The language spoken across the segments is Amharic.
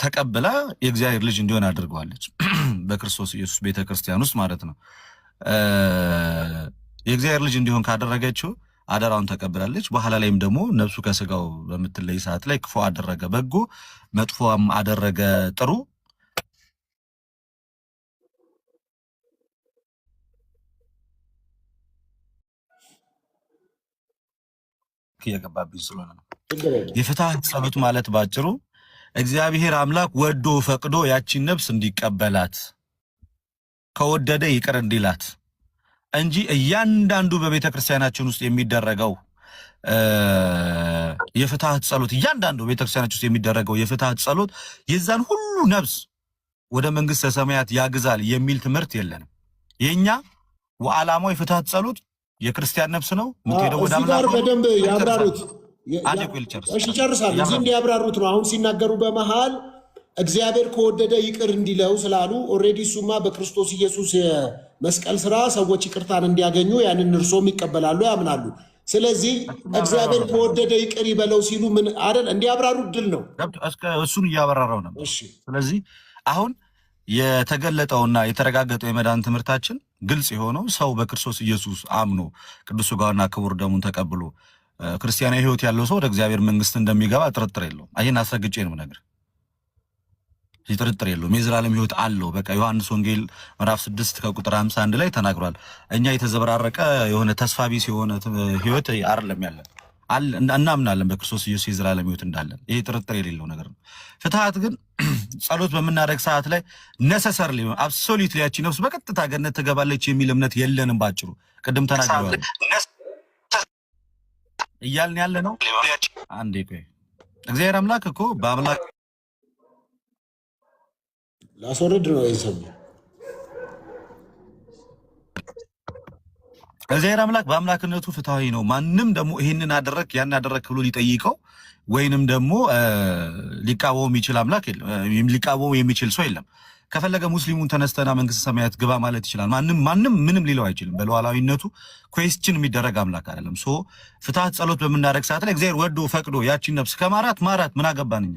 ተቀብላ የእግዚአብሔር ልጅ እንዲሆን አድርገዋለች። በክርስቶስ ኢየሱስ ቤተክርስቲያን ውስጥ ማለት ነው። የእግዚአብሔር ልጅ እንዲሆን ካደረገችው አደራውን ተቀብላለች። በኋላ ላይም ደግሞ ነፍሱ ከስጋው በምትለይ ሰዓት ላይ ክፉ አደረገ በጎ፣ መጥፎም አደረገ ጥሩ የገባብኝ ስለሆነ ነው። የፍትሐት ጸሎት ማለት ባጭሩ እግዚአብሔር አምላክ ወዶ ፈቅዶ ያቺን ነፍስ እንዲቀበላት ከወደደ ይቅር እንዲላት እንጂ እያንዳንዱ በቤተ ክርስቲያናችን ውስጥ የሚደረገው የፍትሐት ጸሎት እያንዳንዱ ቤተ ክርስቲያናችን ውስጥ የሚደረገው የፍትሐት ጸሎት የዛን ሁሉ ነፍስ ወደ መንግስተ ሰማያት ያግዛል የሚል ትምህርት የለንም። የኛ ወዓላማው የፍትሐት ጸሎት የክርስቲያን ነፍስ ነው ምትሄደው ወደ አምላክ በደንብ ያብራሩት። እሺ ጨርሳለሁ። እዚህ እንዲያብራሩት ነው አሁን ሲናገሩ በመሃል እግዚአብሔር ከወደደ ይቅር እንዲለው ስላሉ ኦሬዲ እሱማ በክርስቶስ ኢየሱስ የመስቀል ስራ ሰዎች ይቅርታን እንዲያገኙ ያንን እርሶም ይቀበላሉ ያምናሉ። ስለዚህ እግዚአብሔር ከወደደ ይቅር ይበለው ሲሉ ምን አይደል እንዲያብራሩ ድል ነው። እሱን እያበራራው ነበር። ስለዚህ አሁን የተገለጠውና የተረጋገጠው የመዳን ትምህርታችን ግልጽ የሆነው ሰው በክርስቶስ ኢየሱስ አምኖ ቅዱስ ሥጋውና ክቡር ደሙን ተቀብሎ ክርስቲያናዊ ሕይወት ያለው ሰው ወደ እግዚአብሔር መንግስት እንደሚገባ ጥርጥር የለውም። ይህን አስረግጬ ነው ነገር ጥርጥር የለውም። የዘላለም ሕይወት አለው። በቃ ዮሐንስ ወንጌል ምዕራፍ 6 ከቁጥር 51 ላይ ተናግሯል። እኛ የተዘበራረቀ የሆነ ተስፋ ቢስ የሆነ ሕይወት አይደለም ያለን እናምናለን በክርስቶስ ኢየሱስ የዘላለም ሕይወት እንዳለን። ይሄ ጥርጥር የሌለው ነገር ነው። ፍትሐት ግን ጸሎት በምናደርግ ሰዓት ላይ ነሰሰርሊ አብሶሉትሊ ያቺ ነፍስ በቀጥታ ገነት ትገባለች የሚል እምነት የለንም። ባጭሩ ቅድም ተናግረዋል እያልን ያለ ነው። አንዴ ቆይ እግዚአብሔር አምላክ እኮ በአምላክ ላስወርድ ነው ይሰሙ እግዚአብሔር አምላክ በአምላክነቱ ፍትሐዊ ነው። ማንም ደግሞ ይህንን አደረክ ያን አደረክ ብሎ ሊጠይቀው ወይንም ደግሞ ሊቃወም የሚችል አምላክ የለም። ሊቃወም የሚችል ሰው የለም። ከፈለገ ሙስሊሙን ተነስተና መንግስተ ሰማያት ግባ ማለት ይችላል። ማንም ምንም ሊለው አይችልም። በሉዓላዊነቱ ኩዌስችን የሚደረግ አምላክ አይደለም። ሶ ፍትሐት ጸሎት በምናደርግ ሰዓት ላይ እግዚአብሔር ወዶ ፈቅዶ ያቺን ነፍስ ከማራት ምን አገባን እኛ?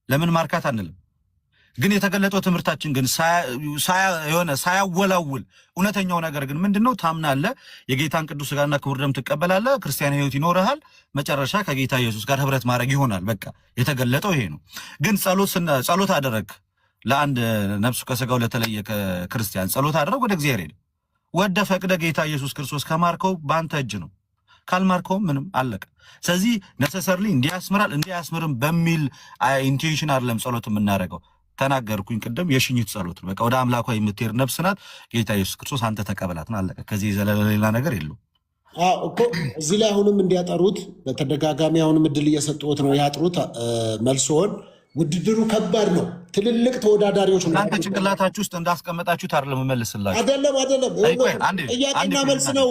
ለምን ማርካት አንልም? ግን የተገለጠው ትምህርታችን ግን ሳያወላውል እውነተኛው ነገር ግን ምንድነው? ታምናለህ፣ የጌታን ቅዱስ ሥጋና ክቡር ደም ትቀበላለህ፣ ክርስቲያን ሕይወት ይኖርሃል፣ መጨረሻ ከጌታ ኢየሱስ ጋር ህብረት ማድረግ ይሆናል። በቃ የተገለጠው ይሄ ነው። ግን ጸሎት አደረግ ለአንድ ነፍሱ ከሥጋው ለተለየ ክርስቲያን ጸሎት አደረግ፣ ወደ እግዚአብሔር ሄደ፣ ወደ ፈቅደ ጌታ ኢየሱስ ክርስቶስ ከማርከው በአንተ እጅ ነው። ካልማርከውም ምንም አለቀ። ስለዚህ ነሰሰርሊ እንዲያስምርም በሚል ኢንቴንሽን አይደለም ጸሎት የምናደርገው። ተናገርኩኝ ቅድም የሽኝት ጸሎት ነው። በቃ ወደ አምላኳ የምትሄድ ነፍስ ናት። ጌታ ኢየሱስ ክርስቶስ አንተ ተቀበላት ነው፣ አለቀ። ከዚህ የዘለለ ሌላ ነገር የለውም እኮ። እዚህ ላይ አሁንም እንዲያጠሩት በተደጋጋሚ አሁንም እድል እየሰጡት ነው። ያጥሩት መልሶን ውድድሩ ከባድ ነው። ትልልቅ ተወዳዳሪዎች ነው። እናንተ ጭንቅላታችሁ ውስጥ እንዳስቀመጣችሁት አይደለም እመልስላችሁ። አይደለም ጥያቄና መልስ ነው።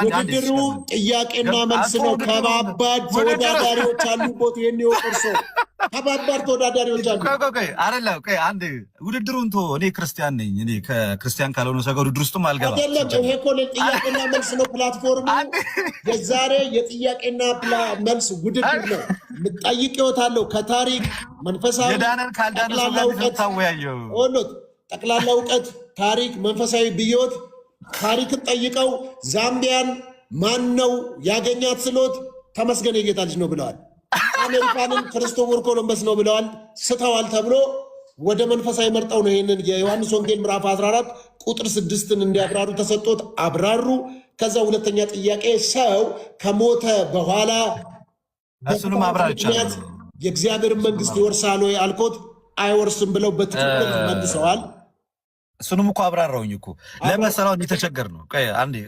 ውድድሩ ጥያቄና መልስ ነው። ከባባድ ተወዳዳሪዎች አሉበት። ይህን ይወቅርሶ ከባባድ ተወዳዳሪዎች አሉ። አንድ ውድድሩን ቶ እኔ ክርስቲያን ነኝ። እኔ ከክርስቲያን ካልሆነ ሰው ውድድር ውስጥም አልገባም። አይደለም ይሄ እኮ ጥያቄና መልስ ነው። ፕላትፎርሙ የዛሬ የጥያቄና መልስ ውድድር ነው። ምጠይቅ ይወታለሁ ከታሪክ መንፈሳዊ ጠቅላላ እውቀት ታሪክ መንፈሳዊ ብዮት ታሪክን ጠይቀው ዛምቢያን ማን ነው ያገኛት ስሎት ተመስገን የጌታ ልጅ ነው ብለዋል። አሜሪካንን ክርስቶፎር ኮሎምበስ ነው ብለዋል። ስተዋል ተብሎ ወደ መንፈሳዊ መርጠው ነው ይህንን የዮሐንስ ወንጌል ምዕራፍ 14 ቁጥር 6ን እንዲያብራሩ ተሰጥቶት አብራሩ። ከዛ ሁለተኛ ጥያቄ ሰው ከሞተ በኋላ እሱንም አብራር ይቻላል የእግዚአብሔር መንግስት ይወርሳል ወይ አልኮት አይወርስም ብለው በትክክል መልሰዋል። እሱንም እኮ አብራራውኝ እኮ ለመሰላው እንዲተቸገር ነው።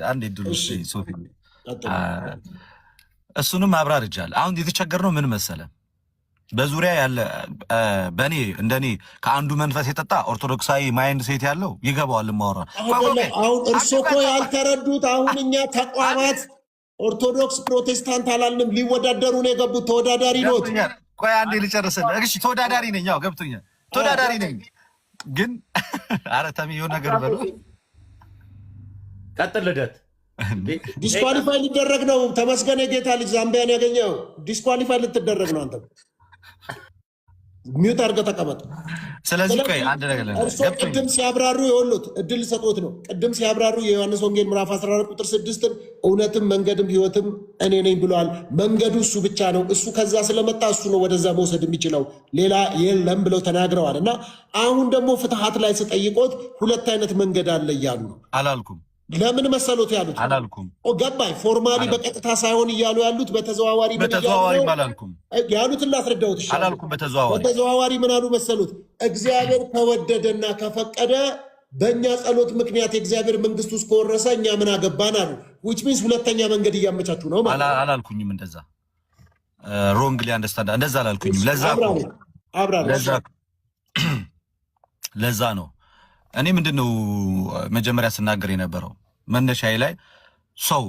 አንዴ ድሉ ሶፊ እሱንም አብራር ይቻላል። አሁን የተቸገር ነው ምን መሰለ፣ በዙሪያ ያለ በእኔ እንደኔ ከአንዱ መንፈስ የጠጣ ኦርቶዶክሳዊ ማይንድ ሴት ያለው ይገባዋል። ማወራ አሁን እርሶ እኮ ያልተረዱት አሁን እኛ ተቋማት ኦርቶዶክስ ፕሮቴስታንት አላልንም፣ ሊወዳደሩ ነው የገቡት። ተወዳዳሪ ኖት። ቆይ አንዴ ልጨርስልህ። እሺ ተወዳዳሪ ነኝ፣ ያው ገብቶኛል፣ ተወዳዳሪ ነኝ። ግን ኧረ ተሚ የሆነ ነገር በሉ። ቀጥል ልደት። ዲስኳሊፋይ ሊደረግ ነው። ተመስገን የጌታ ልጅ ዛምቢያን ያገኘው ዲስኳሊፋይ ልትደረግ ነው። አንተ ሚውት አድርገህ ተቀመጥ። ስለዚህ ቆይ አንድ ነገር እርሶ ቅድም ሲያብራሩ የወሉት እድል ሰጦት ነው። ቅድም ሲያብራሩ የዮሐንስ ወንጌል ምዕራፍ 14 ቁጥር 6 እውነትም መንገድም ሕይወትም እኔ ነኝ ብለዋል። መንገዱ እሱ ብቻ ነው። እሱ ከዛ ስለመጣ እሱ ነው ወደዛ መውሰድ የሚችለው ሌላ የለም ብለው ተናግረዋል። እና አሁን ደግሞ ፍትሐት ላይ ስጠይቆት ሁለት አይነት መንገድ አለ እያሉ ነው። አላልኩም። ለምን መሰሎት ያሉት? አላልኩም። ገባኝ። ፎርማሊ በቀጥታ ሳይሆን እያሉ ያሉት በተዘዋዋሪ አላልኩም። ያሉትን ላስረዳሁት ይሻላል። አላልኩም። በተዘዋዋሪ ምን አሉ መሰሉት? እግዚአብሔር ከወደደና ከፈቀደ በእኛ ጸሎት ምክንያት የእግዚአብሔር መንግስት ውስጥ ከወረሰ እኛ ምን አገባን አሉ። ዊች ሚንስ ሁለተኛ መንገድ እያመቻቹ ነው ማለት። አላልኩኝም። እንደዛ ሮንግሊ አንደርስታንድ እንደዛ አላልኩኝም። ለዛ ነው እኔ ምንድነው መጀመሪያ ስናገር የነበረው መነሻዬ ላይ ሰው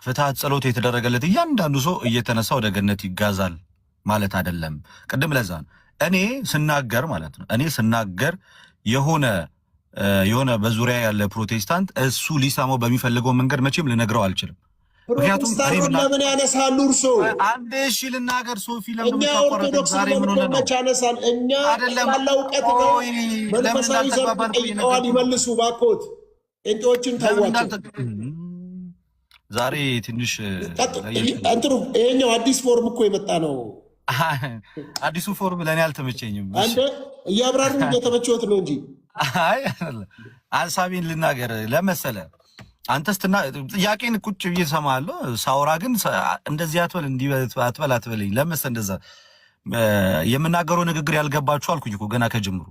ፍትሐት ጸሎት የተደረገለት እያንዳንዱ ሰው እየተነሳ ወደ ገነት ይጋዛል ማለት አይደለም። ቅድም ለዛ እኔ ስናገር ማለት ነው እኔ ስናገር የሆነ በዙሪያ ያለ ፕሮቴስታንት እሱ ሊሰማው በሚፈልገው መንገድ መቼም ልነግረው አልችልም። ምክንያቱም ለምን ያነሳሉ? እርሶ አንዴ እሺ ልናገር። ሶፊ እኛ ኦርቶዶክስ መቻነሳል እኛ ባላውቀት ነው መንፈሳዊ ዘርፍ ጠይቀዋል። ይመልሱ ባኮት ጴንጤዎችን ታዋቸው። ዛሬ ትንሽ እንትኑ ይሄኛው አዲስ ፎርም እኮ የመጣ ነው። አዲሱ ፎርም ለእኔ አልተመቸኝም። አንተ እያብራሩ እየተመቸዎት ነው እንጂ ሀሳቤን ልናገር ለመሰለ አንተስትና ጥያቄን ቁጭ ብዬ እሰማለሁ። ሳውራ ግን እንደዚህ አትበል እንዲህ አትበል አትበለኝ። ለመሰለ እንደዛ የምናገረው ንግግር ያልገባችሁ አልኩኝ እኮ ገና ከጅምሩ።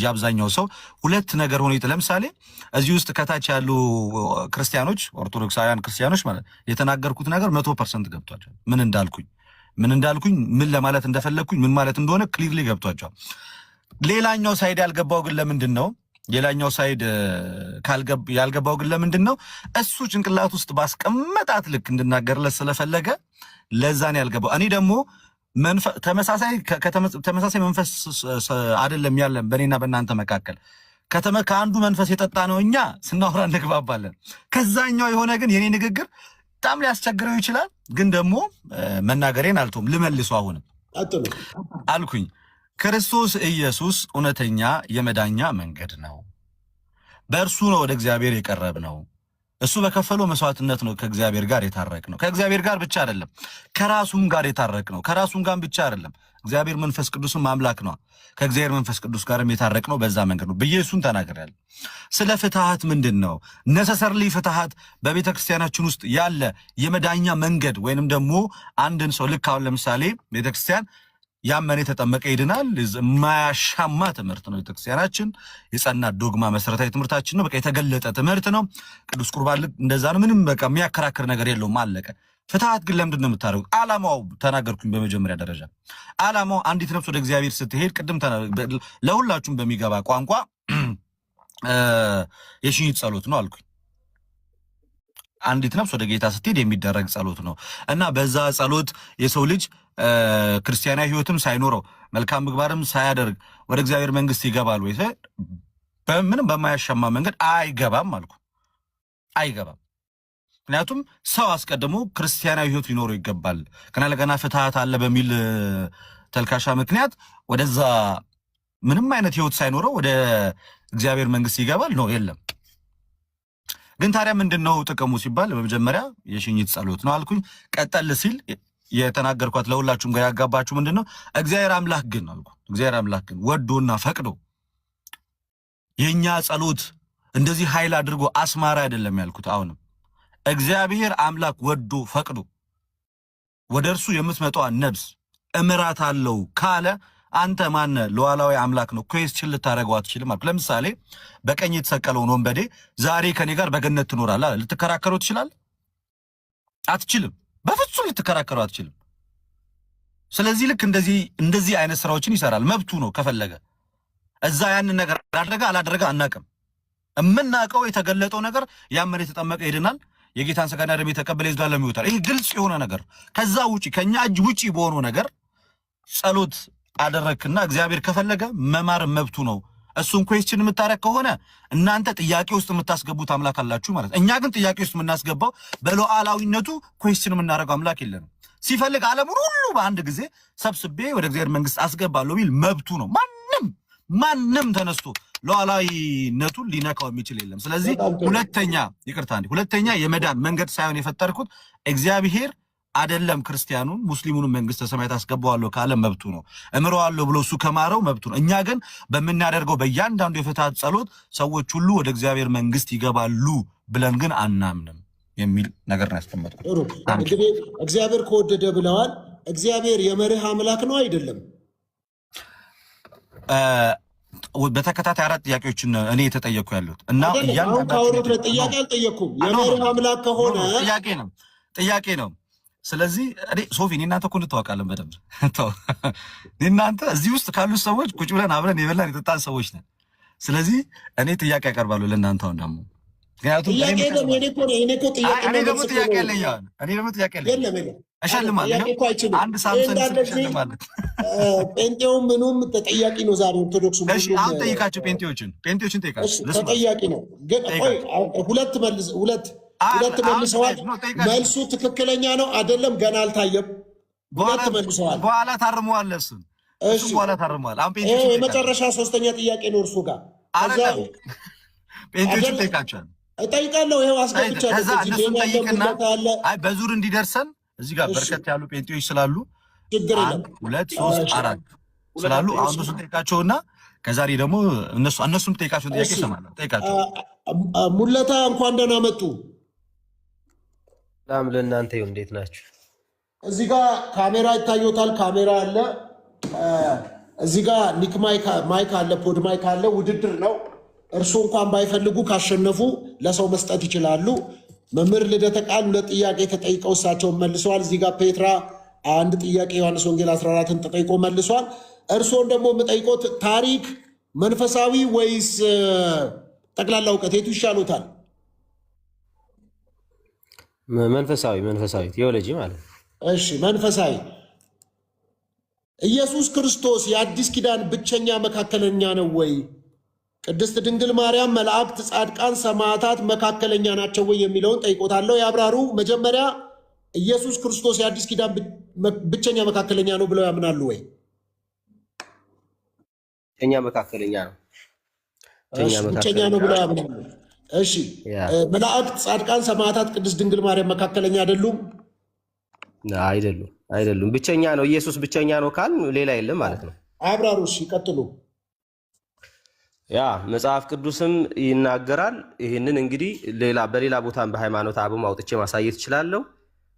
አብዛኛው ሰው ሁለት ነገር ሆኖ ለምሳሌ እዚህ ውስጥ ከታች ያሉ ክርስቲያኖች ኦርቶዶክሳውያን ክርስቲያኖች ማለት የተናገርኩት ነገር 100% ገብቷቸዋል። ምን እንዳልኩኝ ምን ለማለት እንደፈለግኩኝ ምን ማለት እንደሆነ ክሊርሊ ገብቷቸዋል። ሌላኛው ሳይድ ያልገባው ግን ለምንድን ነው? ሌላኛው ሳይድ ያልገባው ግን ለምንድን ነው? እሱ ጭንቅላት ውስጥ ባስቀመጣት ልክ እንድናገርለት ስለፈለገ ለዛን ያልገባው። እኔ ደግሞ ተመሳሳይ መንፈስ አይደለም ያለን በእኔና በእናንተ መካከል። ከአንዱ መንፈስ የጠጣ ነው እኛ ስናወራ እንግባባለን። ከዛኛው የሆነ ግን የኔ ንግግር በጣም ሊያስቸግረው ይችላል። ግን ደግሞ መናገሬን አልቶም ልመልሱ አሁንም አልኩኝ። ክርስቶስ ኢየሱስ እውነተኛ የመዳኛ መንገድ ነው። በእርሱ ነው ወደ እግዚአብሔር የቀረብ ነው። እሱ በከፈለው መስዋዕትነት ነው ከእግዚአብሔር ጋር የታረቅ ነው። ከእግዚአብሔር ጋር ብቻ አይደለም ከራሱም ጋር የታረቅ ነው። ከራሱም ጋር ብቻ አይደለም እግዚአብሔር መንፈስ ቅዱስም አምላክ ነው። ከእግዚአብሔር መንፈስ ቅዱስ ጋርም የታረቅ ነው። በዛ መንገድ ነው ብዬ እሱን ተናግሬያለሁ። ስለ ፍትሐት ምንድን ነው ነሰሰርሊ ፍትሐት በቤተ ክርስቲያናችን ውስጥ ያለ የመዳኛ መንገድ ወይንም ደግሞ አንድን ሰው ልክ አሁን ለምሳሌ ቤተ ክርስቲያን ያመነ የተጠመቀ ይድናል የማያሻማ ትምህርት ነው። ቤተክርስቲያናችን የጸና ዶግማ መሰረታዊ ትምህርታችን ነው። በቃ የተገለጠ ትምህርት ነው። ቅዱስ ቁርባን እንደዛ ነው። ምንም በቃ የሚያከራክር ነገር የለውም። አለቀ። ፍትሐት ግን ለምንድን ነው የምታደርጉት? ዓላማው ተናገርኩኝ። በመጀመሪያ ደረጃ ዓላማው አንዲት ነፍስ ወደ እግዚአብሔር ስትሄድ ቅድም ለሁላችሁም በሚገባ ቋንቋ የሽኝት ጸሎት ነው አልኩኝ። አንዲት ነፍስ ወደ ጌታ ስትሄድ የሚደረግ ጸሎት ነው እና በዛ ጸሎት የሰው ልጅ ክርስቲያናዊ ሕይወትም ሳይኖረው መልካም ምግባርም ሳያደርግ ወደ እግዚአብሔር መንግስት ይገባል ወይ? በምንም በማያሻማ መንገድ አይገባም አልኩ። አይገባም። ምክንያቱም ሰው አስቀድሞ ክርስቲያናዊ ሕይወት ሊኖረው ይገባል። ገና ፍትሐት አለ በሚል ተልካሻ ምክንያት ወደዛ ምንም አይነት ሕይወት ሳይኖረው ወደ እግዚአብሔር መንግስት ይገባል ነው? የለም። ግን ታዲያ ምንድነው ጥቅሙ ሲባል በመጀመሪያ የሽኝት ጸሎት ነው አልኩኝ። ቀጠል ሲል የተናገርኳት ለሁላችሁም ጋር ያጋባችሁ ምንድነው እግዚአብሔር አምላክ ግን አልኩ። እግዚአብሔር አምላክ ግን ወዶና ፈቅዶ የኛ ጸሎት እንደዚህ ኃይል አድርጎ አስማራ አይደለም ያልኩት። አሁንም እግዚአብሔር አምላክ ወዶ ፈቅዶ ወደ እርሱ የምትመጣው ነፍስ እምራት አለው ካለ አንተ ማነ ሉዓላዊ አምላክ ነው ኩዌስችን ልታረጋው አትችልም አልኩ። ለምሳሌ በቀኝ የተሰቀለውን ወንበዴ ዛሬ ከኔ ጋር በገነት ትኖራለህ ልትከራከረው ትችላለህ? አትችልም። በፍጹም ልትከራከረው አትችልም። ስለዚህ ልክ እንደዚህ አይነት ስራዎችን ይሰራል። መብቱ ነው ከፈለገ። እዛ ያንን ነገር አላደረገ አናቅም። የምናውቀው የተገለጠው ነገር ያመነ የተጠመቀ ይድናል፣ የጌታን ሥጋና ደም የተቀበለ ይዘላለም ይወጣል። ይሄ ግልጽ የሆነ ነገር። ከዛ ውጪ ከኛ እጅ ውጪ በሆነው ነገር ጸሎት አደረክና እግዚአብሔር ከፈለገ መማር መብቱ ነው። እሱን ኩዌስችን የምታረግ ከሆነ እናንተ ጥያቄ ውስጥ የምታስገቡት አምላክ አላችሁ ማለት። እኛ ግን ጥያቄ ውስጥ የምናስገባው በሉዓላዊነቱ ኩዌስችን የምናደርገው አምላክ የለንም። ሲፈልግ ዓለሙን ሁሉ በአንድ ጊዜ ሰብስቤ ወደ እግዚአብሔር መንግስት አስገባለሁ ቢል መብቱ ነው። ማንም ተነስቶ ሉዓላዊነቱን ሊነካው የሚችል የለም። ስለዚህ ሁለተኛ የመዳን መንገድ ሳይሆን የፈጠርኩት እግዚአብሔር አይደለም ክርስቲያኑን ሙስሊሙን መንግስተ ሰማያት አስገባዋለሁ ካለ መብቱ ነው። እምረዋለሁ ብሎ እሱ ከማረው መብቱ ነው። እኛ ግን በምናደርገው በእያንዳንዱ የፍትሐት ጸሎት ሰዎች ሁሉ ወደ እግዚአብሔር መንግስት ይገባሉ ብለን ግን አናምንም የሚል ነገር ነው ያስቀመጥኩት። እንግዲህ እግዚአብሔር ከወደደ ብለዋል። እግዚአብሔር የመርህ አምላክ ነው አይደለም? በተከታታይ 4 ጥያቄዎችን እኔ የተጠየቅኩ ያሉት እና አሁን ካወሩት ጥያቄ አልጠየቅኩም። የመርህ አምላክ ከሆነ ጥያቄ ነው። ስለዚህ እኔ ሶፊ እናንተ እኮ እንተዋወቃለን በደንብ እናንተ እዚህ ውስጥ ካሉት ሰዎች ቁጭ ብለን አብረን የበላን የጠጣን ሰዎች ነን። ስለዚህ እኔ ጥያቄ ያቀርባለሁ ለእናንተ። አሁን ደግሞ ምክንያቱም እኔ ደግሞ ጥያቄ ያለኝ እሸልማለሁ። አንድ ሳምሰንግ እሸልማለሁ። ጴንጤውም ምኑም ተጠያቂ ነው ዛሬ ኦርቶዶክሱ። አሁን ጠይቃቸው፣ ጴንጤዎችን ጠይቃቸው። ተጠያቂ ነው ግን ሁለት መልሰዋል። መልሱ ትክክለኛ ነው አይደለም ገና አልታየም። ሁለት መልሰዋል። በኋላ ታርመዋል። እሱን በኋላ ታርመዋል። የመጨረሻ 3ኛ ጥያቄ ነው እርሱ ጋር ጴንጤዎችን ጠይቃቸዋል። እጠይቃለሁ። ይኸው አስገብቻለሁ። ከዛ እነሱን ጠይቅና በዙር እንዲደርሰን እዚህ ጋር በርከት ያሉ ጴንጤዎች ስላሉ 1 2 3 4 ስላሉ አሁን እነሱን ጠይቃቸውና ከዛሬ ደግሞ እነሱም ጠይቃቸውን ጥያቄ ይሰማል። ጠይቃቸው። ሙለታ እንኳን ደህና መጡ። ሰላም ለእናንተ ይሁን። እንዴት ናችሁ? እዚህ ጋር ካሜራ ይታዩታል። ካሜራ አለ። እዚህ ጋር ኒክ ማይክ አለ፣ ፖድ ማይክ አለ። ውድድር ነው። እርሱ እንኳን ባይፈልጉ ካሸነፉ ለሰው መስጠት ይችላሉ። መምህር ልደተ ቃል 2 ጥያቄ ተጠይቀው እሳቸውን መልሰዋል። እዚህ ጋር ፔትራ 1 ጥያቄ ዮሐንስ ወንጌል 14ን ተጠይቆ መልሷል። እርስዎን ደግሞ የምጠይቆት ታሪክ መንፈሳዊ ወይስ ጠቅላላ እውቀት የቱ ይሻሉታል? መንፈሳዊ ቴዎሎጂ ማለት ነው። እሺ መንፈሳዊ። ኢየሱስ ክርስቶስ የአዲስ ኪዳን ብቸኛ መካከለኛ ነው ወይ? ቅድስት ድንግል ማርያም፣ መላእክት፣ ጻድቃን፣ ሰማዕታት መካከለኛ ናቸው ወይ የሚለውን ጠይቆታለሁ። ያብራሩ። መጀመሪያ ኢየሱስ ክርስቶስ የአዲስ ኪዳን ብቸኛ መካከለኛ ነው ብለው ያምናሉ ወይ? ብቸኛ መካከለኛ ነው ብለው ያምናሉ። እሺ መላእክት፣ ጻድቃን፣ ሰማዕታት፣ ቅድስት ድንግል ማርያም መካከለኛ አይደሉም? አይደሉም። ብቸኛ ነው። ኢየሱስ ብቸኛ ነው ካል ሌላ የለም ማለት ነው። አብራሩ። እሺ ይቀጥሉ። ያ መጽሐፍ ቅዱስም ይናገራል። ይህንን እንግዲህ በሌላ ቦታም በሃይማኖት አበው አውጥቼ ማሳየት እችላለሁ።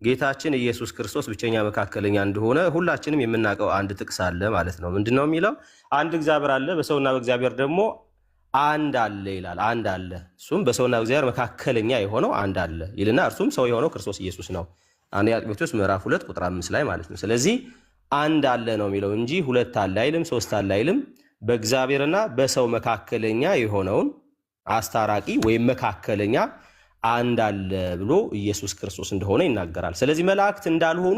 ጌታችን ኢየሱስ ክርስቶስ ብቸኛ መካከለኛ እንደሆነ ሁላችንም የምናውቀው አንድ ጥቅስ አለ ማለት ነው። ምንድነው የሚለው? አንድ እግዚአብሔር አለ፣ በሰውና በእግዚአብሔር ደግሞ አንድ አለ ይላል። አንድ አለ፣ እሱም በሰውና በእግዚአብሔር መካከለኛ የሆነው አንድ አለ ይልና እርሱም ሰው የሆነው ክርስቶስ ኢየሱስ ነው። አንደኛ ጢሞቴዎስ ምዕራፍ 2 ቁጥር 5 ላይ ማለት ነው። ስለዚህ አንድ አለ ነው የሚለው እንጂ 2 አለ አይልም፣ 3 አለ አይልም። በእግዚአብሔርና በሰው መካከለኛ የሆነውን አስታራቂ ወይም መካከለኛ አንድ አለ ብሎ ኢየሱስ ክርስቶስ እንደሆነ ይናገራል። ስለዚህ መላእክት እንዳልሆኑ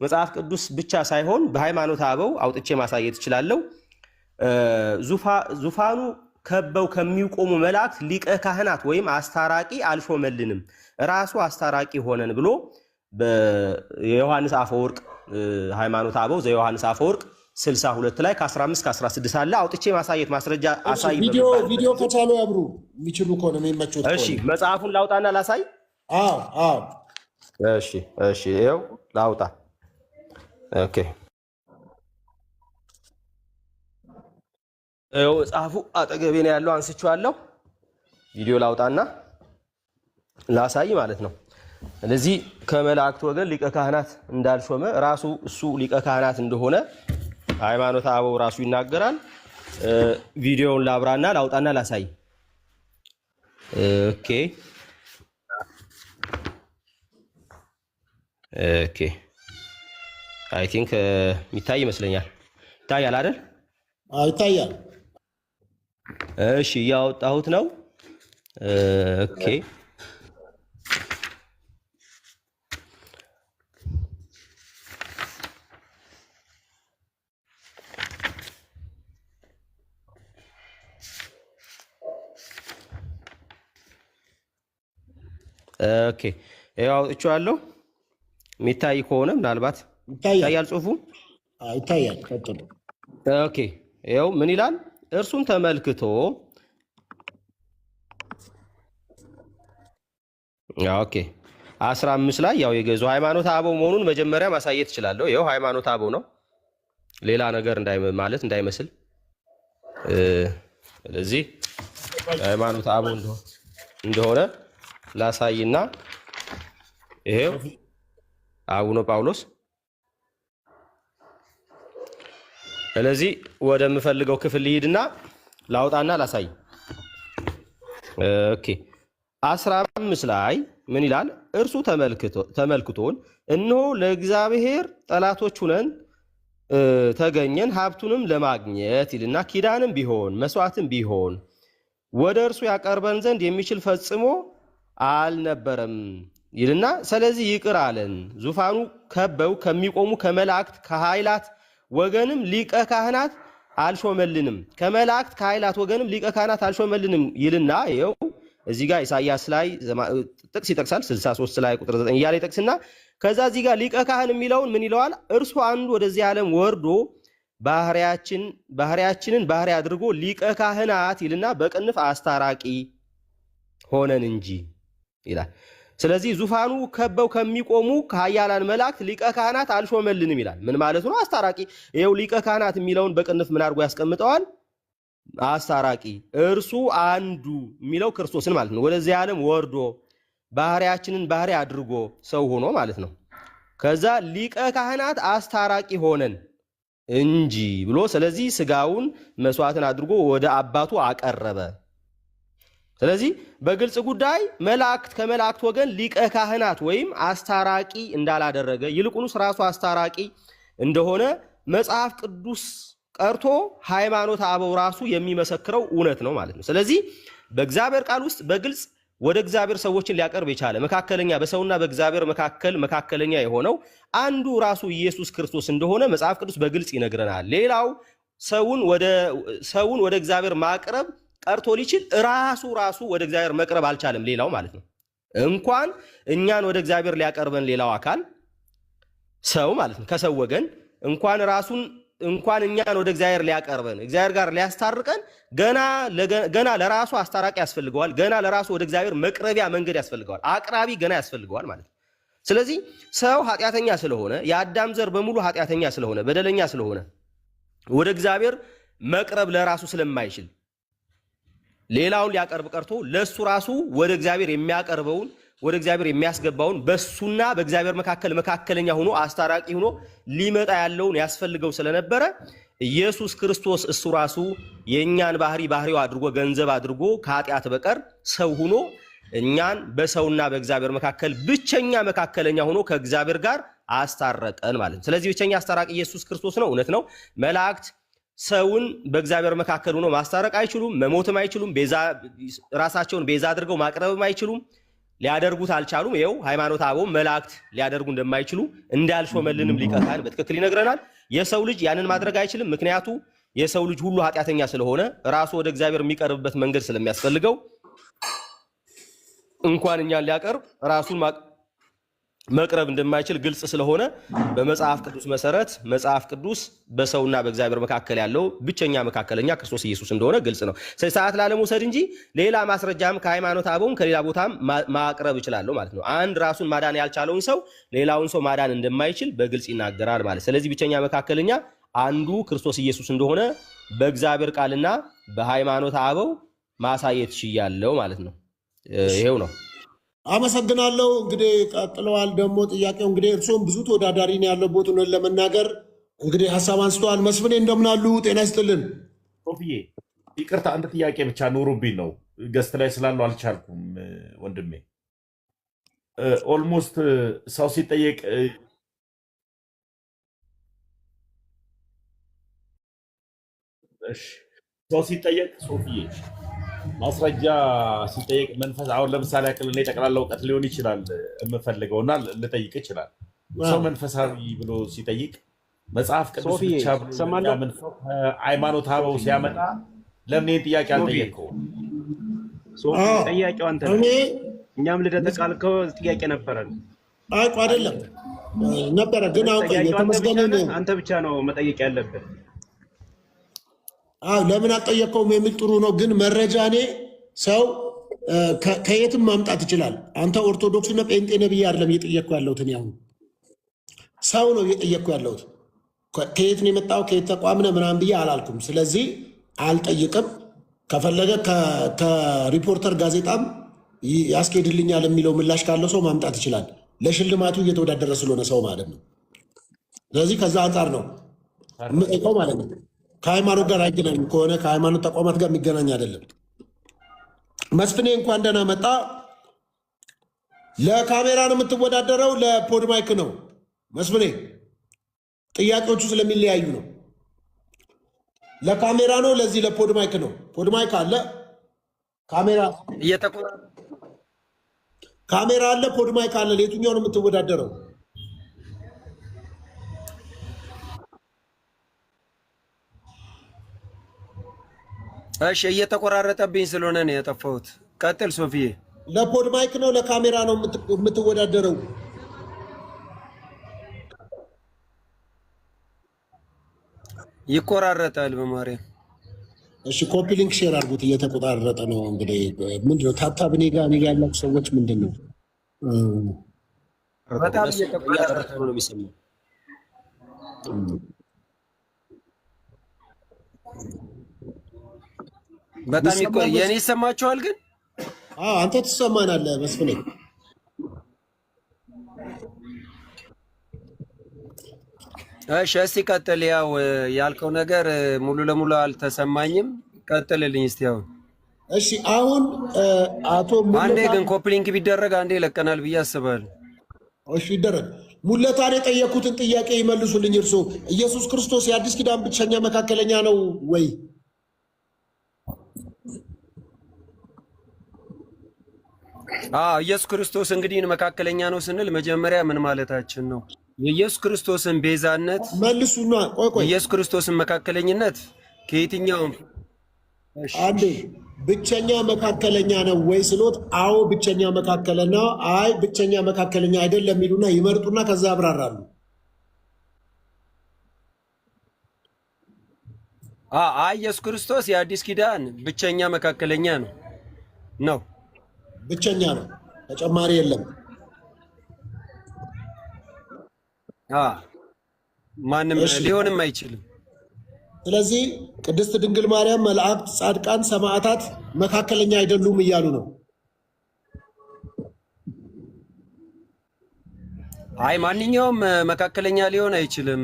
መጽሐፍ ቅዱስ ብቻ ሳይሆን በሃይማኖት አበው አውጥቼ ማሳየት እችላለሁ። ዙፋኑ ከበው ከሚቆሙ መላእክት ሊቀ ካህናት ወይም አስታራቂ አልሾመልንም፣ ራሱ አስታራቂ ሆነን ብሎ የዮሐንስ አፈወርቅ ሃይማኖት አበው ዘዮሐንስ አፈወርቅ 62 ላይ ከ15 ከ16 አለ። አውጥቼ ማሳየት ማስረጃ አሳይ። ቪዲዮ ከቻሉ ያብሩ የሚችሉ ከሆነ የሚመቹት። እሺ መጽሐፉን ላውጣና ላሳይ። አዎ እሺ ይኸው ላውጣ። ኦኬ ይኸው መጽሐፉ አጠገቤ ነው ያለው፣ አንስቼዋለሁ። ቪዲዮ ላውጣና ላሳይ ማለት ነው። ስለዚህ ከመላእክት ወገን ሊቀ ካህናት እንዳልሾመ ራሱ እሱ ሊቀ ካህናት እንደሆነ ሃይማኖት አበው ራሱ ይናገራል። ቪዲዮውን ላብራና ላውጣና ላሳይ። ኦኬ አይ ቲንክ የሚታይ ይመስለኛል። ይታያል አይደል? ይታያል። እሺ እያወጣሁት ነው። ኦኬ ኦኬ ያው አውጥቼዋለሁ። የሚታይ ከሆነ ምናልባት ይታያል ጽሁፉ ይታያል። ቀጥሉ። ኦኬ ያው ምን ይላል? እርሱን ተመልክቶ ኦኬ 15 ላይ ያው የገዙ ሃይማኖተ አበው መሆኑን መጀመሪያ ማሳየት እችላለሁ። ይኸው ሃይማኖተ አበው ነው፣ ሌላ ነገር ማለት እንዳይመስል። ስለዚህ ሃይማኖተ አበው እንደሆነ ላሳይና ይሄው አቡነ ጳውሎስ። ስለዚህ ወደምፈልገው ክፍል ልሂድና ላውጣና ላሳይ። ኦኬ 15 ላይ ምን ይላል? እርሱ ተመልክቶን እነሆ ለእግዚአብሔር ጠላቶች ሁነን ተገኘን፣ ሀብቱንም ለማግኘት ይልና ኪዳንም ቢሆን መስዋዕትም ቢሆን ወደ እርሱ ያቀርበን ዘንድ የሚችል ፈጽሞ አልነበረም ይልና ስለዚህ ይቅር አለን። ዙፋኑ ከበው ከሚቆሙ ከመላእክት ከኃይላት ወገንም ሊቀ ካህናት አልሾመልንም፣ ከመላእክት ከኃይላት ወገንም ሊቀ ካህናት አልሾመልንም ይልና ይኸው እዚህ ጋር ኢሳይያስ ላይ ጥቅስ ይጠቅሳል 63 ላይ ቁጥር 9 እያለ ይጠቅስና ከዛ እዚህ ጋር ሊቀ ካህን የሚለውን ምን ይለዋል? እርሱ አንዱ ወደዚህ ዓለም ወርዶ ባህሪያችንን ባህሪ አድርጎ ሊቀ ካህናት ይልና በቅንፍ አስታራቂ ሆነን እንጂ ይላል። ስለዚህ ዙፋኑ ከበው ከሚቆሙ ከኃያላን መላእክት ሊቀ ካህናት አልሾመልንም ይላል። ምን ማለት ነው? አስታራቂ። ይኸው ሊቀ ካህናት የሚለውን በቅንፍ ምን አድርጎ ያስቀምጠዋል? አስታራቂ። እርሱ አንዱ የሚለው ክርስቶስን ማለት ነው። ወደዚህ ዓለም ወርዶ ባህሪያችንን ባህሪ አድርጎ ሰው ሆኖ ማለት ነው። ከዛ ሊቀ ካህናት አስታራቂ ሆነን እንጂ ብሎ ስለዚህ ስጋውን መስዋዕትን አድርጎ ወደ አባቱ አቀረበ። ስለዚህ በግልጽ ጉዳይ መላእክት ከመላእክት ወገን ሊቀ ካህናት ወይም አስታራቂ እንዳላደረገ ይልቁንስ ራሱ አስታራቂ እንደሆነ መጽሐፍ ቅዱስ ቀርቶ ሃይማኖተ አበው ራሱ የሚመሰክረው እውነት ነው ማለት ነው። ስለዚህ በእግዚአብሔር ቃል ውስጥ በግልጽ ወደ እግዚአብሔር ሰዎችን ሊያቀርብ የቻለ መካከለኛ በሰውና በእግዚአብሔር መካከለኛ የሆነው አንዱ ራሱ ኢየሱስ ክርስቶስ እንደሆነ መጽሐፍ ቅዱስ በግልጽ ይነግረናል። ሌላው ሰውን ወደ እግዚአብሔር ማቅረብ ቀርቶ ሊችል ራሱ ወደ እግዚአብሔር መቅረብ አልቻለም። ሌላው ማለት ነው እንኳን እኛን ወደ እግዚአብሔር ሊያቀርበን ሌላው አካል ሰው ማለት ነው ከሰው ወገን እንኳን እኛን ወደ እግዚአብሔር ሊያቀርበን እግዚአብሔር ጋር ሊያስታርቀን ገና ለራሱ አስታራቂ ያስፈልገዋል። ገና ለራሱ ወደ እግዚአብሔር መቅረቢያ መንገድ ያስፈልገዋል። አቅራቢ ገና ያስፈልገዋል ማለት ነው። ስለዚህ ሰው ኃጢአተኛ ስለሆነ የአዳም ዘር በሙሉ ኃጢአተኛ ስለሆነ በደለኛ ስለሆነ ወደ እግዚአብሔር መቅረብ ለራሱ ስለማይችል ሌላውን ሊያቀርብ ቀርቶ ለሱ ራሱ ወደ እግዚአብሔር የሚያቀርበውን ወደ እግዚአብሔር የሚያስገባውን በሱና በእግዚአብሔር መካከለኛ ሆኖ አስታራቂ ሆኖ ሊመጣ ያለውን ያስፈልገው ስለነበረ ኢየሱስ ክርስቶስ እሱ ራሱ የእኛን ባህሪው አድርጎ ገንዘብ አድርጎ ከኃጢአት በቀር ሰው ሆኖ እኛን በሰውና በእግዚአብሔር መካከል ብቸኛ መካከለኛ ሆኖ ከእግዚአብሔር ጋር አስታረቀን ማለት ነው። ስለዚህ ብቸኛ አስታራቂ ኢየሱስ ክርስቶስ ነው። እውነት ነው። መላእክት ሰውን በእግዚአብሔር መካከል ሆኖ ማስታረቅ አይችሉም፣ መሞትም አይችሉም፣ ራሳቸውን ቤዛ አድርገው ማቅረብም አይችሉም፣ ሊያደርጉት አልቻሉም። ይኸው ሃይማኖተ አበው መላእክት ሊያደርጉ እንደማይችሉ እንዳልሾመልንም ሊቀ ካህን በትክክል ይነግረናል። የሰው ልጅ ያንን ማድረግ አይችልም። ምክንያቱ የሰው ልጅ ሁሉ ኃጢአተኛ ስለሆነ ራሱ ወደ እግዚአብሔር የሚቀርብበት መንገድ ስለሚያስፈልገው እንኳን እኛን ሊያቀርብ ራሱን መቅረብ እንደማይችል ግልጽ ስለሆነ በመጽሐፍ ቅዱስ መሰረት መጽሐፍ ቅዱስ በሰውና በእግዚአብሔር መካከል ያለው ብቸኛ መካከለኛ ክርስቶስ ኢየሱስ እንደሆነ ግልጽ ነው። ሰዓት ላለመውሰድ እንጂ ሌላ ማስረጃም ከሃይማኖተ አበውም ከሌላ ቦታም ማቅረብ እችላለሁ ማለት ነው። አንድ ራሱን ማዳን ያልቻለውን ሰው ሌላውን ሰው ማዳን እንደማይችል በግልጽ ይናገራል ማለት። ስለዚህ ብቸኛ መካከለኛ አንዱ ክርስቶስ ኢየሱስ እንደሆነ በእግዚአብሔር ቃልና በሃይማኖተ አበው ማሳየት ችያለሁ ማለት ነው። ይሄው ነው። አመሰግናለሁ። እንግዲህ ቀጥለዋል ደግሞ ጥያቄው እንግዲህ እርስዎም ብዙ ተወዳዳሪ ነው ያለቦት ነው ለመናገር እንግዲህ ሀሳብ አንስተዋል። መስፍኔ እንደምናሉ ጤና ይስጥልን። ሶፍዬ ይቅርታ አንድ ጥያቄ ብቻ ኑሩብኝ ነው ገስት ላይ ስላለው አልቻልኩም ወንድሜ። ኦልሞስት ሰው ሲጠየቅ ሶፍዬ ማስረጃ ሲጠየቅ መንፈስ አሁን ለምሳሌ ያክል እኔ ጠቅላላ እውቀት ሊሆን ይችላል የምፈልገውና ልጠይቅ ይችላል። ሰው መንፈሳዊ ብሎ ሲጠይቅ መጽሐፍ ቅዱስ ብቻ ብሎ ሃይማኖተ አበው ሲያመጣ ለምን ይህን ጥያቄ አልጠየቅከውም? እኛም ልደተ ቃል እኮ ጥያቄ ነበረን። አይ አይደለም ነበረ፣ ግን አሁን የተመስገንን አንተ ብቻ ነው መጠየቅ ያለብን። ለምን አልጠየቀውም የሚል ጥሩ ነው። ግን መረጃ እኔ ሰው ከየትም ማምጣት ይችላል። አንተ ኦርቶዶክስ ነው ጴንጤ ነህ ብዬ አይደለም እየጠየቅኩ ያለሁት። እኔ አሁን ሰው ነው እየጠየቅኩ ያለሁት። ከየት ነው የመጣው ከየት ተቋም ነህ ምናምን ብዬ አላልኩም። ስለዚህ አልጠይቅም። ከፈለገ ከሪፖርተር ጋዜጣም ያስኬድልኛል የሚለው ምላሽ ካለው ሰው ማምጣት ይችላል። ለሽልማቱ እየተወዳደረ ስለሆነ ሰው ማለት ነው። ስለዚህ ከዛ አንጻር ነው የምጠይቀው ማለት ነው። ከሃይማኖት ጋር አይገናኝም ከሆነ ከሃይማኖት ተቋማት ጋር የሚገናኝ አይደለም። መስፍኔ እንኳን ደህና መጣ። ለካሜራ ነው የምትወዳደረው ለፖድማይክ ነው መስፍኔ? ጥያቄዎቹ ስለሚለያዩ ነው። ለካሜራ ነው ለዚህ ለፖድማይክ ነው? ፖድማይክ አለ፣ ካሜራ አለ፣ ፖድማይክ አለ። ለየትኛው ነው የምትወዳደረው? እሺ እየተቆራረጠብኝ ስለሆነ ነው የጠፋሁት። ቀጥል ሶፊዬ። ለፖድማይክ ነው ለካሜራ ነው የምትወዳደረው? ይቆራረጣል በማርያም። እሺ ኮፒ ሊንክ ሼር አድርጉት። እየተቆራረጠ ነው እንግዲህ ምንድነው? ታብታብ እኔ ጋር ያላችሁ ሰዎች ምንድነው? በጣም እየተቆራረጠ ነው የሚሰማው። በጣም የኔ ይሰማችኋል ግን? አንተ ትሰማናለህ መስፍኔ። እሺ እስቲ ቀጥል። ያው ያልከው ነገር ሙሉ ለሙሉ አልተሰማኝም። ቀጥልልኝ እስቲ አሁን። እሺ አሁን አቶ አንዴ ግን ኮፕሊንክ ቢደረግ አንዴ ይለቀናል ብዬ አስባለሁ። እሺ ይደረግ። ሙለታን የጠየኩትን ጥያቄ ይመልሱልኝ። እርሶ ኢየሱስ ክርስቶስ የአዲስ ኪዳን ብቸኛ መካከለኛ ነው ወይ? ኢየሱስ ክርስቶስ እንግዲህ መካከለኛ ነው ስንል መጀመሪያ ምን ማለታችን ነው? የኢየሱስ ክርስቶስን ቤዛነት መልሱና ቆይ ኢየሱስ ክርስቶስን መካከለኝነት ከየትኛውም አንዴ ብቸኛ መካከለኛ ነው ወይ ስሎት፣ አዎ ብቸኛ መካከለኛ፣ አይ ብቸኛ መካከለኛ አይደለም የሚሉና ይመርጡና ከዛ ያብራራሉ። ኢየሱስ ክርስቶስ የአዲስ ኪዳን ብቸኛ መካከለኛ ነው። ብቸኛ ነው፣ ተጨማሪ የለም። ማንም ሊሆንም አይችልም። ስለዚህ ቅድስት ድንግል ማርያም፣ መላእክት፣ ጻድቃን፣ ሰማዕታት መካከለኛ አይደሉም እያሉ ነው። ማንኛውም መካከለኛ ሊሆን አይችልም።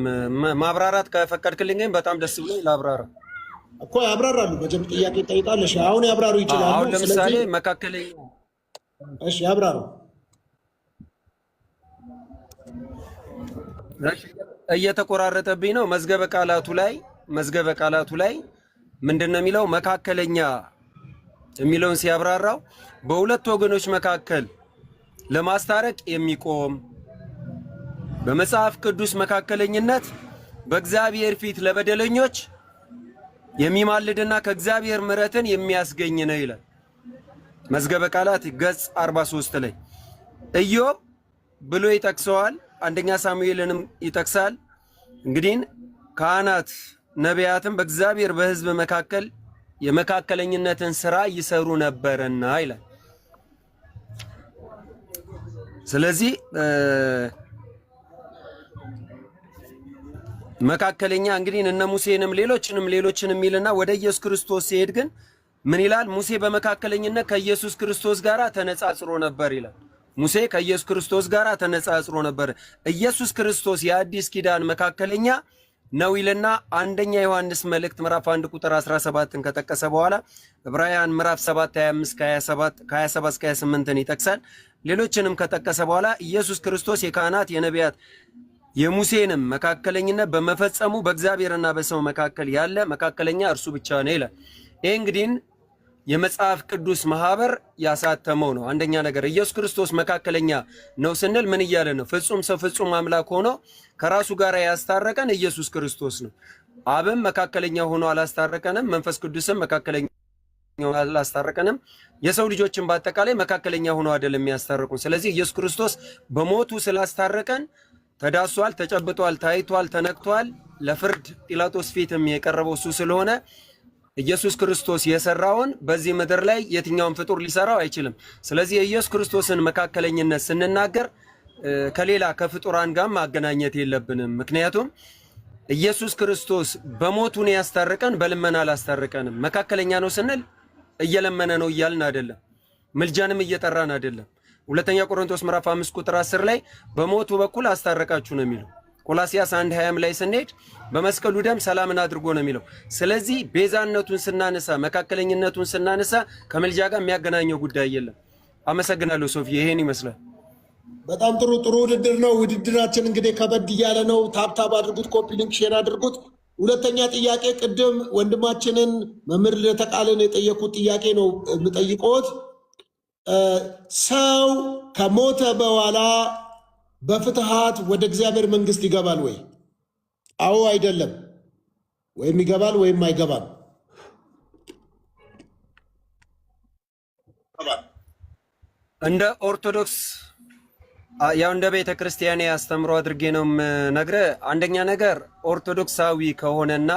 ማብራራት ከፈቀድክልኝ ግን በጣም ደስ ብሎኝ ላብራራ እኮ። ያብራራሉ። መጀመር ጥያቄ ጠይቃለሽ። አሁን ያብራሩ ይችላሉ። አሁን ለምሳሌ መካከለኛ እሺ ያብራሩ። እየተቆራረጠብኝ ነው። መዝገበ ቃላቱ ላይ ምንድነው የሚለው? መካከለኛ የሚለውን ሲያብራራው በሁለት ወገኖች መካከል ለማስታረቅ የሚቆም በመጽሐፍ ቅዱስ መካከለኝነት በእግዚአብሔር ፊት ለበደለኞች የሚማልድና ከእግዚአብሔር ምሕረትን የሚያስገኝ ነው ይላል። መዝገበ ቃላት ገጽ 43 ላይ ኢዮብ ብሎ ይጠቅሰዋል። አንደኛ ሳሙኤልንም ይጠቅሳል። እንግዲህ ካህናት ነቢያትም በእግዚአብሔር በሕዝብ መካከል የመካከለኝነትን ስራ ይሰሩ ነበርና ይላል። ስለዚህ መካከለኛ እንግዲህ እነ ሙሴንም ሌሎችንም ይልና ወደ ኢየሱስ ክርስቶስ ሲሄድ ግን ምን ይላል? ሙሴ በመካከለኝነት ከኢየሱስ ክርስቶስ ጋር ተነጻጽሮ ነበር ይላል። ሙሴ ከኢየሱስ ክርስቶስ ጋር ተነጻጽሮ ነበር። ኢየሱስ ክርስቶስ የአዲስ ኪዳን መካከለኛ ነው ይልና አንደኛ ዮሐንስ መልእክት ምዕራፍ 1 ቁጥር 17ን ከጠቀሰ በኋላ ዕብራውያን ምዕራፍ 7 25 ከ27 እስከ 28ን ይጠቅሳል። ሌሎችንም ከጠቀሰ በኋላ ኢየሱስ ክርስቶስ የካህናት የነቢያት የሙሴንም መካከለኝነት በመፈጸሙ በእግዚአብሔርና በሰው መካከል ያለ መካከለኛ እርሱ ብቻ ነው ይላል። ይህ እንግዲህ የመጽሐፍ ቅዱስ ማህበር ያሳተመው ነው። አንደኛ ነገር ኢየሱስ ክርስቶስ መካከለኛ ነው ስንል ምን እያለ ነው? ፍጹም ሰው ፍጹም አምላክ ሆኖ ከራሱ ጋር ያስታረቀን ኢየሱስ ክርስቶስ ነው። አብም መካከለኛ ሆኖ አላስታረቀንም፣ መንፈስ ቅዱስም መካከለኛ አላስታረቀንም። የሰው ልጆችን በአጠቃላይ መካከለኛ ሆኖ አይደለም የሚያስታርቁን። ስለዚህ ኢየሱስ ክርስቶስ በሞቱ ስላስታረቀን ተዳሷል፣ ተጨብጧል፣ ታይቷል፣ ተነክቷል። ለፍርድ ጲላጦስ ፊትም የቀረበው እሱ ስለሆነ ኢየሱስ ክርስቶስ የሰራውን በዚህ ምድር ላይ የትኛውም ፍጡር ሊሰራው አይችልም። ስለዚህ የኢየሱስ ክርስቶስን መካከለኝነት ስንናገር ከሌላ ከፍጡራን ጋር ማገናኘት የለብንም። ምክንያቱም ኢየሱስ ክርስቶስ በሞቱን ያስታረቀን በልመና አላስታረቀንም። መካከለኛ ነው ስንል እየለመነ ነው እያልን አይደለም፣ ምልጃንም እየጠራን አይደለም። ሁለተኛ ቆሮንቶስ ምዕራፍ 5 ቁጥር 10 ላይ በሞቱ በኩል አስታረቃችሁ ነው የሚለው። ቆላሲያስ 1:20 ላይ ስንሄድ በመስቀሉ ደም ሰላምን አድርጎ ነው የሚለው። ስለዚህ ቤዛነቱን ስናነሳ፣ መካከለኝነቱን ስናነሳ ከምልጃ ጋር የሚያገናኘው ጉዳይ የለም። አመሰግናለሁ ሶፊ፣ ይሄን ይመስላል። በጣም ጥሩ ውድድር ነው። ውድድራችን እንግዲህ ከበድ እያለ ነው። ታብታብ አድርጉት፣ ኮፒ ሊንክ ሼር አድርጉት። ሁለተኛ ጥያቄ ቅድም ወንድማችንን መምህር ለተቃለን የጠየቁት ጥያቄ ነው የምጠይቆት። ሰው ከሞተ በኋላ በፍትሃት ወደ እግዚአብሔር መንግስት ይገባል ወይ? አዎ አይደለም? ወይም ይገባል ወይም አይገባም? እንደ ኦርቶዶክስ ያው እንደ ቤተ ክርስቲያን ያስተምሮ አድርጌ ነው የምነግርህ። አንደኛ ነገር ኦርቶዶክሳዊ ከሆነና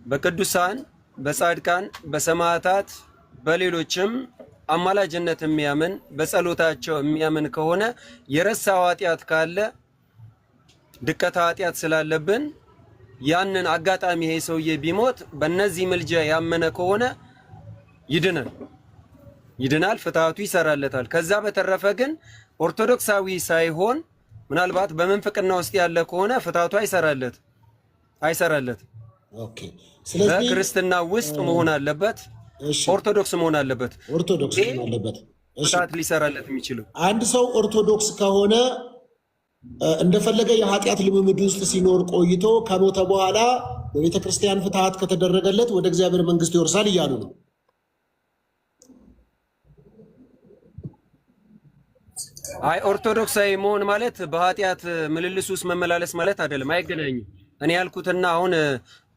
በቅዱሳን በጻድቃን በሰማዕታት በሌሎችም አማላጅነት የሚያምን በጸሎታቸው የሚያምን ከሆነ የረሳው ኃጢአት ካለ ድቀታ ኃጢአት ስላለብን ያንን አጋጣሚ ይሄ ሰውዬ ቢሞት በእነዚህ ምልጃ ያመነ ከሆነ ይድናል፣ ፍትሃቱ ይሰራለታል። ከዛ በተረፈ ግን ኦርቶዶክሳዊ ሳይሆን ምናልባት በመንፍቅና ውስጥ ያለ ከሆነ ፍትሃቱ አይሰራለት። ኦኬ። ስለዚህ በክርስትና ውስጥ መሆን አለበት፣ ኦርቶዶክስ መሆን አለበት። ፍትሃት ሊሰራለት የሚችለው አንድ ሰው ኦርቶዶክስ ከሆነ እንደፈለገ የኃጢአት ልምምድ ውስጥ ሲኖር ቆይቶ ከሞተ በኋላ በቤተ ክርስቲያን ፍትሃት ከተደረገለት ወደ እግዚአብሔር መንግስት ይወርሳል እያሉ ነው። አይ ኦርቶዶክሳዊ መሆን ማለት በኃጢአት ምልልስ ውስጥ መመላለስ ማለት አይደለም፣ አይገናኝም። እኔ ያልኩትና አሁን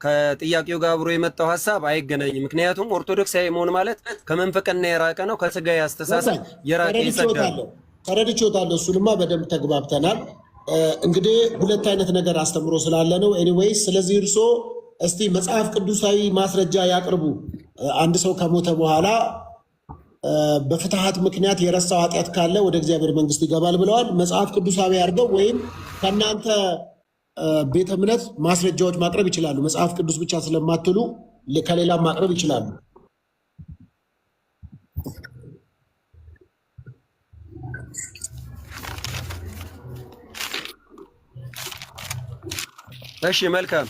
ከጥያቄው ጋር አብሮ የመጣው ሐሳብ አይገናኝም። ምክንያቱም ኦርቶዶክሳዊ መሆን ማለት ከመንፈቅና የራቀ ነው፣ ከስጋዊ አስተሳሰብ የራቀ ይጸዳል። ተረድቼዎታለሁ። እሱንማ በደንብ ተግባብተናል። እንግዲህ ሁለት አይነት ነገር አስተምሮ ስላለ ነው። ኤኒዌይስ ስለዚህ እርሶ እስቲ መጽሐፍ ቅዱሳዊ ማስረጃ ያቅርቡ። አንድ ሰው ከሞተ በኋላ በፍትሃት ምክንያት የረሳው ኃጢአት ካለ ወደ እግዚአብሔር መንግስት ይገባል ብለዋል። መጽሐፍ ቅዱሳዊ አድርገው ወይም ከእናንተ ቤተ እምነት ማስረጃዎች ማቅረብ ይችላሉ። መጽሐፍ ቅዱስ ብቻ ስለማትሉ ከሌላም ማቅረብ ይችላሉ። እሺ መልካም።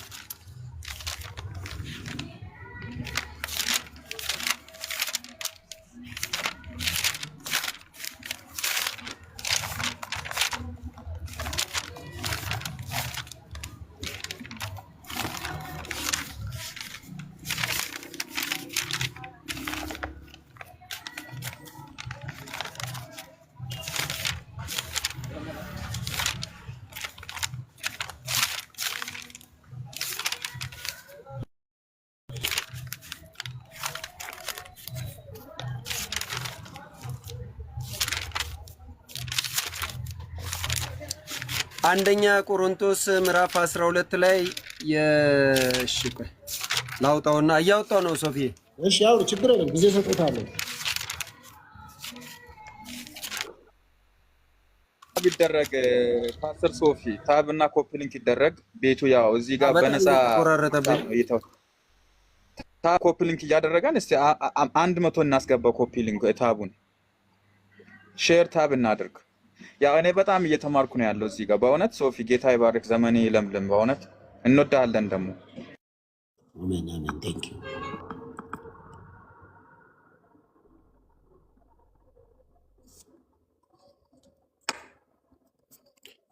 አንደኛ ቆሮንቶስ ምዕራፍ 12 ላይ ላውጣውና እያወጣው ነው ሶፊ። እሺ አውሪ፣ ችግር የለም፣ ጊዜ ሰጥታለሁ። ቢደረግ ፓስተር ሶፊ ታብና ኮፕሊንክ ይደረግ። ቤቱ ያው እዚህ ጋር በነፃ ታብ ኮፕሊንክ እያደረገን እስቲ 100 እናስገባው። ኮፕሊንክ ታቡን ሼር ታብ እናድርግ። ያው እኔ በጣም እየተማርኩ ነው ያለው እዚህ ጋር በእውነት ሶፊ፣ ጌታ ይባርክ፣ ዘመኔ ለምለም። በእውነት እንወዳለን ደግሞ። አሜን አሜን። ቴንክ ዩ።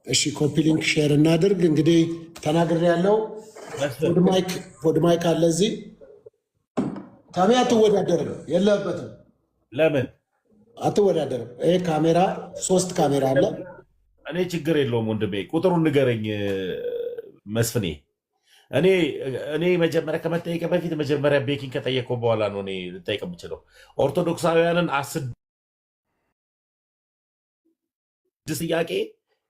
እሺ ኮፒ ሊንክ ሼር እናድርግ። እንግዲህ ተናግሬ ያለው ፖድ ማይክ አለ እዚህ። ታሚ አትወዳደርም፣ የለበትም። ለምን አትወዳደርም? ይሄ ካሜራ 3 ካሜራ አለ። እኔ ችግር የለውም ወንድሜ፣ ቁጥሩን ንገረኝ መስፍኔ። እኔ መጀመሪያ ከመጠየቅ በፊት መጀመሪያ ቤኪን ከጠየቀው በኋላ ነው እኔ ልጠይቅ የምችለው። ኦርቶዶክሳውያንን 10 ጥያቄ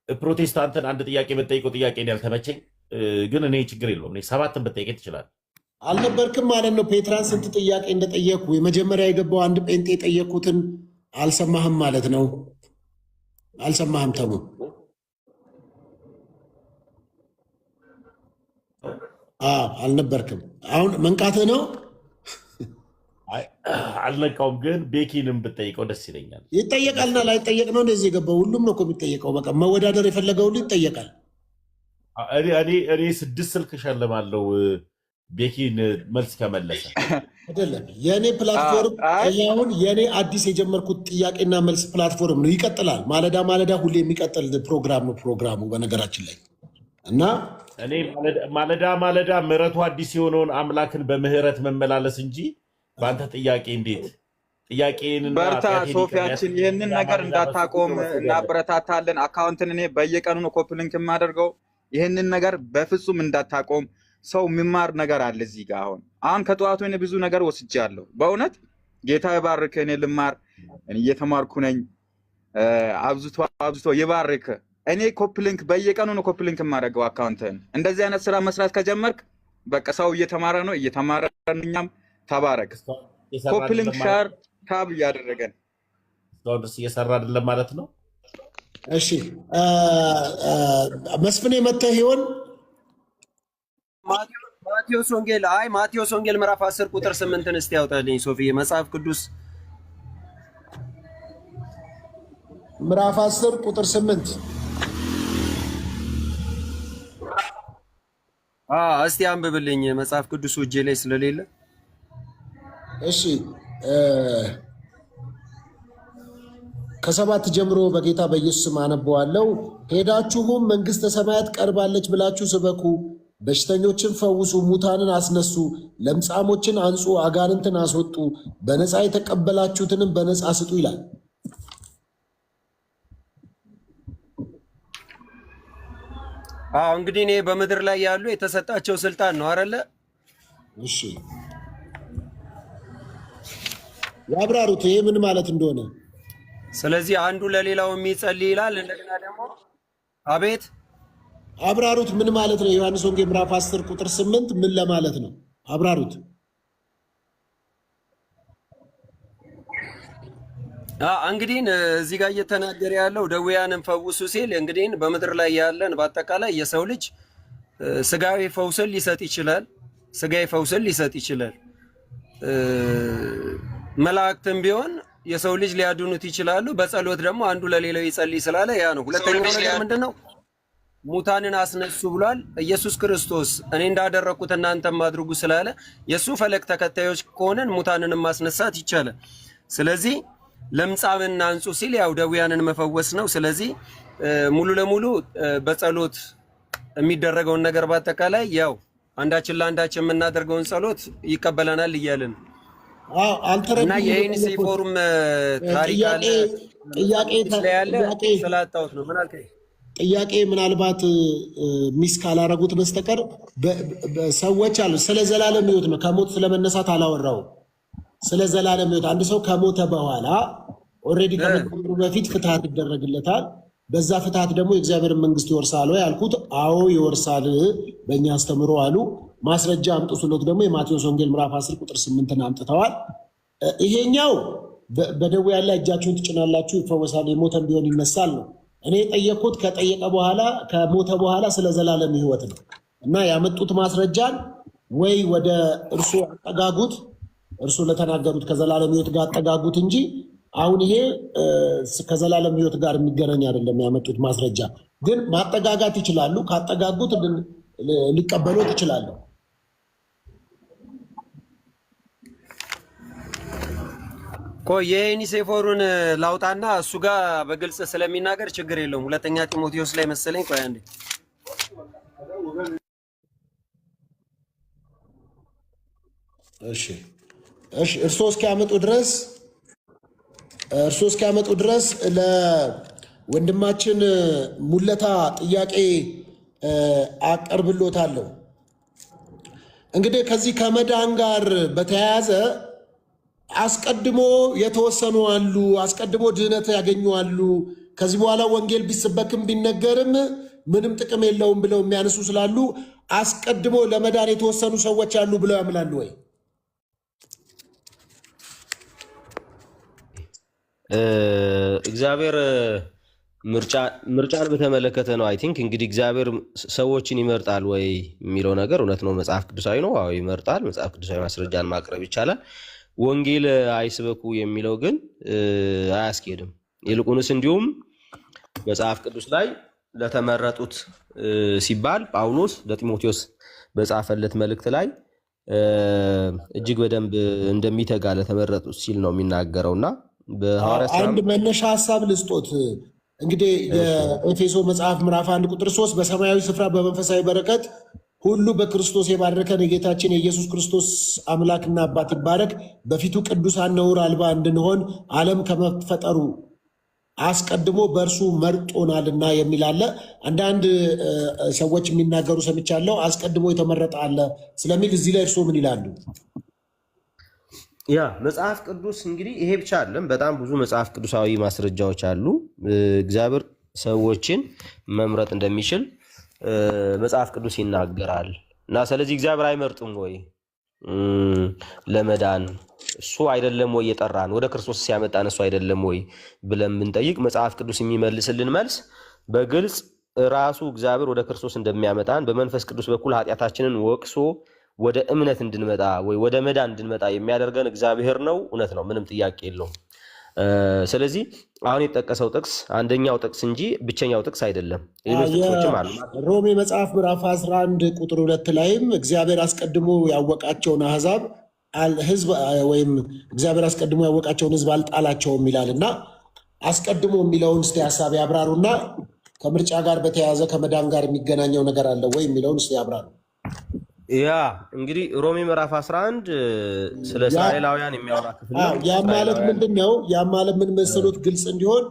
ፕሮቴስታንትን አንድ ጥያቄ በጠይቀው ጥያቄ ያልተመቸኝ ግን እኔ ችግር የለውም። እኔ 7ን በጠይቅ ትችላል። አልነበርክም ማለት ነው። ፔትራን ስንት ጥያቄ እንደጠየቁ የመጀመሪያ የገባው አንድ ጴንጤ የጠየቁትን አልሰማህም ማለት ነው። አልሰማህም ተሙ አልነበርክም። አሁን መንቃትህ ነው። አልነቃውም፣ ግን ቤኪንም ብጠይቀው ደስ ይለኛል። ይጠየቃልና ላይጠየቅ ነው እንደዚህ የገባው ሁሉም ነው እኮ የሚጠየቀው። በቃ መወዳደር የፈለገው ሁሉ ይጠየቃል። እኔ 6 ስልክ እሸልማለሁ ቤኪን መልስ ከመለሰ። አይደለም የእኔ ፕላትፎርም አሁን የእኔ አዲስ የጀመርኩት ጥያቄና መልስ ፕላትፎርም ነው። ይቀጥላል። ማለዳ ማለዳ ሁሌ የሚቀጥል ፕሮግራም ነው ፕሮግራሙ በነገራችን ላይ እና እኔ ማለዳ ምሕረቱ አዲስ የሆነውን አምላክን በምህረት መመላለስ እንጂ በአንተ ጥያቄ እንዴት ጥያቄንና በርታ ሶፊያችን፣ ይህንን ነገር እንዳታቆም እናበረታታለን። አካውንትን እኔ በየቀኑ ነው ኮፕሊንክ የማደርገው። ይህንን ነገር በፍጹም እንዳታቆም። ሰው የሚማር ነገር አለ እዚህ ጋር። አሁን ከጠዋቱ እኔ ብዙ ነገር ወስጃለሁ። በእውነት ጌታ ይባርክ። እኔ ልማር እየተማርኩ ነኝ። አብዝቶ ይባርክ። እኔ ኮፕሊንክ በየቀኑ ነው ኮፕሊንክ የማደርገው አካውንትን። እንደዚህ አይነት ስራ መስራት ከጀመርክ በቃ ሰው እየተማረ ነው፣ እየተማረ እኛም ተባረክ። ኮፕሊንክ ሻር ታብ እያደረገን ድረስ እየሰራ አይደለም ማለት ነው። እሺ መስፍኔ መተህ ይሆን? ማቴዎስ ወንጌል ምዕራፍ 10 ቁጥር 8 እስቲ ያውጣልኝ ሶፊዬ። መጽሐፍ ቅዱስ ምዕራፍ 10 ቁጥር 8 እስቲ አንብብልኝ። መጽሐፍ ቅዱስ እጄ ላይ ስለሌለ እሺ ከ7 ጀምሮ በጌታ በኢየሱስ ስም አነበዋለሁ። ሄዳችሁም መንግሥተ ሰማያት ቀርባለች ብላችሁ ስበኩ፣ በሽተኞችን ፈውሱ፣ ሙታንን አስነሱ፣ ለምጻሞችን አንጹ፣ አጋንንትን አስወጡ፣ በነፃ የተቀበላችሁትንም በነፃ ስጡ ይላል። እንግዲህ እኔ በምድር ላይ ያሉ የተሰጣቸው ስልጣን ነው አይደለ? እሺ ያብራሩት ይሄ ምን ማለት እንደሆነ። ስለዚህ አንዱ ለሌላው የሚጸልይ ይላል። እንደገና ደግሞ አቤት አብራሩት ምን ማለት ነው? ዮሐንስ ወንጌል ምዕራፍ 10 ቁጥር 8 ምን ለማለት ነው? አብራሩት። እንግዲህ እዚህ ጋር እየተናገረ ያለው ደዌያንን ፈውሱ ሲል እንግዲህ በምድር ላይ ያለን በአጠቃላይ የሰው ልጅ ስጋዊ ፈውስን ሊሰጥ ይችላል። ስጋዊ ፈውስን ሊሰጥ ይችላል። መላእክትም ቢሆን የሰው ልጅ ሊያድኑት ይችላሉ። በጸሎት ደግሞ አንዱ ለሌላው ይጸልይ ስላለ ያ ነው። ሁለተኛው ነገር ምንድነው? ሙታንን አስነሱ ብሏል። ኢየሱስ ክርስቶስ እኔ እንዳደረኩት እናንተም አድርጉ ስላለ የሱ ፈለግ ተከታዮች ከሆነን ሙታንንም ማስነሳት ይቻላል። ስለዚህ ለምጻምን አንጹ ሲል ያው ደዌያንን መፈወስ ነው። ስለዚህ ሙሉ ለሙሉ በጸሎት የሚደረገውን ነገር በአጠቃላይ ያው አንዳችን ለአንዳችን የምናደርገውን ጸሎት ይቀበለናል እያልን እና የኤንሲ ፎርም ታሪክ አለ ስላጣሁት ነው። ምን አልከኝ? ጥያቄ ምናልባት ሚስ ካላረጉት በስተቀር ሰዎች አሉ። ስለ ዘላለም ሕይወት ነው። ከሞት ስለመነሳት አላወራውም። ስለ ዘላለም ሕይወት አንድ ሰው ከሞተ በኋላ ኦልሬዲ ከመቃብሩ በፊት ፍትሐት ይደረግለታል። በዛ ፍትሐት ደግሞ የእግዚአብሔርን መንግስት ይወርሳል ወይ አልኩት። አዎ ይወርሳል በእኛ አስተምሮ አሉ። ማስረጃ አምጡ ስሎት ደግሞ የማቴዎስ ወንጌል ምዕራፍ 10 ቁጥር 8 አምጥተዋል። ይሄኛው በደዌ ያለ እጃችሁን ትጭናላችሁ ይፈወሳል፣ የሞተን ቢሆን ይነሳል ነው። እኔ የጠየቅኩት ከጠየቀ በኋላ ከሞተ በኋላ ስለ ዘላለም ሕይወት ነው እና ያመጡት ማስረጃን ወይ ወደ እርሱ አጠጋጉት፣ እርሱ ለተናገሩት ከዘላለም ሕይወት ጋር አጠጋጉት እንጂ አሁን ይሄ ከዘላለም ሕይወት ጋር የሚገናኝ አይደለም። ያመጡት ማስረጃ ግን ማጠጋጋት ይችላሉ። ካጠጋጉት ሊቀበሉት ይችላሉ። የዩኒሴፎሩን ላውጣና እሱ ጋር በግልጽ ስለሚናገር ችግር የለውም። ሁለተኛ ጢሞቴዎስ ላይ መሰለኝ። ቆይ አንዴ እሺ እርሶ እስኪያመጡ ድረስ ለወንድማችን ሙለታ ጥያቄ አቀርብሎታለሁ። እንግዲህ ከዚህ ከመዳን ጋር በተያያዘ አስቀድሞ የተወሰኑ አሉ፣ አስቀድሞ ድህነት ያገኙ አሉ። ከዚህ በኋላ ወንጌል ቢሰበክም ቢነገርም ምንም ጥቅም የለውም ብለው የሚያነሱ ስላሉ አስቀድሞ ለመዳን የተወሰኑ ሰዎች አሉ ብለው ያምላሉ ወይ? እግዚአብሔር ምርጫን በተመለከተ ነው። አይ ቲንክ እንግዲህ እግዚአብሔር ሰዎችን ይመርጣል ወይ የሚለው ነገር እውነት ነው፣ መጽሐፍ ቅዱሳዊ ነው። አዎ ይመርጣል። መጽሐፍ ቅዱሳዊ ማስረጃን ማቅረብ ይቻላል። ወንጌል አይስበኩ የሚለው ግን አያስኬድም። ይልቁንስ እንዲሁም መጽሐፍ ቅዱስ ላይ ለተመረጡት ሲባል ጳውሎስ ለጢሞቴዎስ በጻፈለት መልእክት ላይ እጅግ በደንብ እንደሚተጋ ለተመረጡት ሲል ነው የሚናገረውና አንድ መነሻ ሀሳብ ልስጦት። እንግዲህ የኤፌሶ መጽሐፍ ምዕራፍ 1 ቁጥር 3 በሰማያዊ ስፍራ በመንፈሳዊ በረከት ሁሉ በክርስቶስ የባረከን የጌታችን የኢየሱስ ክርስቶስ አምላክና አባት ይባረክ። በፊቱ ቅዱሳን ነውር አልባ እንድንሆን ዓለም ከመፈጠሩ አስቀድሞ በእርሱ መርጦናልና የሚል አለ። አንዳንድ ሰዎች የሚናገሩ ሰምቻለሁ፣ አስቀድሞ የተመረጠ አለ ስለሚል እዚህ ላይ እርስዎ ምን ይላሉ? ያ መጽሐፍ ቅዱስ እንግዲህ ይሄ ብቻ አይደለም፣ በጣም ብዙ መጽሐፍ ቅዱሳዊ ማስረጃዎች አሉ። እግዚአብሔር ሰዎችን መምረጥ እንደሚችል መጽሐፍ ቅዱስ ይናገራል። እና ስለዚህ እግዚአብሔር አይመርጥም ወይ ለመዳን? እሱ አይደለም ወይ የጠራን? ወደ ክርስቶስ ሲያመጣን እሱ አይደለም ወይ ብለን ብንጠይቅ መጽሐፍ ቅዱስ የሚመልስልን መልስ በግልጽ ራሱ እግዚአብሔር ወደ ክርስቶስ እንደሚያመጣን በመንፈስ ቅዱስ በኩል ኃጢአታችንን ወቅሶ ወደ እምነት እንድንመጣ ወይ ወደ መዳን እንድንመጣ የሚያደርገን እግዚአብሔር ነው። እውነት ነው፣ ምንም ጥያቄ የለውም። ስለዚህ አሁን የጠቀሰው ጥቅስ አንደኛው ጥቅስ እንጂ ብቸኛው ጥቅስ አይደለም። ሌሎች ጥቅሶችም አሉ። ሮሜ መጽሐፍ ምዕራፍ 11 ቁጥር 2 ላይም እግዚአብሔር አስቀድሞ ያወቃቸውን አሕዛብ ህዝብ ወይም እግዚአብሔር አስቀድሞ ያወቃቸውን ህዝብ አልጣላቸውም ይላል እና አስቀድሞ የሚለውን እስቲ ሀሳብ ያብራሩና ከምርጫ ጋር በተያያዘ ከመዳን ጋር የሚገናኘው ነገር አለ ወይ የሚለውን እስቲ ያብራሩ። ያ እንግዲህ ሮሜ ምዕራፍ 11 ስለ እስራኤላውያን የሚያወራ ክፍል ነው። ያ ማለት ምንድን ነው? ያ ማለት ምን መሰሉት? ግልጽ እንዲሆን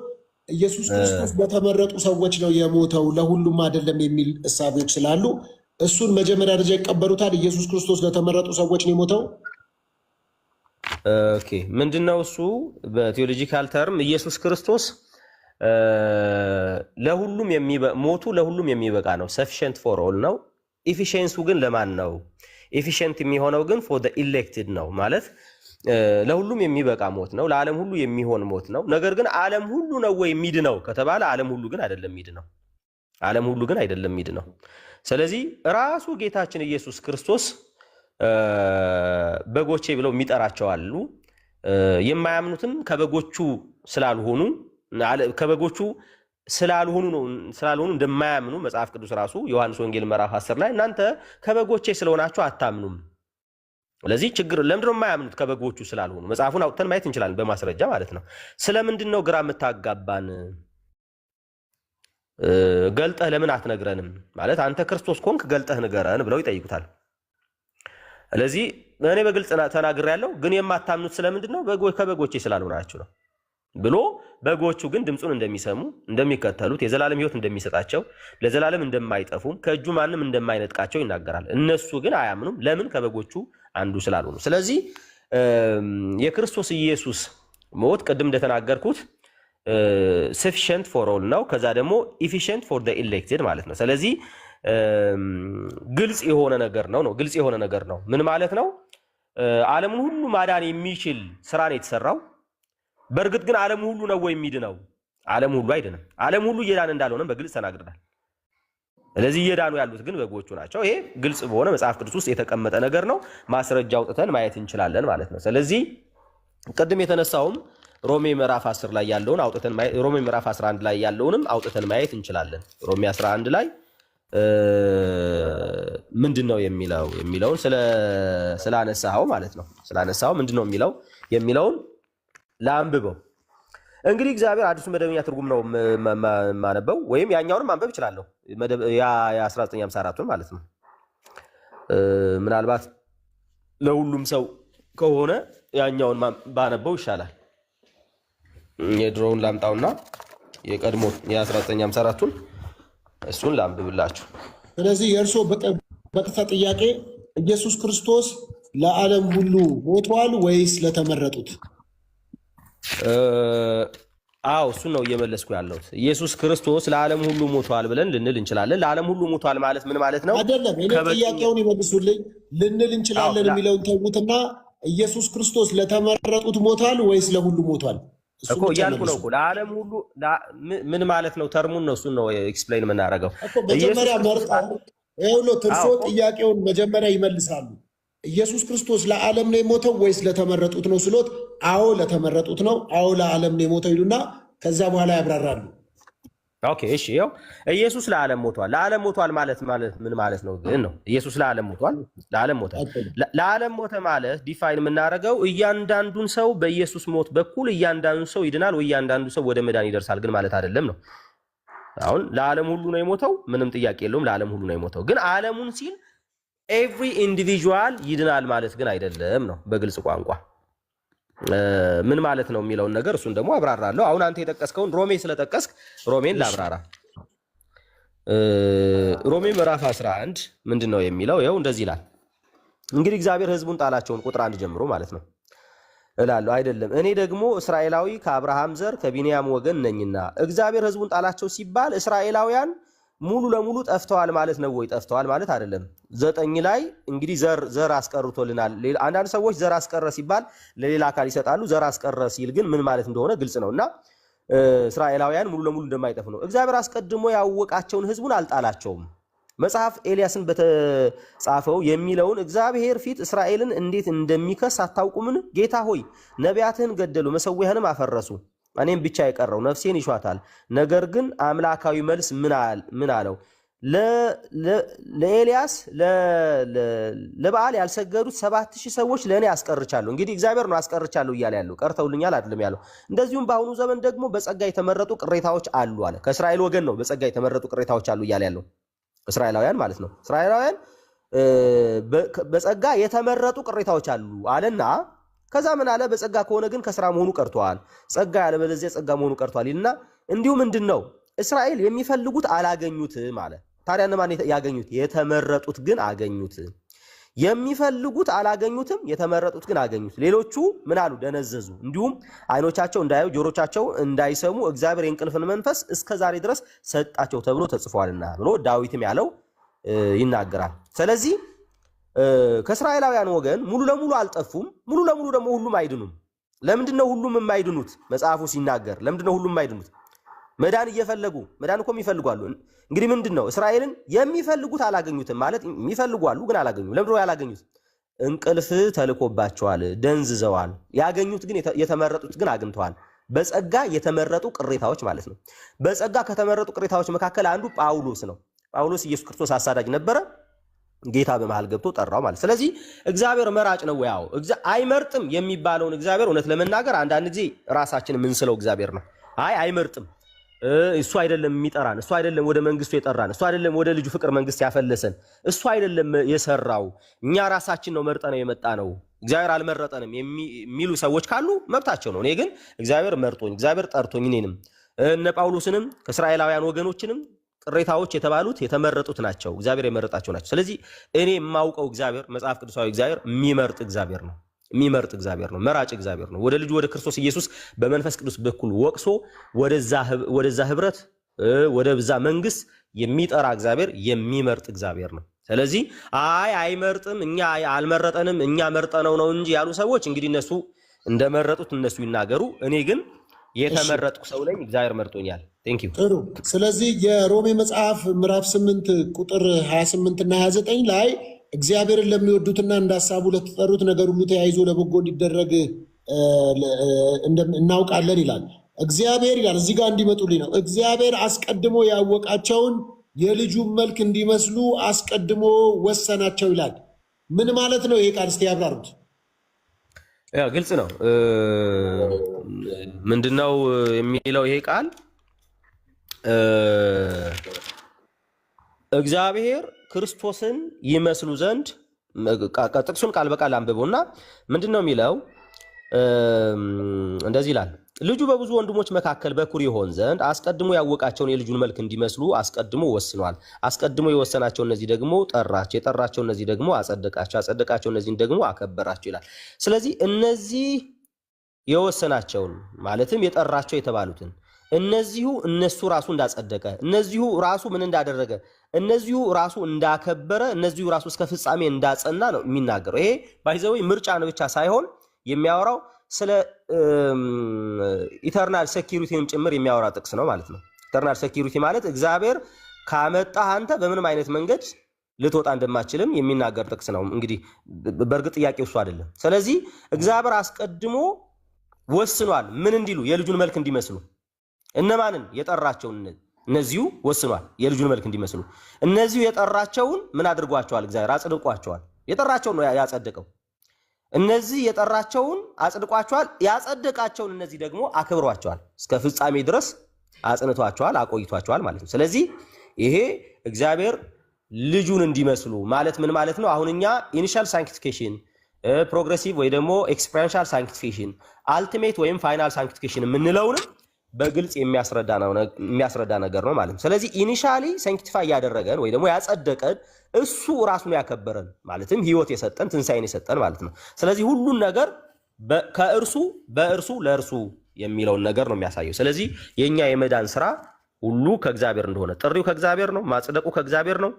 ኢየሱስ ክርስቶስ በተመረጡ ሰዎች ነው የሞተው ለሁሉም አይደለም የሚል እሳቤዎች ስላሉ እሱን መጀመሪያ ደረጃ ይቀበሉታል። ኢየሱስ ክርስቶስ ለተመረጡ ሰዎች ነው የሞተው። ኦኬ፣ ምንድነው እሱ? በቴዎሎጂካል ተርም ኢየሱስ ክርስቶስ ለሁሉም ሞቱ ለሁሉም የሚበቃ ነው። ሰፊሽንት ፎር ኦል ነው። ኢፊሽንሱ ግን ለማን ነው? ኢፊሽንት የሚሆነው ግን ፎር ዘ ኢሌክትድ ነው። ማለት ለሁሉም የሚበቃ ሞት ነው፣ ለዓለም ሁሉ የሚሆን ሞት ነው። ነገር ግን ዓለም ሁሉ ነው ወይ የሚድነው ከተባለ ዓለም ሁሉ ግን አይደለም የሚድነው። ዓለም ሁሉ ግን አይደለም የሚድነው። ስለዚህ ራሱ ጌታችን ኢየሱስ ክርስቶስ በጎቼ ብለው የሚጠራቸው አሉ። የማያምኑትም ከበጎቹ ስላልሆኑ ስላልሆኑ እንደማያምኑ መጽሐፍ ቅዱስ ራሱ ዮሐንስ ወንጌል ምዕራፍ 10 ላይ እናንተ ከበጎቼ ስለሆናችሁ አታምኑም። ስለዚህ ችግር ለምንድነው የማያምኑት? ከበጎቹ ስላልሆኑ። መጽሐፉን አውጥተን ማየት እንችላለን በማስረጃ ማለት ነው። ስለምንድን ነው ግራ የምታጋባን? ገልጠህ ለምን አትነግረንም? ማለት አንተ ክርስቶስ ኮንክ ገልጠህ ንገረን ብለው ይጠይቁታል። ስለዚህ እኔ በግልጽ ተናግሬያለሁ፣ ግን የማታምኑት ስለምንድን ነው? ከበጎቼ ስላልሆናችሁ ነው ብሎ በጎቹ ግን ድምፁን እንደሚሰሙ እንደሚከተሉት የዘላለም ሕይወት እንደሚሰጣቸው ለዘላለም እንደማይጠፉም ከእጁ ማንም እንደማይነጥቃቸው ይናገራል። እነሱ ግን አያምኑም። ለምን? ከበጎቹ አንዱ ስላልሆኑ። ስለዚህ የክርስቶስ ኢየሱስ ሞት ቅድም እንደተናገርኩት ሰፊሽንት ፎር ኦል ነው። ከዛ ደግሞ ኢፊሽንት ፎር ዘ ኢሌክትድ ማለት ነው። ስለዚህ ግልጽ የሆነ ነገር ነው። ግልጽ የሆነ ነገር ነው። ምን ማለት ነው? ዓለምን ሁሉ ማዳን የሚችል ስራ ነው የተሰራው። በእርግጥ ግን ዓለም ሁሉ ነው ወይ የሚድነው? ዓለም ሁሉ አይድንም። ዓለም ሁሉ እየዳነ እንዳልሆነም በግልጽ ተናግረናል። ስለዚህ እየዳኑ ያሉት ግን በጎቹ ናቸው። ይሄ ግልጽ በሆነ መጽሐፍ ቅዱስ ውስጥ የተቀመጠ ነገር ነው። ማስረጃ አውጥተን ማየት እንችላለን ማለት ነው። ስለዚህ ቅድም የተነሳውም ሮሜ ምዕራፍ 10 ላይ ያለውን አውጥተን ሮሜ ምዕራፍ 11 ላይ ያለውንም አውጥተን ማየት እንችላለን። ሮሜ 11 ላይ ምንድነው የሚለውን ስላነሳው ማለት ነው። ስላነሳው ምንድነው የሚለውን ላንብበው። እንግዲህ እግዚአብሔር አዲሱ መደበኛ ትርጉም ነው ማነበው፣ ወይም ያኛውንም ማንበብ እችላለሁ። የ1954 ማለት ነው። ምናልባት ለሁሉም ሰው ከሆነ ያኛውን ባነበው ይሻላል። የድሮውን ላምጣውና የቀድሞ የ1954ቱን እሱን ላንብብላችሁ። ስለዚህ የእርስዎ በቀጥታ ጥያቄ ኢየሱስ ክርስቶስ ለዓለም ሁሉ ሞቷል ወይስ ለተመረጡት? አዎ እሱን ነው እየመለስኩ ያለሁት። ኢየሱስ ክርስቶስ ለዓለም ሁሉ ሞቷል ብለን ልንል እንችላለን። ለዓለም ሁሉ ሞቷል ማለት ምን ማለት ነው? አይደለም። እኔ ጥያቄውን ይመልሱልኝ። ልንል እንችላለን የሚለውን ተዉትና ኢየሱስ ክርስቶስ ለተመረጡት ሞቷል ወይስ ለሁሉ ሞቷል እኮ እያልኩ ነው እኮ። ለዓለም ሁሉ ምን ማለት ነው? ተርሙን ነው እሱን ነው ኤክስፕሌን የምናደርገው። መጀመሪያ መርጣ እርሶ ጥያቄውን መጀመሪያ ይመልሳሉ። ኢየሱስ ክርስቶስ ለዓለም ነው የሞተው ወይስ ለተመረጡት ነው ስሎት፣ አዎ ለተመረጡት ነው፣ አዎ ለዓለም ነው የሞተው ይሉና ከዛ በኋላ ያብራራሉ። ኦኬ እሺ፣ ያው ኢየሱስ ለዓለም ሞቷል። ለዓለም ሞቷል ማለት ምን ማለት ነው ግን ነው? ኢየሱስ ለዓለም ሞቷል፣ ለዓለም ሞተ። ለዓለም ሞተ ማለት ዲፋይን የምናደርገው እያንዳንዱን ሰው በኢየሱስ ሞት በኩል እያንዳንዱ ሰው ይድናል ወይ እያንዳንዱ ሰው ወደ መዳን ይደርሳል ግን ማለት አይደለም ነው። አሁን ለዓለም ሁሉ ነው የሞተው፣ ምንም ጥያቄ የለውም። ለዓለም ሁሉ ነው የሞተው፣ ግን ዓለሙን ሲል ኤቭሪ ኢንዲቪጁዋል ይድናል ማለት ግን አይደለም ነው በግልጽ ቋንቋ። ምን ማለት ነው የሚለውን ነገር እሱን ደግሞ አብራራለሁ። አሁን አንተ የጠቀስከውን ሮሜ ስለጠቀስክ ሮሜን ላብራራ። ሮሜ ምዕራፍ 11 ምንድን ነው የሚለው? ይኸው እንደዚህ ይላል። እንግዲህ እግዚአብሔር ሕዝቡን ጣላቸውን ቁጥር 1 ጀምሮ ማለት ነው እላለሁ አይደለም፣ እኔ ደግሞ እስራኤላዊ ከአብርሃም ዘር ከቢንያም ወገን ነኝና። እግዚአብሔር ሕዝቡን ጣላቸው ሲባል እስራኤላውያን ሙሉ ለሙሉ ጠፍተዋል ማለት ነው ወይ? ጠፍተዋል ማለት አይደለም። 9 ላይ እንግዲህ ዘር አስቀርቶልናል። አንዳንድ ሰዎች ዘር አስቀረ ሲባል ለሌላ አካል ይሰጣሉ። ዘር አስቀረ ሲል ግን ምን ማለት እንደሆነ ግልጽ ነው እና እስራኤላውያን ሙሉ ለሙሉ እንደማይጠፉ ነው። እግዚአብሔር አስቀድሞ ያወቃቸውን ህዝቡን አልጣላቸውም። መጽሐፍ ኤልያስን በተጻፈው የሚለውን እግዚአብሔር ፊት እስራኤልን እንዴት እንደሚከስ አታውቁምን? ጌታ ሆይ ነቢያትህን ገደሉ፣ መሠዊያህንም አፈረሱ፣ እኔም ብቻ የቀረው ነፍሴን ይሿታል። ነገር ግን አምላካዊ መልስ ምን አለው? ለኤልያስ ለበዓል ያልሰገዱት 7000 ሰዎች ለእኔ አስቀርቻለሁ። እንግዲህ እግዚአብሔር ነው አስቀርቻለሁ እያለ ያለው፣ ቀርተውልኛል አይደለም ያለው። እንደዚሁም በአሁኑ ዘመን ደግሞ በጸጋ የተመረጡ ቅሬታዎች አሉ አለ። ከእስራኤል ወገን ነው በጸጋ የተመረጡ ቅሬታዎች አሉ እያለ ያለው፣ እስራኤላውያን ማለት ነው። እስራኤላውያን በጸጋ የተመረጡ ቅሬታዎች አሉ አለና ከዛ ምን አለ? በጸጋ ከሆነ ግን ከስራ መሆኑ ቀርቷል፣ ጸጋ ያለበለዚያ ጸጋ መሆኑ ቀርቷል ይልና እንዲሁ ምንድን ነው እስራኤል የሚፈልጉት አላገኙትም አለ። ታዲያ እነማን ያገኙት? የተመረጡት ግን አገኙት። የሚፈልጉት አላገኙትም፣ የተመረጡት ግን አገኙት። ሌሎቹ ምን አሉ? ደነዘዙ። እንዲሁም አይኖቻቸው እንዳያዩ ጆሮቻቸው እንዳይሰሙ እግዚአብሔር የእንቅልፍን መንፈስ እስከ ዛሬ ድረስ ሰጣቸው ተብሎ ተጽፏልና ብሎ ዳዊትም ያለው ይናገራል። ስለዚህ ከእስራኤላውያን ወገን ሙሉ ለሙሉ አልጠፉም፣ ሙሉ ለሙሉ ደግሞ ሁሉም አይድኑም። ለምንድነው ሁሉም የማይድኑት? መጽሐፉ ሲናገር ለምንድነው ሁሉም የማይድኑት? መዳን እየፈለጉ መዳን እኮ ይፈልጓሉ። እንግዲህ ምንድነው እስራኤልን የሚፈልጉት አላገኙትም ማለት የሚፈልጓሉ ግን አላገኙም። ለምንድነው ያላገኙት? እንቅልፍ ተልኮባቸዋል፣ ደንዝዘዋል። ያገኙት ግን የተመረጡት ግን አግኝተዋል። በጸጋ የተመረጡ ቅሬታዎች ማለት ነው። በጸጋ ከተመረጡ ቅሬታዎች መካከል አንዱ ጳውሎስ ነው። ጳውሎስ ኢየሱስ ክርስቶስ አሳዳጅ ነበረ። ጌታ በመሃል ገብቶ ጠራው ማለት። ስለዚህ እግዚአብሔር መራጭ ነው። ያው አይመርጥም የሚባለውን እግዚአብሔር እውነት ለመናገር አንዳንድ ጊዜ ራሳችን የምንስለው እግዚአብሔር ነው። አይመርጥም፣ እሱ አይደለም የሚጠራን፣ እሱ አይደለም ወደ መንግስቱ የጠራን፣ እሱ አይደለም ወደ ልጁ ፍቅር መንግስት ያፈለሰን፣ እሱ አይደለም የሰራው፣ እኛ ራሳችን ነው መርጠነው የመጣ ነው፣ እግዚአብሔር አልመረጠንም የሚሉ ሰዎች ካሉ መብታቸው ነው። እኔ ግን እግዚአብሔር መርጦኝ፣ እግዚአብሔር ጠርቶኝ እኔንም እነ ጳውሎስንም ከእስራኤላውያን ወገኖችንም ቅሬታዎች የተባሉት የተመረጡት ናቸው፣ እግዚአብሔር የመረጣቸው ናቸው። ስለዚህ እኔ የማውቀው እግዚአብሔር መጽሐፍ ቅዱሳዊ እግዚአብሔር የሚመርጥ እግዚአብሔር ነው፣ የሚመርጥ እግዚአብሔር ነው፣ መራጭ እግዚአብሔር ነው። ወደ ልጁ ወደ ክርስቶስ ኢየሱስ በመንፈስ ቅዱስ በኩል ወቅሶ ወደዛ ህብረት ወደዛ መንግስት የሚጠራ እግዚአብሔር የሚመርጥ እግዚአብሔር ነው። ስለዚህ አይመርጥም፣ እኛ አልመረጠንም፣ እኛ መርጠነው ነው እንጂ ያሉ ሰዎች እንግዲህ እነሱ እንደመረጡት እነሱ ይናገሩ። እኔ ግን የተመረጥኩ ሰው ነኝ፣ እግዚአብሔር መርጦኛል። ቴንክ ዩ። ጥሩ። ስለዚህ የሮሜ መጽሐፍ ምዕራፍ 8 ቁጥር 28 እና 29 ላይ እግዚአብሔርን ለሚወዱትና እንደ ሐሳቡ ለተጠሩት ነገር ሁሉ ተያይዞ ለበጎ እንዲደረግ እናውቃለን ይላል። እግዚአብሔር ይላል እዚህ ጋር እንዲመጡልኝ ነው። እግዚአብሔር አስቀድሞ ያወቃቸውን የልጁን መልክ እንዲመስሉ አስቀድሞ ወሰናቸው ይላል። ምን ማለት ነው ይሄ ቃል? እስቲ ያብራሩት። ግልጽ ነው። ምንድነው የሚለው ይሄ ቃል? እግዚአብሔር ክርስቶስን ይመስሉ ዘንድ ጥቅሱን ቃል በቃል አንብቦና ምንድነው የሚለው? እንደዚህ ይላል። ልጁ በብዙ ወንድሞች መካከል በኩር ይሆን ዘንድ አስቀድሞ ያወቃቸውን የልጁን መልክ እንዲመስሉ አስቀድሞ ወስኗል። አስቀድሞ የወሰናቸው እነዚህ ደግሞ ጠራቸው፣ የጠራቸው እነዚህ ደግሞ አጸደቃቸው፣ አጸደቃቸው እነዚህን ደግሞ አከበራቸው ይላል። ስለዚህ እነዚህ የወሰናቸውን ማለትም የጠራቸው የተባሉትን እነዚሁ እነሱ ራሱ እንዳጸደቀ፣ እነዚሁ ራሱ ምን እንዳደረገ፣ እነዚሁ ራሱ እንዳከበረ፣ እነዚሁ ራሱ እስከ ፍጻሜ እንዳጸና ነው የሚናገረው። ይሄ ባይዘው ምርጫን ብቻ ሳይሆን የሚያወራው ስለ ኢተርናል ሴኩሪቲንም ጭምር የሚያወራ ጥቅስ ነው ማለት ነው። ኢተርናል ሴኩሪቲ ማለት እግዚአብሔር ካመጣህ አንተ በምንም አይነት መንገድ ልትወጣ እንደማችልም የሚናገር ጥቅስ ነው። እንግዲህ በእርግጥ ጥያቄው እሱ አይደለም። ስለዚህ እግዚአብሔር አስቀድሞ ወስኗል ምን እንዲሉ የልጁን መልክ እንዲመስሉ። እነማንን? የጠራቸውን እነዚሁ ወስኗል የልጁን መልክ እንዲመስሉ። እነዚሁ የጠራቸውን ምን አድርጓቸዋል? እግዚአብሔር አጽድቋቸዋል። የጠራቸውን ነው ያጸደቀው። እነዚህ የጠራቸውን አጽድቋቸዋል፣ ያጸደቃቸውን እነዚህ ደግሞ አክብሯቸዋል፣ እስከ ፍጻሜ ድረስ አጽንቷቸዋል፣ አቆይቷቸዋል ማለት ነው። ስለዚህ ይሄ እግዚአብሔር ልጁን እንዲመስሉ ማለት ምን ማለት ነው? አሁን እኛ ኢኒሻል ሳንክቲፊኬሽን፣ ፕሮግሬሲቭ ወይ ደግሞ ኤክስፔሪንሻል ሳንክቲፊኬሽን፣ አልቲሜት ወይም ፋይናል ሳንክቲፊኬሽን የምንለውንም በግልጽ የሚያስረዳ ነገር ነው ማለት ነው። ስለዚህ ኢኒሻሊ ሳንክቲፋይ ያደረገን ወይ ደግሞ ያጸደቀን እሱ ራሱን ያከበረን ማለትም ህይወት የሰጠን ትንሣኤን የሰጠን ማለት ነው። ስለዚህ ሁሉን ነገር ከእርሱ በእርሱ ለእርሱ የሚለውን ነገር ነው የሚያሳየው። ስለዚህ የኛ የመዳን ስራ ሁሉ ከእግዚአብሔር እንደሆነ፣ ጥሪው ከእግዚአብሔር ነው፣ ማጽደቁ ከእግዚአብሔር ነው፣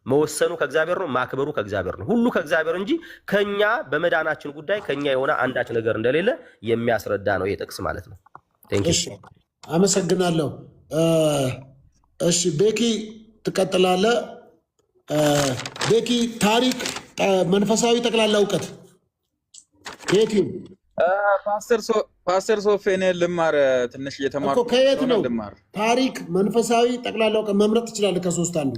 መወሰኑ ከእግዚአብሔር ነው፣ ማክበሩ ከእግዚአብሔር ነው። ሁሉ ከእግዚአብሔር እንጂ ከኛ በመዳናችን ጉዳይ ከኛ የሆነ አንዳች ነገር እንደሌለ የሚያስረዳ ነው ይሄ ጥቅስ ማለት ነው። አመሰግናለሁ። እሺ ቤኪ ትቀጥላለህ። ቤኪ ታሪክ፣ መንፈሳዊ ጠቅላላ እውቀት ከየት ይሁን? ፓስተር ሶፊ እኔ ልማር ትንሽ እየተማርኩ እኮ ከየት ነው? ታሪክ፣ መንፈሳዊ ጠቅላላ እውቀት መምረጥ ትችላለህ ከሶስት አንዱ።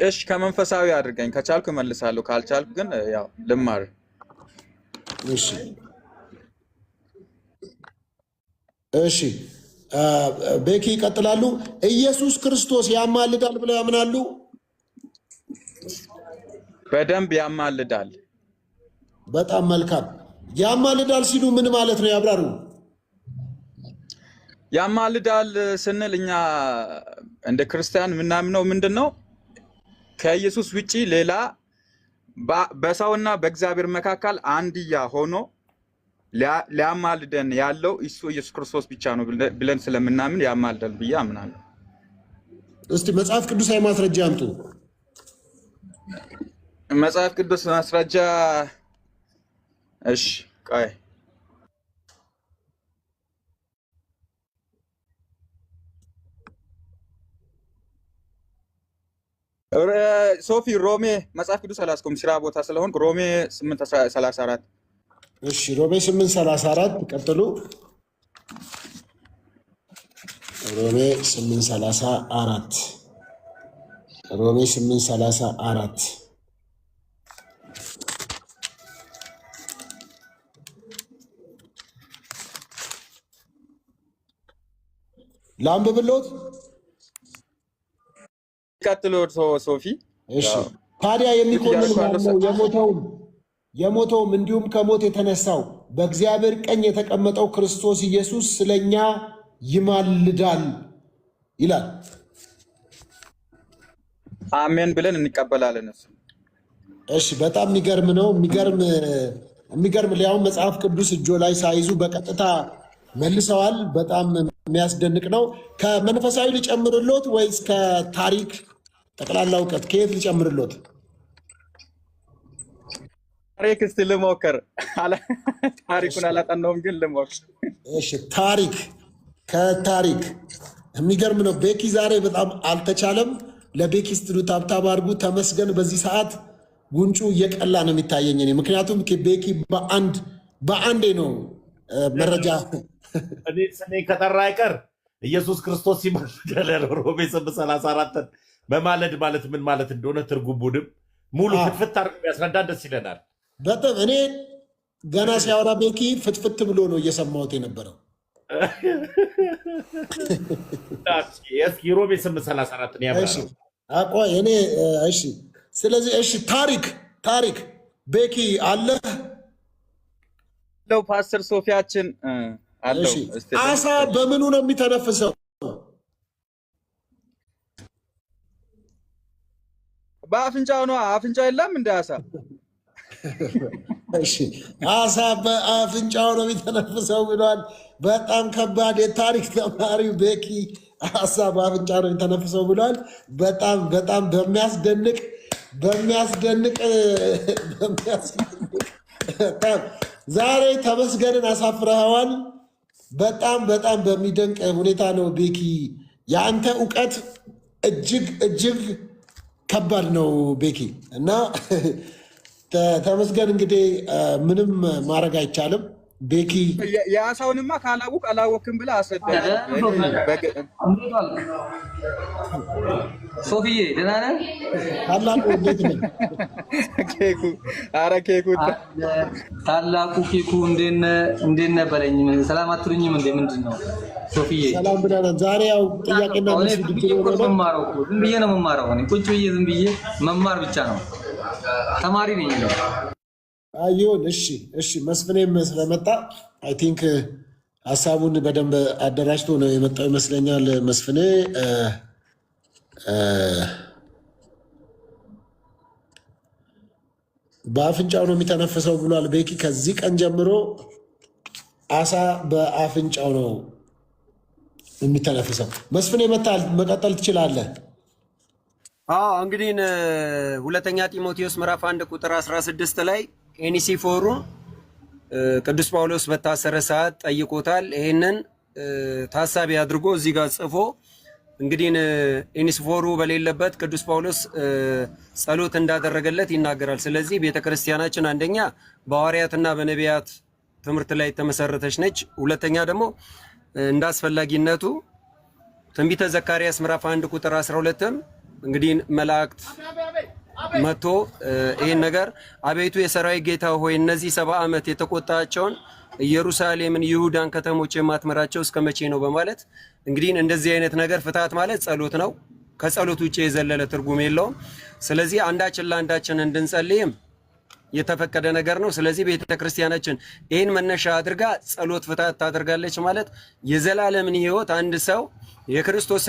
እሺ ከመንፈሳዊ አድርገኝ፣ ከቻልኩ እመልሳለሁ፣ ካልቻልኩ ግን ያው ልማር። እሺ እሺ ቤኪ ይቀጥላሉ። ኢየሱስ ክርስቶስ ያማልዳል ብለው ያምናሉ? በደንብ ያማልዳል። በጣም መልካም። ያማልዳል ሲሉ ምን ማለት ነው? ያብራሩ። ያማልዳል ስንል እኛ እንደ ክርስቲያን የምናምነው ምንድን ነው? ከኢየሱስ ውጪ ሌላ በሰውና በእግዚአብሔር መካከል አንድያ ሆኖ ሊያማልደን ያለው እሱ ኢየሱስ ክርስቶስ ብቻ ነው ብለን ስለምናምን ያማልዳል ብዬ አምናለሁ። እስቲ መጽሐፍ ቅዱሳዊ ማስረጃ አምጡ። መጽሐፍ ቅዱስ ማስረጃ። እሺ ቆይ ሶፊ ሮሜ መጽሐፍ ቅዱስ አላስቆም ስራ ቦታ ስለሆን ሮሜ 8:34 እሺ ሮሜ 8:34 ቀጥሉ። ሮሜ 8:34 ሮሜ 8:34 ላንብብሎት። ቀጥሎ ሶፊ። እሺ ታዲያ የሚኮንን ነው? የሞተውም እንዲሁም ከሞት የተነሳው በእግዚአብሔር ቀኝ የተቀመጠው ክርስቶስ ኢየሱስ ስለኛ ይማልዳል ይላል። አሜን ብለን እንቀበላለን። እሺ በጣም የሚገርም ነው። የሚገርም ሊያውም መጽሐፍ ቅዱስ እጆ ላይ ሳይዙ በቀጥታ መልሰዋል። በጣም የሚያስደንቅ ነው። ከመንፈሳዊ ሊጨምርሎት ወይስ ከታሪክ ጠቅላላ እውቀት ከየት ሊጨምርሎት? ታሪክ እስቲ ልሞክር። ታሪኩን አላጠናውም ግን ልሞክር። እሺ ታሪክ ከታሪክ የሚገርም ነው። ቤኪ ዛሬ በጣም አልተቻለም። ለቤኪ ስትሉ ታብታብ አድርጉ። ተመስገን በዚህ ሰዓት ጉንጩ እየቀላ ነው የሚታየኝ እኔ። ምክንያቱም ቤኪ በአንዴ ነው መረጃ ስሜ ከጠራ አይቀር ኢየሱስ ክርስቶስ ሲማልድ ሮሜ 8:34 በማለድ ማለት ምን ማለት እንደሆነ ትርጉሙንም ሙሉ ፍትፍት አድርጎ ያስረዳን ደስ ይለናል። በጣም እኔ ገና ሲያወራ ቤኪ ፍትፍት ብሎ ነው እየሰማሁት የነበረው። እስኪ ሮሜ 8:34 ያብራራው። አቆይ እኔ እሺ። ስለዚህ እሺ ታሪክ ቤኪ አለ ለው ፓስተር ሶፊያችን አለው። እሺ እስቲ አሳ በምኑ ነው የሚተነፍሰው? በአፍንጫው ነው። አፍንጫ የለም እንደ አሳ። እሺ አሳ በአፍንጫው ነው የሚተነፍሰው ብሏል። በጣም ከባድ የታሪክ ተማሪው ቤኪ አሳ በአፍንጫ ነው የሚተነፍሰው ብሏል። በጣም በጣም በሚያስደንቅ ዛሬ ተመስገንን አሳፍረኸዋል። በጣም በጣም በሚደንቅ ሁኔታ ነው ቤኪ። የአንተ እውቀት እጅግ ከባድ ነው ቤኪ እና ተመስገን። እንግዲህ ምንም ማድረግ አይቻልም ቤኪ። የአሳውንማ ካላወቅ አላወቅም ብለህ አስረዳ። ሶፊዬ ደህና ነህ? ታላቁ እንዴት ነህ? ኬኩ ኧረ ኬኩ ታላቁ ኬኩ እንዴት ነህ በለኝ። ሰላም አትሉኝም እንዴ? ምንድን ነው ሶፊዬ? ሰላም ብለናል። ዛሬ ያው ጥያቄና መልስ ዝም ብዬ ነው የምማረው። እኔ ቁጭ ብዬ ዝም ብዬ መማር ብቻ ነው። ተማሪ ነኝ ነው። አይሁን። እሺ መስፍኔም ስለመጣ አይ ቲንክ ሀሳቡን በደንብ አደራጅቶ ነው የመጣው ይመስለኛል። መስፍኔ በአፍንጫው ነው የሚተነፍሰው ብሏል ቤኪ። ከዚህ ቀን ጀምሮ አሳ በአፍንጫው ነው የሚተነፍሰው። መስፍኔ መቀጠል ትችላለህ። እንግዲህ ሁለተኛ ጢሞቴዎስ ምዕራፍ 1 ቁጥር 16 ላይ ኤኒሲፎሩ ቅዱስ ጳውሎስ በታሰረ ሰዓት ጠይቆታል። ይህንን ታሳቢ አድርጎ እዚህ ጋር ጽፎ እንግዲህ ኤኒሲፎሩ በሌለበት ቅዱስ ጳውሎስ ጸሎት እንዳደረገለት ይናገራል። ስለዚህ ቤተክርስቲያናችን አንደኛ በሐዋርያትና በነቢያት ትምህርት ላይ የተመሰረተች ነች። ሁለተኛ ደግሞ እንደ አስፈላጊነቱ ትንቢተ ዘካርያስ ምዕራፍ 1 ቁጥር 12ም እንግዲህ መላእክት መጥቶ ይህን ነገር አቤቱ የሰራዊት ጌታ ሆይ እነዚህ 70 ዓመት የተቆጣቸውን ኢየሩሳሌምን ይሁዳን ከተሞች የማትመራቸው እስከ መቼ ነው በማለት እንግዲህ እንደዚህ አይነት ነገር ፍትሐት ማለት ጸሎት ነው። ከጸሎት ውጭ የዘለለ ትርጉም የለውም። ስለዚህ አንዳችን ለአንዳችን እንድንጸልይም የተፈቀደ ነገር ነው። ስለዚህ ቤተክርስቲያናችን ይህን መነሻ አድርጋ ጸሎት ፍትሐት ታደርጋለች ማለት የዘላለምን ሕይወት አንድ ሰው የክርስቶስ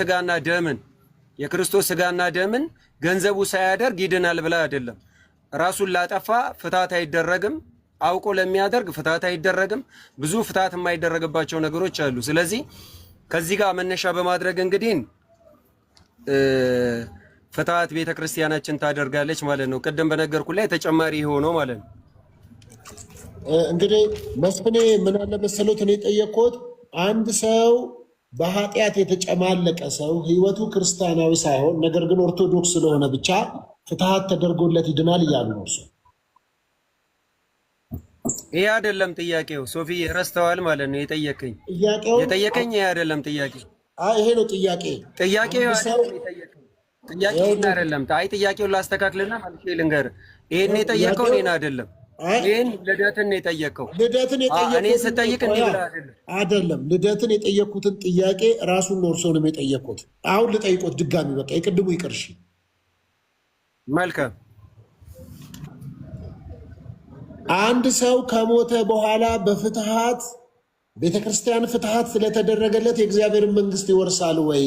ስጋና ደምን ገንዘቡ ሳያደርግ ይድናል ብላ አይደለም። ራሱን ላጠፋ ፍትሐት አይደረግም። አውቆ ለሚያደርግ ፍትሐት አይደረግም። ብዙ ፍትሐት የማይደረግባቸው ነገሮች አሉ። ስለዚህ ከዚህ ጋር መነሻ በማድረግ እንግዲህ ፍትሐት ቤተክርስቲያናችን ታደርጋለች ማለት ነው። ቅድም በነገርኩ ላይ ተጨማሪ ሆኖ ማለት ነው። እንግዲህ መስፍኔ ምን አለ መሰሎት እኔ ጠየቅኩት። አንድ ሰው በኃጢአት የተጨማለቀ ሰው ህይወቱ ክርስቲያናዊ ሳይሆን ነገር ግን ኦርቶዶክስ ስለሆነ ብቻ ፍትሐት ተደርጎለት ይድናል እያሉ ነው። እሱ ይሄ አይደለም ጥያቄው። ሶፊ ረስተዋል ማለት ነው። የጠየቀኝ ይሄ አይደለም ጥያቄው። ይሄ ነው ጥያቄው አይደለም። ጥያቄውን ላስተካክልና ማለት ልንገርህ። ይሄን የጠየቀው እኔን አይደለም። ይሄን ልደትን የጠየቀው እኔ ስጠይቅ እንዲህ ብለህ አይደለም። ልደትን የጠየኩትን ጥያቄ ራሱን እርሶንም የጠየቁት አሁን ልጠይቆት ድጋሚ በቃ የቅድሙ ይቅርሽ። መልካም። አንድ ሰው ከሞተ በኋላ በፍትሐት ቤተክርስቲያን ፍትሐት ስለተደረገለት የእግዚአብሔርን መንግስት ይወርሳል ወይ?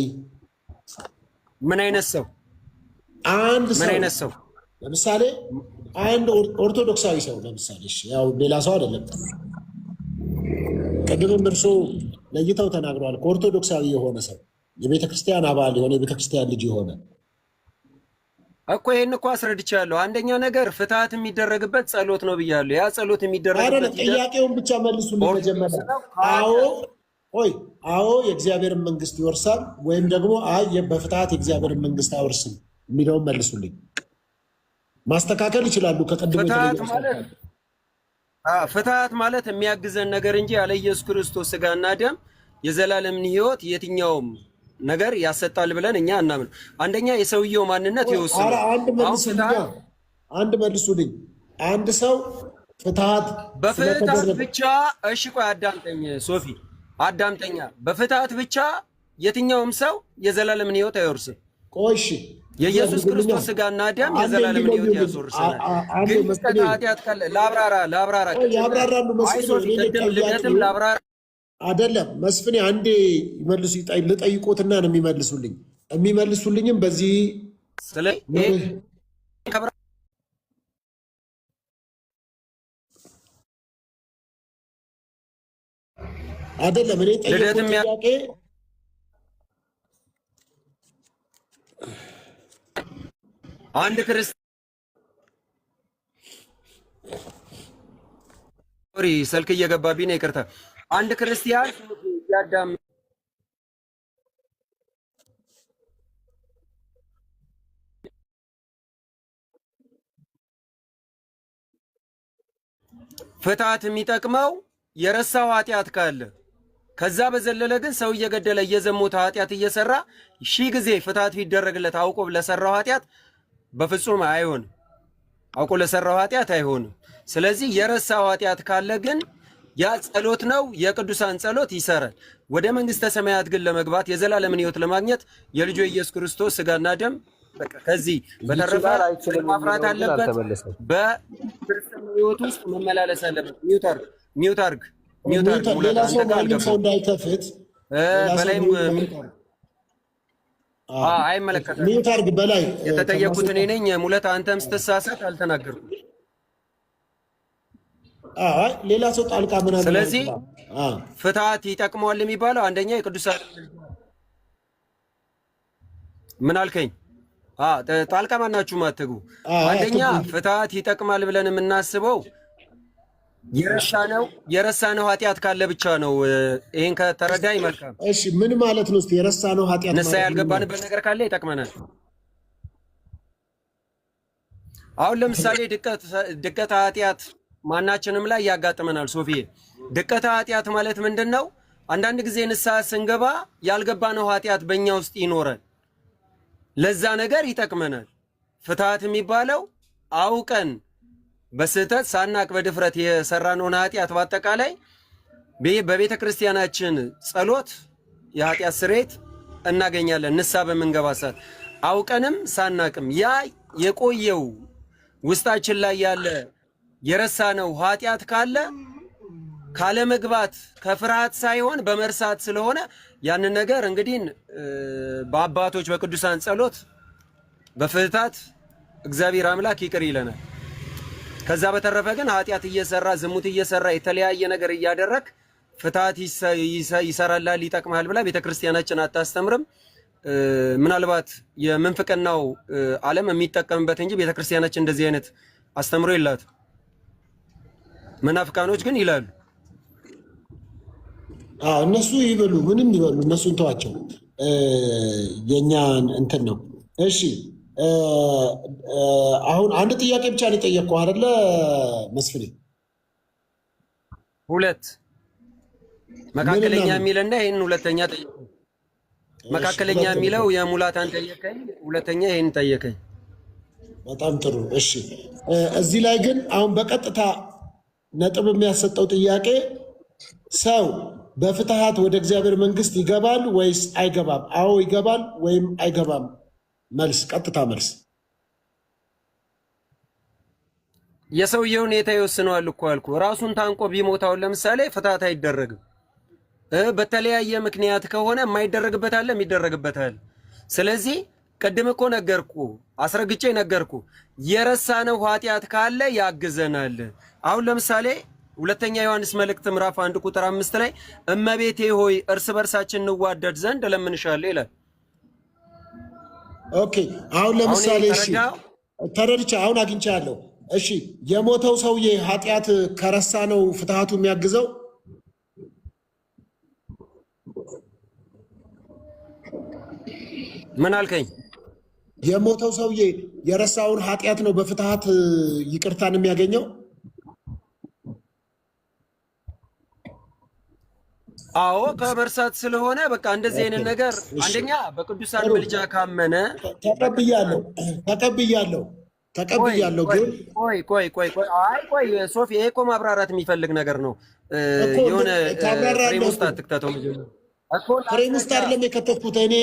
ምን አይነት ሰው? ለምሳሌ አንድ ኦርቶዶክሳዊ ሰው ለምሳሌ ያው ሌላ ሰው አይደለም። ቅድምም እርሶ ለይተው ተናግረዋል። ከኦርቶዶክሳዊ የሆነ ሰው የቤተክርስቲያን አባል የሆነ የቤተክርስቲያን ልጅ የሆነ እኮ ይሄን እኮ አስረድቻለሁ። አንደኛ ነገር ፍትሐት የሚደረግበት ጸሎት ነው ብያለሁ። ያ ጸሎት የሚደረግበት ጥያቄውን ብቻ መልሱልኝ መጀመሪያ። አዎ የእግዚአብሔርን መንግስት ይወርሳል ወይም ደግሞ በፍትሐት የእግዚአብሔርን መንግስት አይወርስም የሚለውን መልሱልኝ። ማስተካከል ይችላሉ። ፍትሐት ማለት የሚያግዘን ነገር እንጂ ያለ ኢየሱስ ክርስቶስ ስጋና ደም የዘላለምን ሕይወት የትኛውም ነገር ያሰጣል ብለን እኛ አናምን። አንደኛ የሰውየው ማንነት ይወስናል። አንድ መልሱልኝ። አንድ ሰው ፍትሐት በፍትሐት ብቻ ቆይ አዳምጠኝ ሶፊ አዳምጠኛ። በፍትሐት ብቻ የትኛውም ሰው የዘላለምን ሕይወት አይወርስም። ቆይሽ የኢየሱስ ክርስቶስ ስጋና ደም የዘላለምን ሕይወት ያስወርሰናል። ግን ኃጢአት ካለ ላብራራ ያብራራሉ መስሎኝ ልደትም ላብራራ አይደለም መስፍኔ፣ አንዴ ይመልሱ ልጠይቆትና ነው የሚመልሱልኝ። የሚመልሱልኝም በዚህ አይደለም እኔ ጠየቁት ጥያቄ አንድ ክርስቲያን ስልክ እየገባብኝ ነው፣ ይቅርታ። አንድ ክርስቲያን ያዳም ፍትሐት የሚጠቅመው የረሳው ኃጢአት ካለ፣ ከዛ በዘለለ ግን ሰው እየገደለ እየዘሞተ ኃጢአት እየሰራ ሺህ ጊዜ ፍትሐት ቢደረግለት አውቆ ለሰራው ኃጢአት በፍጹም አይሆንም። አውቆ ለሰራው ኃጢአት አይሆንም። ስለዚህ የረሳው ኃጢአት ካለ ግን ያ ጸሎት ነው፣ የቅዱሳን ጸሎት ይሰራል። ወደ መንግስተ ሰማያት ግን ለመግባት የዘላለምን ሕይወት ለማግኘት የልጁ ኢየሱስ ክርስቶስ ስጋና ደም ከዚህ በተረፈ ማፍራት አለበት። በክርስትና ሕይወት ውስጥ መመላለስ አለበት። ሚውት አርግ ሌላ ሰው ማንም ሰው እንዳይከፍት በላይም አይመለከትም። ሚውት አርግ በላይ የተጠየቁት እኔ ነኝ። ሙለት አንተም ስትሳሳት አልተናገርኩም። ሌላ ሰው ጣልቃ ምናምን። ስለዚህ ፍትሐት ይጠቅመዋል የሚባለው አንደኛ የቅዱሳን ምን አልከኝ? ጣልቃ ማናችሁ ማትጉ። አንደኛ ፍትሐት ይጠቅማል ብለን የምናስበው የረሳነው ኃጢአት ካለ ብቻ ነው። ይሄን ከተረዳኝ መልካም። እሺ ምን ማለት ነው? እስቲ የረሳነው ኃጢአት ንስሐ ያልገባንበት ነገር ካለ ይጠቅመናል። አሁን ለምሳሌ ድቀት ኃጢአት ማናችንም ላይ ያጋጥመናል። ሶፊዬ ድቀት ኃጢአት ማለት ምንድን ነው? አንዳንድ ጊዜ ንስሐ ስንገባ ያልገባነው ኃጢአት በእኛ ውስጥ ይኖራል። ለዛ ነገር ይጠቅመናል። ፍትሐት የሚባለው አውቀን በስህተት ሳናቅ በድፍረት የሰራነውን ኃጢአት በአጠቃላይ በቤተ ክርስቲያናችን ጸሎት የኃጢአት ስርየት እናገኛለን። ንስሐ በምንገባ ሰዓት አውቀንም ሳናቅም ያ የቆየው ውስጣችን ላይ ያለ የረሳነው ኃጢአት ካለ መግባት ከፍርሃት ሳይሆን በመርሳት ስለሆነ ያንን ነገር እንግዲህ በአባቶች በቅዱሳን ጸሎት በፍትሐት እግዚአብሔር አምላክ ይቅር ይለናል። ከዛ በተረፈ ግን ኃጢአት እየሰራ ዝሙት እየሰራ የተለያየ ነገር እያደረግ ፍትሐት ይሰራላል ይጠቅማል ብላ ቤተክርስቲያናችን አታስተምርም። ምናልባት የምንፍቅናው ዓለም የሚጠቀምበት እንጂ ቤተክርስቲያናችን እንደዚህ አይነት አስተምሮ የላትም። መናፍቃኖች ግን ይላሉ። እነሱ ይበሉ ምንም ይበሉ፣ እነሱን ተዋቸው። የኛን እንትን ነው። እሺ አሁን አንድ ጥያቄ ብቻ ነው የጠየቅኩህ አይደለ መስፍኔ? ሁለት መካከለኛ የሚልና ይሄን ሁለተኛ ጠየቀኝ። መካከለኛ የሚለው የሙላታን ጠየቀኝ፣ ሁለተኛ ይሄን ጠየቀኝ። በጣም ጥሩ። እሺ እዚህ ላይ ግን አሁን በቀጥታ ነጥብ የሚያሰጠው ጥያቄ ሰው በፍትሐት ወደ እግዚአብሔር መንግስት ይገባል ወይስ አይገባም? አዎ ይገባል ወይም አይገባም? መልስ፣ ቀጥታ መልስ። የሰውየው ሁኔታ ይወስነዋል እኮ አልኩ። ራሱን ታንቆ ቢሞታውን ለምሳሌ ፍትሐት አይደረግም። በተለያየ ምክንያት ከሆነ የማይደረግበት አለ፣ የሚደረግበት አለ። ስለዚህ ቅድም እኮ ነገርኩ፣ አስረግጬ ነገርኩ። የረሳነው ኃጢአት ካለ ያግዘናል። አሁን ለምሳሌ ሁለተኛ ዮሐንስ መልእክት ምዕራፍ 1 ቁጥር 5 ላይ እመቤቴ ሆይ እርስ በርሳችን እንዋደድ ዘንድ እለምንሻለሁ ይላል። ኦኬ አሁን ለምሳሌ እሺ ተረድቼ አሁን አግኝቻለሁ። እሺ የሞተው ሰውዬ ኃጢአት ከረሳ ነው ፍትሐቱ የሚያግዘው? ምን አልከኝ? የሞተው ሰውዬ የረሳውን ኃጢአት ነው በፍትሐት ይቅርታን የሚያገኘው? አዎ ከመርሳት ስለሆነ በቃ እንደዚህ አይነት ነገር አንደኛ በቅዱሳን ምልጃ ካመነ ተቀብያለሁ። ግን ቆይ ሶፊ፣ ይሄ እኮ ማብራራት የሚፈልግ ነገር ነው። የሆነ ፍሬም ውስጥ አትክተተው። ፍሬም ውስጥ አይደለም የከተትኩት እኔ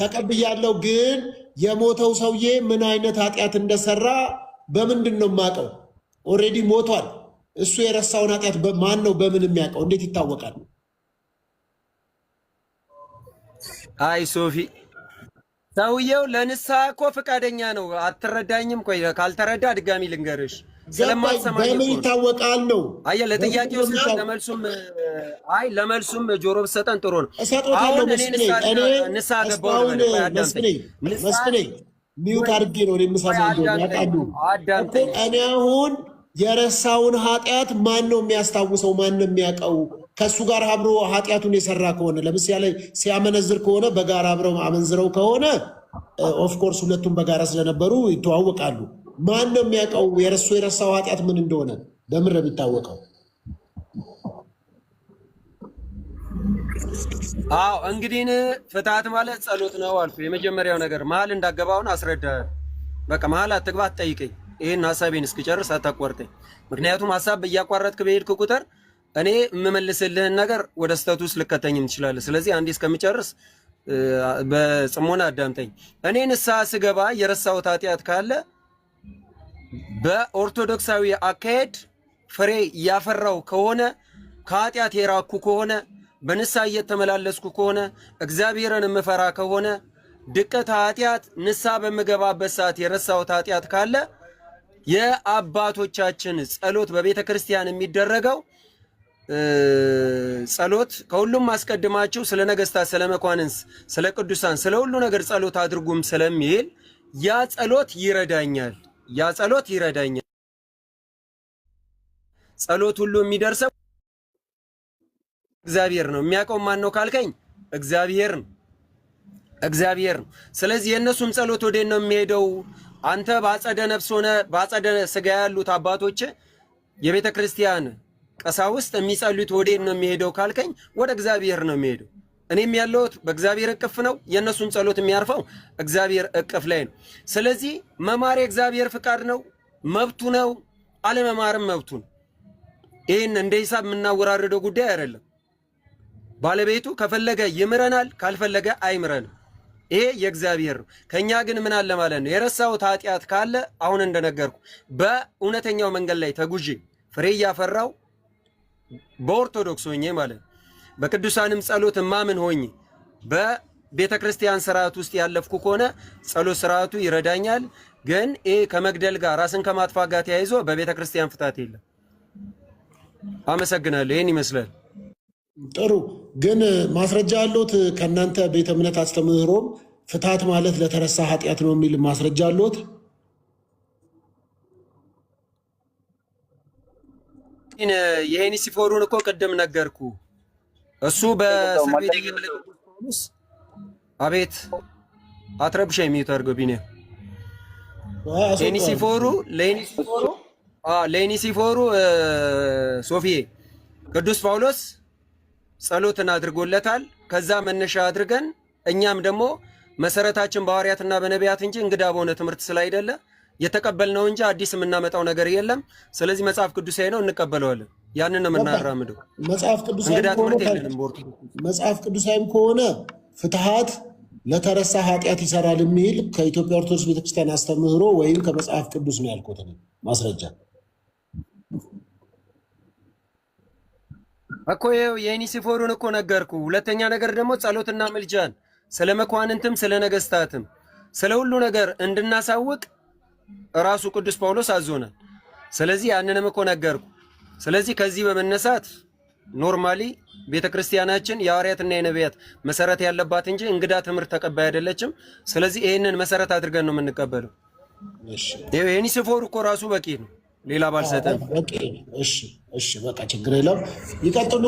ተቀብያለሁ። ግን የሞተው ሰውዬ ምን አይነት ኃጢአት እንደሰራ በምንድን ነው የማውቀው? ኦልሬዲ ሞቷል። እሱ የረሳውን ኃጢአት ማን ነው በምን የሚያውቀው? እንዴት ይታወቃል? አይ ሶፊ ሰውየው ለንስሐ እኮ ፈቃደኛ ነው። አትረዳኝም? ቆይ ካልተረዳ ድጋሚ ልንገርሽ። ስለማትሰማኝ በምን ይታወቃል ነው? አየህ ለጥያቄው ለመልሱም ጆሮ ብትሰጠን ጥሩ ነው። እሰጦታለሁ መስፍኔ። እኔ ንስሐ ገባሁ መስፍኔ ሚውት አድርጌ ነው የምሰማው። ያውቃሉ እኮ እኔ አሁን የረሳውን ኃጢአት ማን ነው የሚያስታውሰው? ማን ነው የሚያውቀው? ከእሱ ጋር አብሮ ኃጢአቱን የሰራ ከሆነ ለምሳሌ ሲያመነዝር ከሆነ በጋራ አብረው አመንዝረው ከሆነ ኦፍኮርስ ሁለቱም በጋራ ስለነበሩ ይተዋወቃሉ። ማን ነው የሚያውቀው የረሳው ኃጢአት ምን እንደሆነ? በምን ነው የሚታወቀው? አዎ እንግዲህ ፍትሐት ማለት ጸሎት ነው አልኩ። የመጀመሪያው ነገር መሀል እንዳገባውን አስረዳ። በቃ መሀል አትግባ፣ አትጠይቀኝ። ይህን ሀሳቤን እስክጨርስ አታቋርጠኝ። ምክንያቱም ሀሳብ እያቋረጥክ በሄድክ ቁጥር እኔ የምመልስልህን ነገር ወደ ስተቱ ውስጥ ልከተኝም ትችላለህ። ስለዚህ አንዴ እስከምጨርስ በጽሞና አዳምጠኝ። እኔ ንስሐ ስገባ የረሳሁት ኃጢአት ካለ በኦርቶዶክሳዊ አካሄድ ፍሬ እያፈራው ከሆነ ከኃጢአት የራኩ ከሆነ በንስሐ እየተመላለስኩ ከሆነ እግዚአብሔርን የምፈራ ከሆነ ድቀት ኃጢአት ንስሐ በምገባበት ሰዓት የረሳሁት ኃጢአት ካለ የአባቶቻችን ጸሎት በቤተ ክርስቲያን የሚደረገው ጸሎት ከሁሉም አስቀድማችሁ ስለ ነገስታት፣ ስለ መኳንንስ፣ ስለ ቅዱሳን፣ ስለ ሁሉ ነገር ጸሎት አድርጉም ስለሚል ያ ጸሎት ይረዳኛል። ያ ጸሎት ይረዳኛል። ጸሎት ሁሉ የሚደርሰው እግዚአብሔር ነው። የሚያውቀው ማን ነው ካልከኝ እግዚአብሔር ነው። እግዚአብሔር ነው። ስለዚህ የእነሱም ጸሎት ወዴት ነው የሚሄደው? አንተ በአጸደ ነፍስ ሆነ በአጸደ ስጋ ያሉት አባቶች የቤተ ክርስቲያን ቀሳውስት የሚጸልዩት ወዴት ነው የሚሄደው ካልከኝ ወደ እግዚአብሔር ነው የሚሄደው። እኔም ያለሁት በእግዚአብሔር እቅፍ ነው። የእነሱም ጸሎት የሚያርፈው እግዚአብሔር እቅፍ ላይ ነው። ስለዚህ መማር የእግዚአብሔር ፍቃድ ነው፣ መብቱ ነው። አለመማርም መብቱ ነው። ይህን እንደ ሂሳብ የምናወራርደው ጉዳይ አይደለም። ባለቤቱ ከፈለገ ይምረናል፣ ካልፈለገ አይምረንም። ይሄ የእግዚአብሔር ነው። ከኛ ግን ምን አለ ማለት ነው? የረሳሁት ኃጢአት ካለ አሁን እንደነገርኩ በእውነተኛው መንገድ ላይ ተጉዤ ፍሬ እያፈራው በኦርቶዶክስ ሆኜ ማለት ነው በቅዱሳንም ጸሎት ማምን ሆኜ በቤተ ክርስቲያን ስርዓት ውስጥ ያለፍኩ ከሆነ ጸሎት ስርዓቱ ይረዳኛል። ግን ይሄ ከመግደል ጋር ራስን ከማጥፋት ጋር ተያይዞ በቤተ ክርስቲያን ፍታት የለም። አመሰግናለሁ። ይህን ይመስላል። ጥሩ። ግን ማስረጃ አለዎት? ከእናንተ ቤተ እምነት አስተምህሮም ፍትሐት ማለት ለተረሳ ኃጢአት ነው የሚል ማስረጃ አለዎት? የሄኒሲፎሩን እኮ ቅድም ነገርኩ። እሱ በእስር ቤት የገለጠው ጳውሎስ አቤት አትረብሻ የሚታርገው ቢኔ ለሄኒሲፎሩ ሶፊዬ ቅዱስ ጳውሎስ ጸሎትን አድርጎለታል። ከዛ መነሻ አድርገን እኛም ደግሞ መሰረታችን በሐዋርያትና በነቢያት እንጂ እንግዳ በሆነ ትምህርት ስላይደለ የተቀበልነው እንጂ አዲስ የምናመጣው ነገር የለም። ስለዚህ መጽሐፍ ቅዱሳዊ ነው፣ እንቀበለዋለን። ያንን ነው የምናራምደው። መጽሐፍ ቅዱሳዊም ከሆነ ፍትሐት ለተረሳ ኃጢአት ይሰራል የሚል ከኢትዮጵያ ኦርቶዶክስ ቤተክርስቲያን አስተምህሮ ወይም ከመጽሐፍ ቅዱስ ነው ያልኩት ማስረጃ እኮ የሄኒሲፎሩን እኮ ነገርኩ። ሁለተኛ ነገር ደግሞ ጸሎትና ምልጃን ስለ መኳንንትም ስለ ነገስታትም ስለ ሁሉ ነገር እንድናሳውቅ ራሱ ቅዱስ ጳውሎስ አዞናል። ስለዚህ ያንንም እኮ ነገርኩ። ስለዚህ ከዚህ በመነሳት ኖርማሊ ቤተክርስቲያናችን የሐዋርያትና የነቢያት መሰረት ያለባት እንጂ እንግዳ ትምህርት ተቀባይ አይደለችም። ስለዚህ ይህንን መሰረት አድርገን ነው የምንቀበለው። የሄኒሲፎሩ እኮ ራሱ በቂ ነው፣ ሌላ ባልሰጠን። እሺ በቃ ችግር የለም። ይቀጥሉ።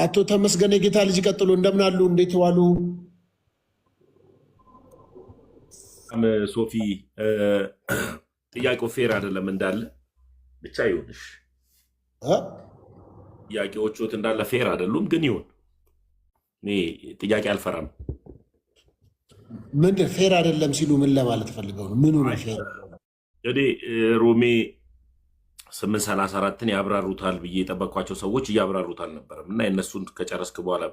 አቶ ተመስገን የጌታ ልጅ ይቀጥሉ። እንደምን አሉ? እንዴት ዋሉ? ሶፊ ጥያቄው ፌር አይደለም እንዳለ ብቻ ይሁንሽ። ጥያቄዎቹት እንዳለ ፌር አይደሉም፣ ግን ይሁን። እኔ ጥያቄ አልፈራም። ምን ፌር አይደለም ሲሉ ምን ለማለት ፈልገው ነው? ምኑ ነው ፌር? እንግዲህ ሮሜ 8:34ን ያብራሩታል ብዬ የጠበቅኳቸው ሰዎች እያብራሩት አልነበረም እና የእነሱን ከጨረስክ በኋላ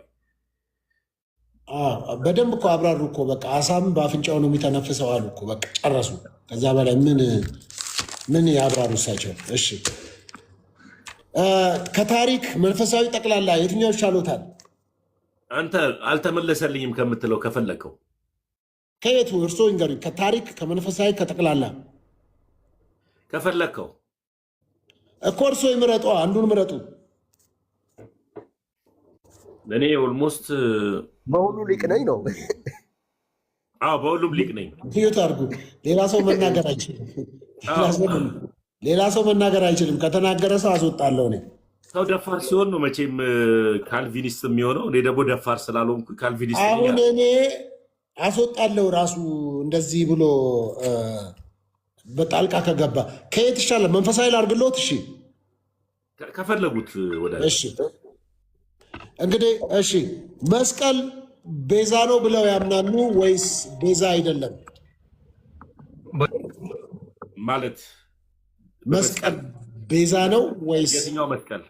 በደንብ እኮ አብራሩ እኮ። በቃ አሳም በአፍንጫው ነው የሚተነፍሰው አሉ እኮ። በቃ ጨረሱ። ከዛ በላይ ምን ያብራሩ እሳቸው? እሺ ከታሪክ መንፈሳዊ ጠቅላላ የትኛው ይሻሎታል? አንተ አልተመለሰልኝም ከምትለው ከፈለከው ከየቱ እርሶ ይንገሩኝ። ከታሪክ ከመንፈሳዊ ከጠቅላላ ከፈለከው እኮ እርሶ ይምረጡ፣ አንዱን ምረጡ። እኔ ኦልሞስት በሁሉ ሊቅ ነኝ ነው። አዎ በሁሉም ሊቅ ነኝ። ትዩት አድርጉ። ሌላ ሰው መናገር አይችልም። ሌላ ሰው መናገር አይችልም። ከተናገረ ሰው አስወጣለሁ እኔ። ሰው ደፋር ሲሆን ነው መቼም ካልቪኒስት የሚሆነው። እኔ ደግሞ ደፋር ስላልሆንኩ ካልቪኒስት ነኝ። አሁን እኔ አስወጣለሁ ራሱ እንደዚህ ብሎ በጣልቃ ከገባ ከየት ይሻላል? መንፈሳዊ ላድርግልዎት? እሺ ከፈለጉት ወደ እሺ እንግዲህ እሺ፣ መስቀል ቤዛ ነው ብለው ያምናሉ ወይስ ቤዛ አይደለም? ማለት መስቀል ቤዛ ነው ወይስ? የትኛው መስቀል?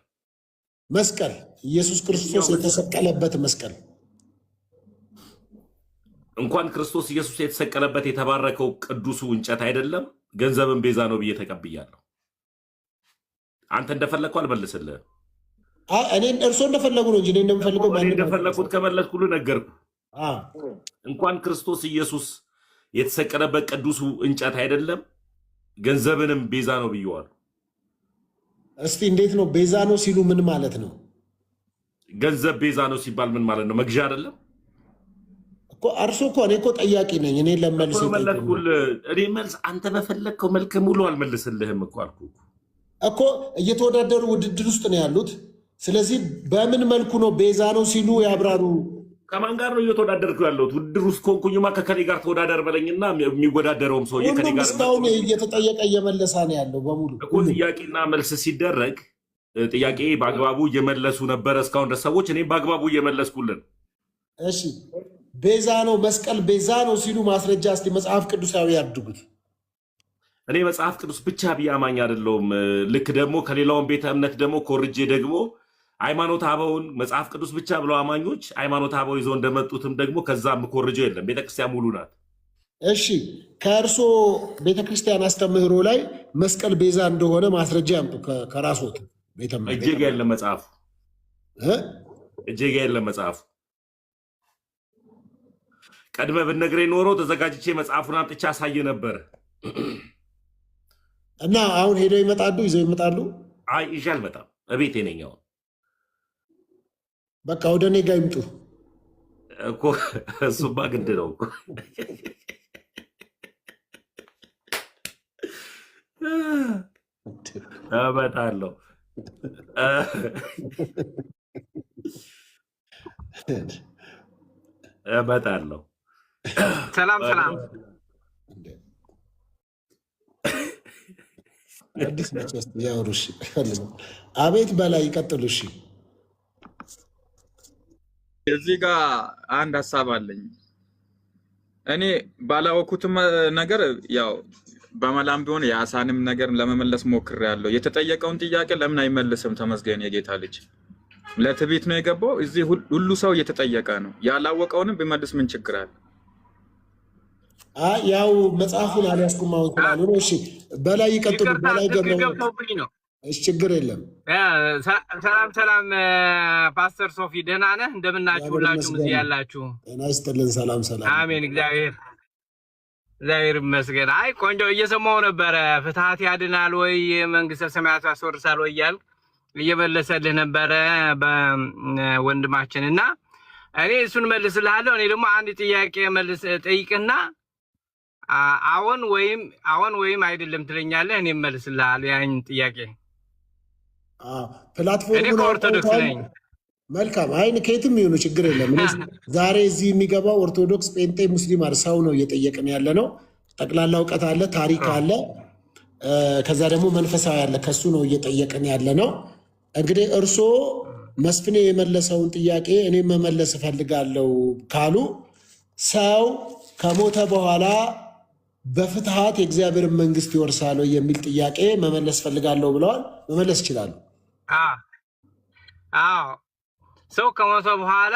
መስቀል ኢየሱስ ክርስቶስ የተሰቀለበት መስቀል። እንኳን ክርስቶስ ኢየሱስ የተሰቀለበት የተባረከው ቅዱሱ እንጨት አይደለም ገንዘብን ቤዛ ነው ብዬ ተቀብያለሁ። አንተ እንደፈለግከው አልመልስልህም። እኔ እርሶ እንደፈለጉ ነው እንጂ እኔ እንደምፈልገው እንደፈለግኩት ከመለስኩልህ ነገርኩ። እንኳን ክርስቶስ ኢየሱስ የተሰቀለበት ቅዱሱ እንጨት አይደለም ገንዘብንም ቤዛ ነው ብየዋል። እስቲ እንዴት ነው ቤዛ ነው ሲሉ ምን ማለት ነው? ገንዘብ ቤዛ ነው ሲባል ምን ማለት ነው? መግዣ አይደለም እኮ። እርሶ እኮ እኔ እኮ ጠያቂ ነኝ። እኔ ለመልስ እኔ መልስ አንተ በፈለግከው መልክ ሙሉ አልመልስልህም እኮ አልኩህ እኮ። እየተወዳደሩ ውድድር ውስጥ ነው ያሉት። ስለዚህ በምን መልኩ ነው ቤዛ ነው ሲሉ ያብራሩ። ከማን ጋር ነው እየተወዳደርኩ ያለሁት? ውድድር ውስጥ ከሆንኩኝማ ከከኔ ጋር ተወዳደር በለኝና የሚወዳደረውም ሰውዬ ከኔ ጋር እስካሁን እየተጠየቀ እየመለሳ ነው ያለው በሙሉ እኮ። ጥያቄና መልስ ሲደረግ ጥያቄ በአግባቡ እየመለሱ ነበረ እስካሁን ድረስ ሰዎች፣ እኔም በአግባቡ እየመለስኩልን። እሺ ቤዛ ነው መስቀል ቤዛ ነው ሲሉ ማስረጃ እስቲ መጽሐፍ ቅዱሳዊ ያድርጉት። እኔ መጽሐፍ ቅዱስ ብቻ ብዬ አማኝ አይደለሁም። ልክ ደግሞ ከሌላውን ቤተ እምነት ደግሞ ኮርጄ ደግሞ ሃይማኖት አበውን መጽሐፍ ቅዱስ ብቻ ብለው አማኞች ሃይማኖት አበው ይዘው እንደመጡትም ደግሞ ከዛ የምኮርጀው የለም። ቤተክርስቲያን ሙሉ ናት። እሺ ከእርሶ ቤተክርስቲያን አስተምህሮ ላይ መስቀል ቤዛ እንደሆነ ማስረጃ ያምጡ ከራስዎት ቤተ እምነት። እጄ ጋ የለም መጽሐፉ፣ እጄ ጋ የለም መጽሐፉ። ቀድመ ብትነግረኝ ኖሮ ተዘጋጅቼ መጽሐፉን አምጥቼ አሳየ ነበር። እና አሁን ሄደው ይመጣሉ፣ ይዘው ይመጣሉ። አይ ይዤ አልመጣም፣ እቤቴ ነኝ አሁን። በቃ ወደ እኔ ጋር ይምጡ እኮ። እሱማ ግድ ነው እኮ። እመጣለሁ። እመጣለሁ። ሰላም ሰላም። አዲስ መቸስ ያወሩ። እሺ አቤት በላይ ይቀጥሉ። እሺ እዚህ ጋር አንድ ሀሳብ አለኝ። እኔ ባላወኩትም ነገር ያው በመላም ቢሆን የአሳንም ነገር ለመመለስ ሞክሬያለሁ። የተጠየቀውን ጥያቄ ለምን አይመልስም? ተመስገን የጌታ ልጅ ለትዕቢት ነው የገባው። እዚህ ሁሉ ሰው እየተጠየቀ ነው። ያላወቀውንም ቢመልስ ምን ችግር አለ? ያው መጽሐፉን አልያዝኩም አሁን ስላሉ ነው። እሺ በላይ ይቀጥሉ። በላይ ገብተውብኝ ነው። እሺ ችግር የለም። ሰላም ሰላም። ፓስተር ሶፊ ደህና ነህ? እንደምናችሁ ሁላችሁም እዚህ ያላችሁ? ጤና ይስጥልን። ሰላም ሰላም። አሜን። እግዚአብሔር ይመስገን። አይ ቆንጆ እየሰማሁ ነበረ። ፍትሐት ያድናል ወይ መንግስተ ሰማያት ያስወርሳል ወይ እያልክ እየመለሰልህ ነበረ በወንድማችን እና እኔ እሱን መልስልሃለሁ። እኔ ደግሞ አንድ ጥያቄ ጠይቅና አዎን ወይም አይደለም ትለኛለህ። እኔ መልስልሃለሁ ያን ጥያቄ። ፕላትፎርሙ ኦርቶዶክስ ነኝ። መልካም። አይን ከየትም ይሁኑ ችግር የለም። ዛሬ እዚህ የሚገባው ኦርቶዶክስ፣ ጴንጤ፣ ሙስሊም ሰው ነው እየጠየቅን ያለ ነው። ጠቅላላ እውቀት አለ፣ ታሪክ አለ፣ ከዛ ደግሞ መንፈሳዊ አለ። ከሱ ነው እየጠየቅን ያለ ነው። እንግዲህ እርስዎ መስፍኔ የመለሰውን ጥያቄ እኔም መመለስ እፈልጋለሁ ካሉ ሰው ከሞተ በኋላ በፍትሐት የእግዚአብሔርን መንግስት ይወርሳል የሚል ጥያቄ መመለስ እፈልጋለሁ ብለዋል። መመለስ ይችላሉ? አዎ፣ ሰው ከሞተ በኋላ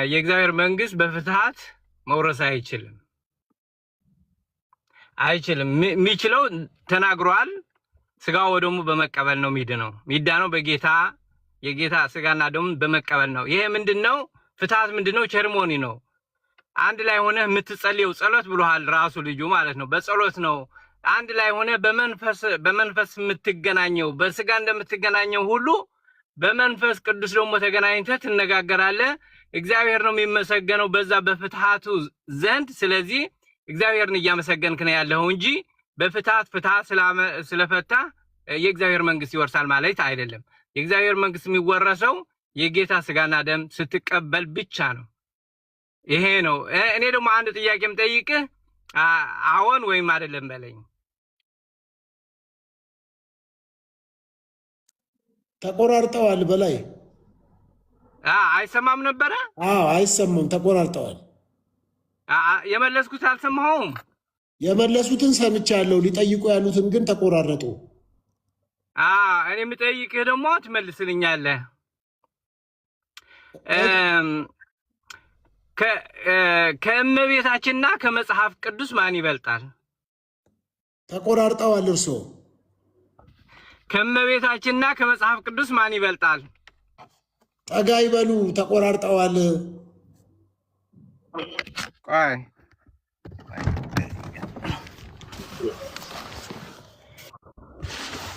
የእግዚአብሔር መንግስት በፍትሐት መውረስ አይችልም። የሚችለው ተናግሯል። ስጋው ደግሞ በመቀበል ነው። ሚዳነው በጌታ የጌታ ስጋና ደሙን በመቀበል ነው። ይሄ ምንድነው? ፍትሐት ምንድነው? ቸርሞኒ ነው። አንድ ላይ ሆነ የምትጸልየው ጸሎት ብሎሃል ራሱ ልጁ ማለት ነው። በጸሎት ነው አንድ ላይ ሆነ በመንፈስ የምትገናኘው። በስጋ እንደምትገናኘው ሁሉ በመንፈስ ቅዱስ ደግሞ ተገናኝተህ ትነጋገራለህ። እግዚአብሔር ነው የሚመሰገነው በዛ በፍትሐቱ ዘንድ። ስለዚህ እግዚአብሔርን እያመሰገንክ ነው ያለው እንጂ በፍትሐት ስለፈታ የእግዚአብሔር መንግስት ይወርሳል ማለት አይደለም። የእግዚአብሔር መንግስት የሚወረሰው የጌታ ስጋና ደም ስትቀበል ብቻ ነው። ይሄ ነው። እኔ ደግሞ አንድ ጥያቄም ጠይቅህ፣ አዎን ወይም አይደለም በለኝ። ተቆራርጠዋል በላይ አይሰማም ነበረ? አይሰማም፣ ተቆራርጠዋል። የመለስኩት አልሰማኸውም? የመለሱትን ሰምቻለሁ፣ ሊጠይቁ ያሉትን ግን ተቆራረጡ። እኔ የምጠይቅህ ደግሞ ትመልስልኛለህ። ከእመቤታችንና ከመጽሐፍ ቅዱስ ማን ይበልጣል? ተቆራርጠዋል። እርሶ ከእመቤታችንና ከመጽሐፍ ቅዱስ ማን ይበልጣል? ጠጋ ይበሉ። ተቆራርጠዋል። ቆይ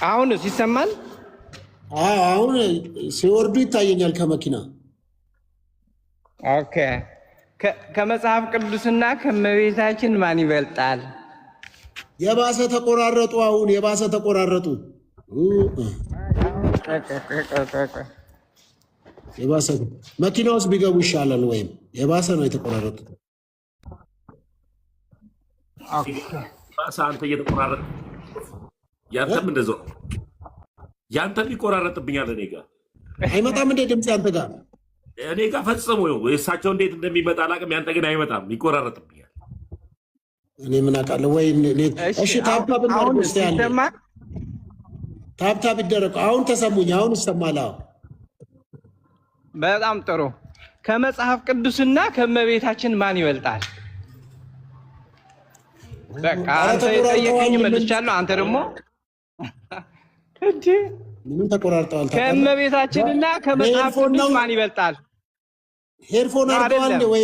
አሁንስ ይሰማል? አሁን ሲወርዱ ይታየኛል ከመኪና። ኦኬ። ከመጽሐፍ ቅዱስና ከእመቤታችን ማን ይበልጣል? የባሰ ተቆራረጡ። አሁን የባሰ ተቆራረጡ። የባሰ መኪና ውስጥ ቢገቡ ይሻላል። ወይም የባሰ ነው የተቆራረጡት። አንተ እየተቆራረጥ ያንተም እንደዛው ያንተም ይቆራረጥብኛል። እኔ ጋር አይመጣም እንደ ድምፅ ያንተ ጋር እኔ ጋር ፈጽሞ የእሳቸው እንዴት እንደሚመጣ አላውቅም። ያንተ ግን አይመጣም፣ ይቆራረጥብኛል። እኔ ምን አውቃለሁ? ወይ እሺ፣ ታብታብ ታብታብ ይደረግ። አሁን ተሰሙኝ። አሁን ይሰማል። በጣም ጥሩ። ከመጽሐፍ ቅዱስና ከእመቤታችን ማን ይበልጣል? በቃ አንተ የጠየቀኝ መልቻለሁ። አንተ ደግሞ እንዴ ምን ተቆራርጠዋል? ከእመቤታችንና ከመጽሐፍ ቅዱስ ማን ይበልጣል? ሄርፎን አድርገዋል ወይ?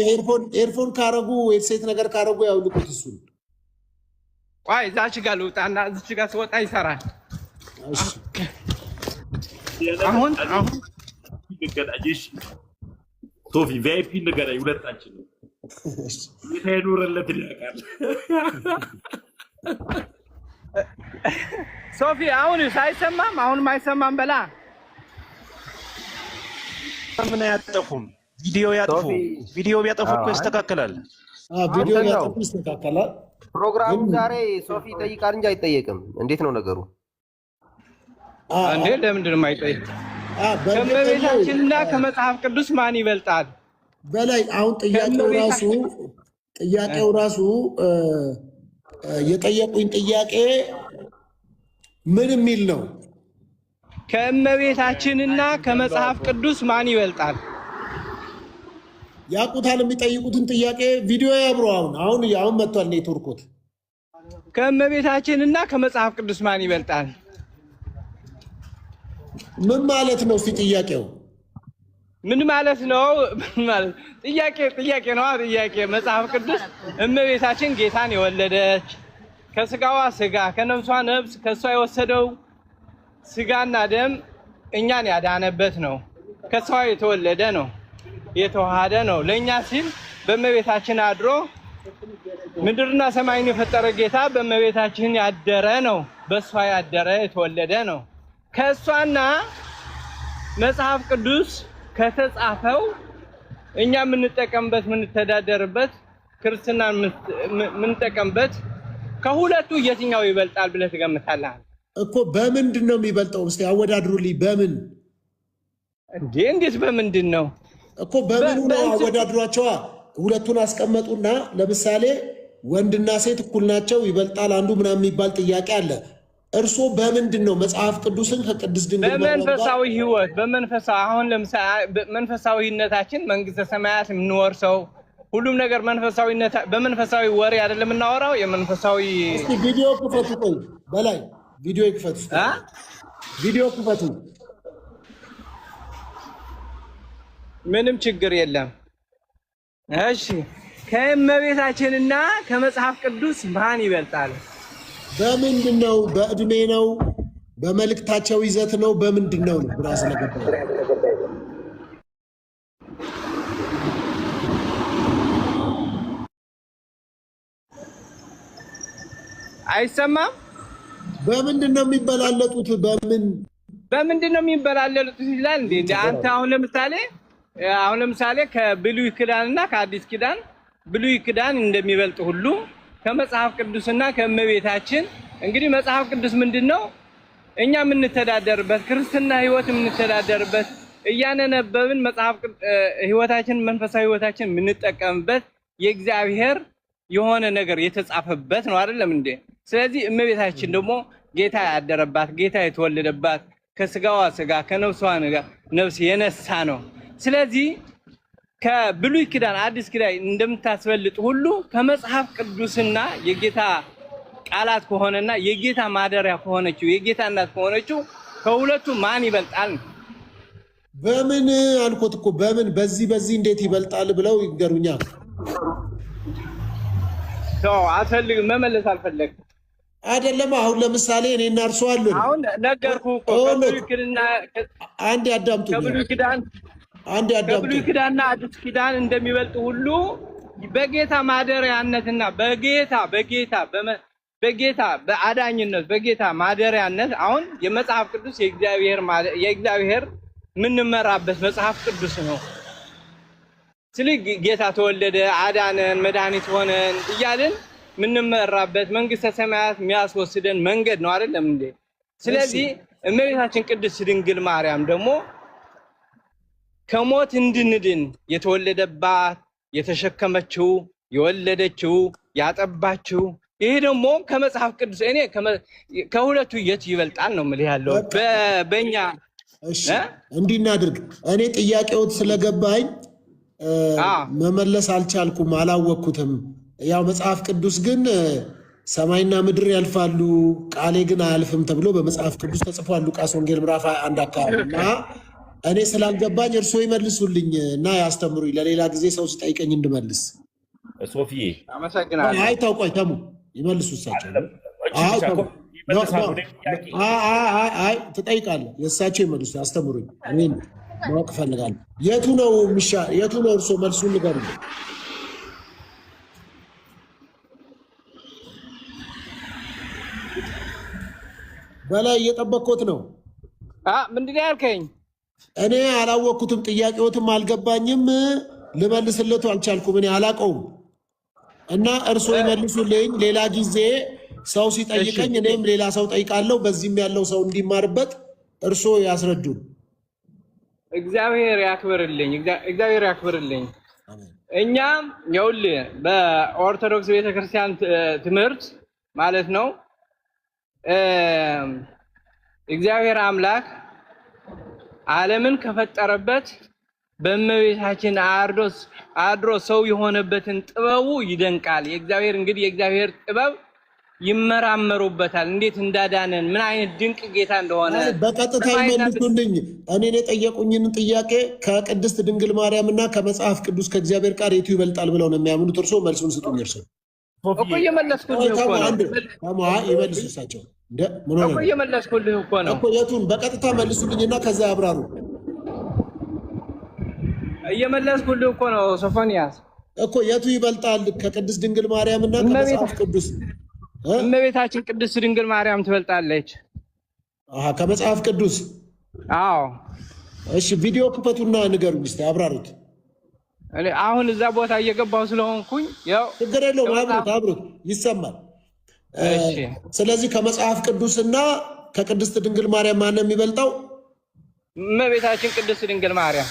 ሄርፎን ካረጉ ወይ ሴት ነገር ካረጉ ያውልቁት እሱን። ቆይ እዛች ጋር ልውጣና እዚች ጋር ስወጣ ይሰራል። አሁን ይገዳጅሽ ሶፊ ቪአይፒ ንገረኝ። ሁለታችን ነው ይሄኑረለት ያቃል። ሶፊ አሁን ሳይሰማም አሁን ማይሰማም በላ ምን ያጠፉም ቪዲዮ ያጠፉ ቪዲዮ ቢያጠፉ እኮ ይስተካከላል። ቪዲዮ ያጠፉ ይስተካከላል። ፕሮግራሙ ዛሬ ሶፊ ጠይቃል እንጂ አይጠየቅም። እንዴት ነው ነገሩ? እንዴ ለምንድን ነው የማይጠይቅ? ከእመቤታችንና ከመጽሐፍ ቅዱስ ማን ይበልጣል? በላይ አሁን ጥያቄው ራሱ የጠየቁኝ ጥያቄ ምን የሚል ነው? ከእመቤታችንና ከመጽሐፍ ቅዱስ ማን ይበልጣል? ያቁታል የሚጠይቁትን ጥያቄ ቪዲዮ ያብሩ። አሁን መጥቷል ኔትወርኩት። ከእመቤታችንና ከመጽሐፍ ቅዱስ ማን ይበልጣል? ምን ማለት ነው? እስቲ ጥያቄው ምን ማለት ነው? ጥያቄ ነው። ጥያቄ መጽሐፍ ቅዱስ እመቤታችን ጌታን የወለደች ከስጋዋ ስጋ ከነፍሷ ነፍስ ከሷ የወሰደው ስጋና ደም እኛን ያዳነበት ነው። ከሷ የተወለደ ነው፣ የተዋሃደ ነው። ለእኛ ሲል በእመቤታችን አድሮ ምድርና ሰማይን የፈጠረ ጌታ በእመቤታችን ያደረ ነው። በሷ ያደረ የተወለደ ነው። ከሷና መጽሐፍ ቅዱስ ከተጻፈው እኛ የምንጠቀምበት የምንተዳደርበት ክርስትና የምንጠቀምበት ከሁለቱ የትኛው ይበልጣል ብለህ ትገምታለህ? እኮ በምንድን ነው የሚበልጠው? እስቲ አወዳድሩልኝ። በምን እንዴ? እንዴት በምንድን ነው እኮ በምኑ ነው? አወዳድሯቸዋ። ሁለቱን አስቀመጡና ለምሳሌ ወንድና ሴት እኩል ናቸው ይበልጣል አንዱ ምናምን የሚባል ጥያቄ አለ። እርሶ በምንድን ነው መጽሐፍ ቅዱስን ከቅድስት ድንግል በመንፈሳዊ ህይወት በመንፈሳዊ አሁን ለምሳሌ መንፈሳዊነታችን መንግስተ ሰማያት የምንወርሰው ሁሉም ነገር መንፈሳዊነት በመንፈሳዊ ወሬ አይደለም የምናወራው። የመንፈሳዊ እስቲ ቪዲዮ ክፈቱ። ቆይ በላይ ቪዲዮ ክፈቱ። ቪዲዮ ክፈቱ። ምንም ችግር የለም። እሺ ከእመቤታችንና ከመጽሐፍ ቅዱስ ማን ይበልጣል? በምንድን ነው? በእድሜ ነው? በመልእክታቸው ይዘት ነው? በምንድን ነው? ግራ ስለገባኝ አይሰማም። በምንድን ነው የሚበላለጡት? በምንድን ነው የሚበላለጡት ይላል እንዴ? አንተ አሁን ለምሳሌ ከብሉይ ኪዳንና ከአዲስ ኪዳን ብሉይ ኪዳን እንደሚበልጥ ሁሉ ከመጽሐፍ ቅዱስና ከእመቤታችን እንግዲህ መጽሐፍ ቅዱስ ምንድነው? እኛ የምንተዳደርበት ክርስትና ህይወት የምንተዳደርበት እያነበብን መጽሐፍ ህይወታችን መንፈሳዊ ህይወታችን የምንጠቀምበት የእግዚአብሔር የሆነ ነገር የተጻፈበት ነው አይደለም እንዴ? ስለዚህ እመቤታችን ደግሞ ጌታ ያደረባት ጌታ የተወለደባት ከስጋዋ ስጋ ከነፍሷ ነፍስ የነሳ ነው። ስለዚህ ከብሉይ ኪዳን አዲስ ኪዳን እንደምታስበልጥ ሁሉ ከመጽሐፍ ቅዱስና የጌታ ቃላት ከሆነና የጌታ ማደሪያ ከሆነችው የጌታ እናት ከሆነችው ከሁለቱ ማን ይበልጣል? በምን አልኮት እኮ በምን በዚህ እንዴት ይበልጣል ብለው ይገሩኛል። አልፈልግም መመለስ አልፈለግም አይደለም። አሁን ለምሳሌ እኔና እርሱ አሉን። አሁን ነገርኩህ እኮ ከብሉይ ኪዳንና አንድ ያዳምጡ። ከብሉይ ኪዳንና አዲስ ኪዳን እንደሚበልጥ ሁሉ በጌታ ማደሪያነትና በጌታ በአዳኝነት በጌታ ማደሪያነት አሁን የመጽሐፍ ቅዱስ የእግዚአብሔር የምንመራበት መጽሐፍ ቅዱስ ነው። ስለዚህ ጌታ ተወለደ፣ አዳነን፣ መድኃኒት ሆነን እያልን የምንመራበት መንግስተ ሰማያት የሚያስወስደን መንገድ ነው አይደለም እንዴ? ስለዚህ እመቤታችን ቅድስት ድንግል ማርያም ደግሞ ከሞት እንድንድን የተወለደባት የተሸከመችው የወለደችው ያጠባችው ይሄ ደግሞ ከመጽሐፍ ቅዱስ እኔ ከሁለቱ የት ይበልጣል ነው የምልህ ያለው በእኛ። እሺ እንዲናድርግ እኔ ጥያቄዎት ስለገባኝ መመለስ አልቻልኩም፣ አላወቅኩትም። ያው መጽሐፍ ቅዱስ ግን ሰማይና ምድር ያልፋሉ ቃሌ ግን አያልፍም ተብሎ በመጽሐፍ ቅዱስ ተጽፏል። ሉቃስ ወንጌል ምዕራፍ 1 አካባቢ እና እኔ ስላልገባኝ እርሶ ይመልሱልኝ እና ያስተምሩኝ፣ ለሌላ ጊዜ ሰው ሲጠይቀኝ እንድመልስ። ሶፊዬ አመሰግናለሁ። አይ ታውቋይ ተሙ ይመልሱ እሳቸው። አይ ትጠይቃለህ፣ የእሳቸው ይመልሱ፣ ያስተምሩኝ። እኔ ማወቅ እፈልጋለሁ። የቱ ነው እርሶ መልሱን ንገሩኝ። በላይ እየጠበቅኩት ነው። ምንድን ነው ያልከኝ? እኔ አላወቅኩትም፣ ጥያቄዎትም አልገባኝም፣ ልመልስለቱ አልቻልኩም። እኔ አላቀውም እና እርስዎ ይመልሱልኝ። ሌላ ጊዜ ሰው ሲጠይቀኝ እኔም ሌላ ሰው ጠይቃለሁ። በዚህም ያለው ሰው እንዲማርበት እርስዎ ያስረዱን። እግዚአብሔር ያክብርልኝ፣ እግዚአብሔር ያክብርልኝ። እኛም ይኸውልህ በኦርቶዶክስ ቤተክርስቲያን ትምህርት ማለት ነው እግዚአብሔር አምላክ ዓለምን ከፈጠረበት በእመቤታችን አድሮ ሰው የሆነበትን ጥበቡ ይደንቃል። የእግዚአብሔር ጥበብ ይመራመሩበታል። እንዴት እንዳዳነን ምን አይነት ድንቅ ጌታ እንደሆነ በቀጥታ ይመልሱልኝ። እኔን የጠየቁኝን ጥያቄ ከቅድስት ድንግል ማርያምና ከመጽሐፍ ቅዱስ ከእግዚአብሔር ቃል የቱ ይበልጣል ብለው ነው የሚያምኑት። እርሶ መልሱን ስጡኝ። እርሶ እኮ እየመለስኩልህ እኮ ነው። ይመልሱ እሳቸው እኮ እየመለስኩልህ እኮ ነው እኮ። የቱን በቀጥታ መልሱልኝና ከዛ ያብራሩ። እየመለስኩልህ እኮ ነው ሶፎንያስ እኮ የቱ ይበልጣል ከቅድስት ድንግል ማርያምና ከመጽሐፍ ቅዱስ? እመቤታችን ቅድስት ድንግል ማርያም ትበልጣለች ከመጽሐፍ ቅዱስ። አዎ እሺ ቪዲዮ ክፈቱና ንገሩኝ እስኪ አብራሩት። አሁን እዛ ቦታ እየገባሁ ስለሆንኩኝ ያው ችግር የለውም፣ አብሩት ይሰማል። ስለዚህ ከመጽሐፍ ቅዱስና ከቅድስት ድንግል ማርያም ማን ነው የሚበልጠው? እመቤታችን ቅድስት ድንግል ማርያም።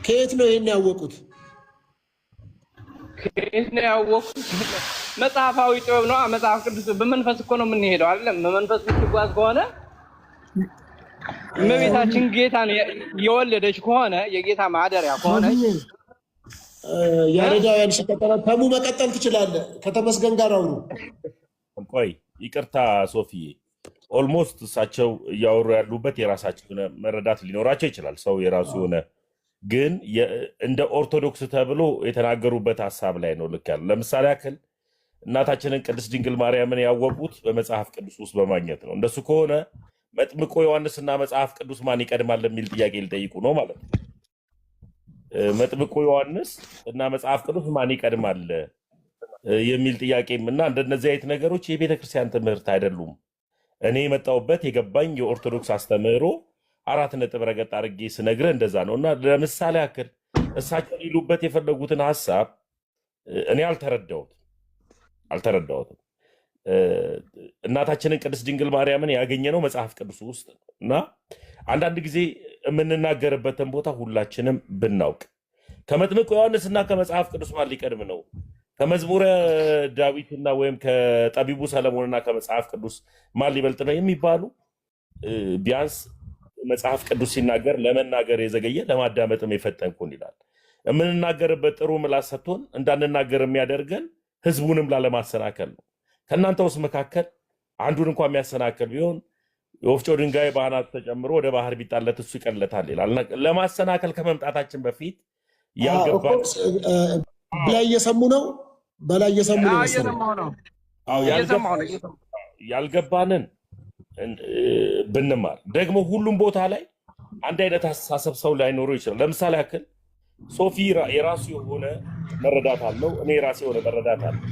ከየት ነው ይሄን ያወቁት? ከየት ነው ያወቁት? መጽሐፋዊ ጥበብ ነው። መጽሐፍ ቅዱስ በመንፈስ እኮ ነው የምንሄደው አይደለም? በመንፈስ የምትጓዝ ከሆነ እመቤታችን ጌታን የወለደች ከሆነ የጌታ ማደሪያ ከሆነ ያሬዳውያን ሽቀጠራ ተሙ መቀጠል ትችላለህ። ከተመስገን ጋር አውሩ። ቆይ ይቅርታ ሶፊዬ፣ ኦልሞስት እሳቸው እያወሩ ያሉበት የራሳቸው የሆነ መረዳት ሊኖራቸው ይችላል። ሰው የራሱ የሆነ ግን እንደ ኦርቶዶክስ ተብሎ የተናገሩበት ሀሳብ ላይ ነው ልክ ያለው። ለምሳሌ ያክል እናታችንን ቅድስት ድንግል ማርያምን ያወቁት በመጽሐፍ ቅዱስ ውስጥ በማግኘት ነው። እንደሱ ከሆነ መጥምቆ ዮሐንስና መጽሐፍ ቅዱስ ማን ይቀድማል የሚል ጥያቄ ሊጠይቁ ነው ማለት ነው። መጥምቆ ዮሐንስ እና መጽሐፍ ቅዱስ ማን ይቀድማል የሚል ጥያቄም እና እንደነዚህ አይነት ነገሮች የቤተክርስቲያን ትምህርት አይደሉም። እኔ የመጣሁበት የገባኝ የኦርቶዶክስ አስተምህሮ 4 ነጥብ ረገጥ አድርጌ ስነግርህ እንደዛ ነው። እና ለምሳሌ ያክል እሳቸው ሊሉበት የፈለጉትን ሀሳብ እኔ አልተረዳሁትም። እናታችንን ቅድስት ድንግል ማርያምን ያገኘነው መጽሐፍ ቅዱስ ውስጥ ነው። እና አንዳንድ ጊዜ የምንናገርበትን ቦታ ሁላችንም ብናውቅ ከመጥምቁ ዮሐንስና ከመጽሐፍ ቅዱስ ማን ሊቀድም ነው? ከመዝሙረ ዳዊትና ወይም ከጠቢቡ ሰለሞንና ከመጽሐፍ ቅዱስ ማን ሊበልጥ ነው የሚባሉ ቢያንስ መጽሐፍ ቅዱስ ሲናገር ለመናገር የዘገየ ለማዳመጥም የፈጠንኩን ይላል። የምንናገርበት ጥሩ ምላስ ሰጥቶን እንዳንናገር የሚያደርገን ህዝቡንም ላለማሰናከል ነው። ከእናንተ ውስጥ መካከል አንዱን እንኳ የሚያሰናከል ቢሆን የወፍጮ ድንጋይ በአናቱ ተጨምሮ ወደ ባህር ቢጣለት እሱ ይቀለታል ይላል። ለማሰናከል ከመምጣታችን በፊት ያልገባን በላይ እየሰሙ ነው ያልገባንን ብንማር ደግሞ ሁሉም ቦታ ላይ አንድ አይነት አስተሳሰብ ሰው ላይኖረው ይችላል። ለምሳሌ ያክል ሶፊ የራሱ የሆነ መረዳት አለው፣ እኔ የራሴ የሆነ መረዳት አለው።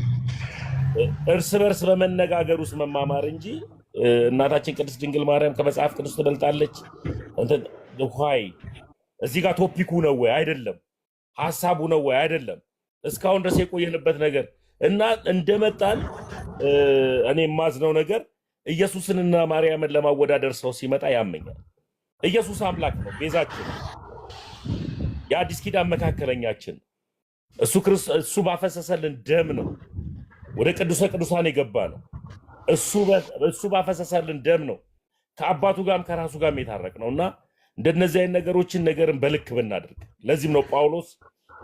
እርስ በርስ በመነጋገር ውስጥ መማማር እንጂ እናታችን ቅድስት ድንግል ማርያም ከመጽሐፍ ቅዱስ ትበልጣለች ይ እዚህ ጋር ቶፒኩ ነው ወይ አይደለም፣ ሀሳቡ ነው ወይ አይደለም። እስካሁን ድረስ የቆየንበት ነገር እና እንደመጣን እኔ የማዝነው ነገር ኢየሱስንና ማርያምን ለማወዳደር ሰው ሲመጣ ያመኛል። ኢየሱስ አምላክ ነው፣ ቤዛችን፣ የአዲስ ኪዳን መካከለኛችን፣ እሱ ባፈሰሰልን ደም ነው ወደ ቅዱሰ ቅዱሳን የገባ ነው። እሱ ባፈሰሰልን ደም ነው ከአባቱ ጋርም ከራሱ ጋርም የታረቅ ነው። እና እንደነዚህ አይነት ነገርን በልክ ብናደርግ፣ ለዚህም ነው ጳውሎስ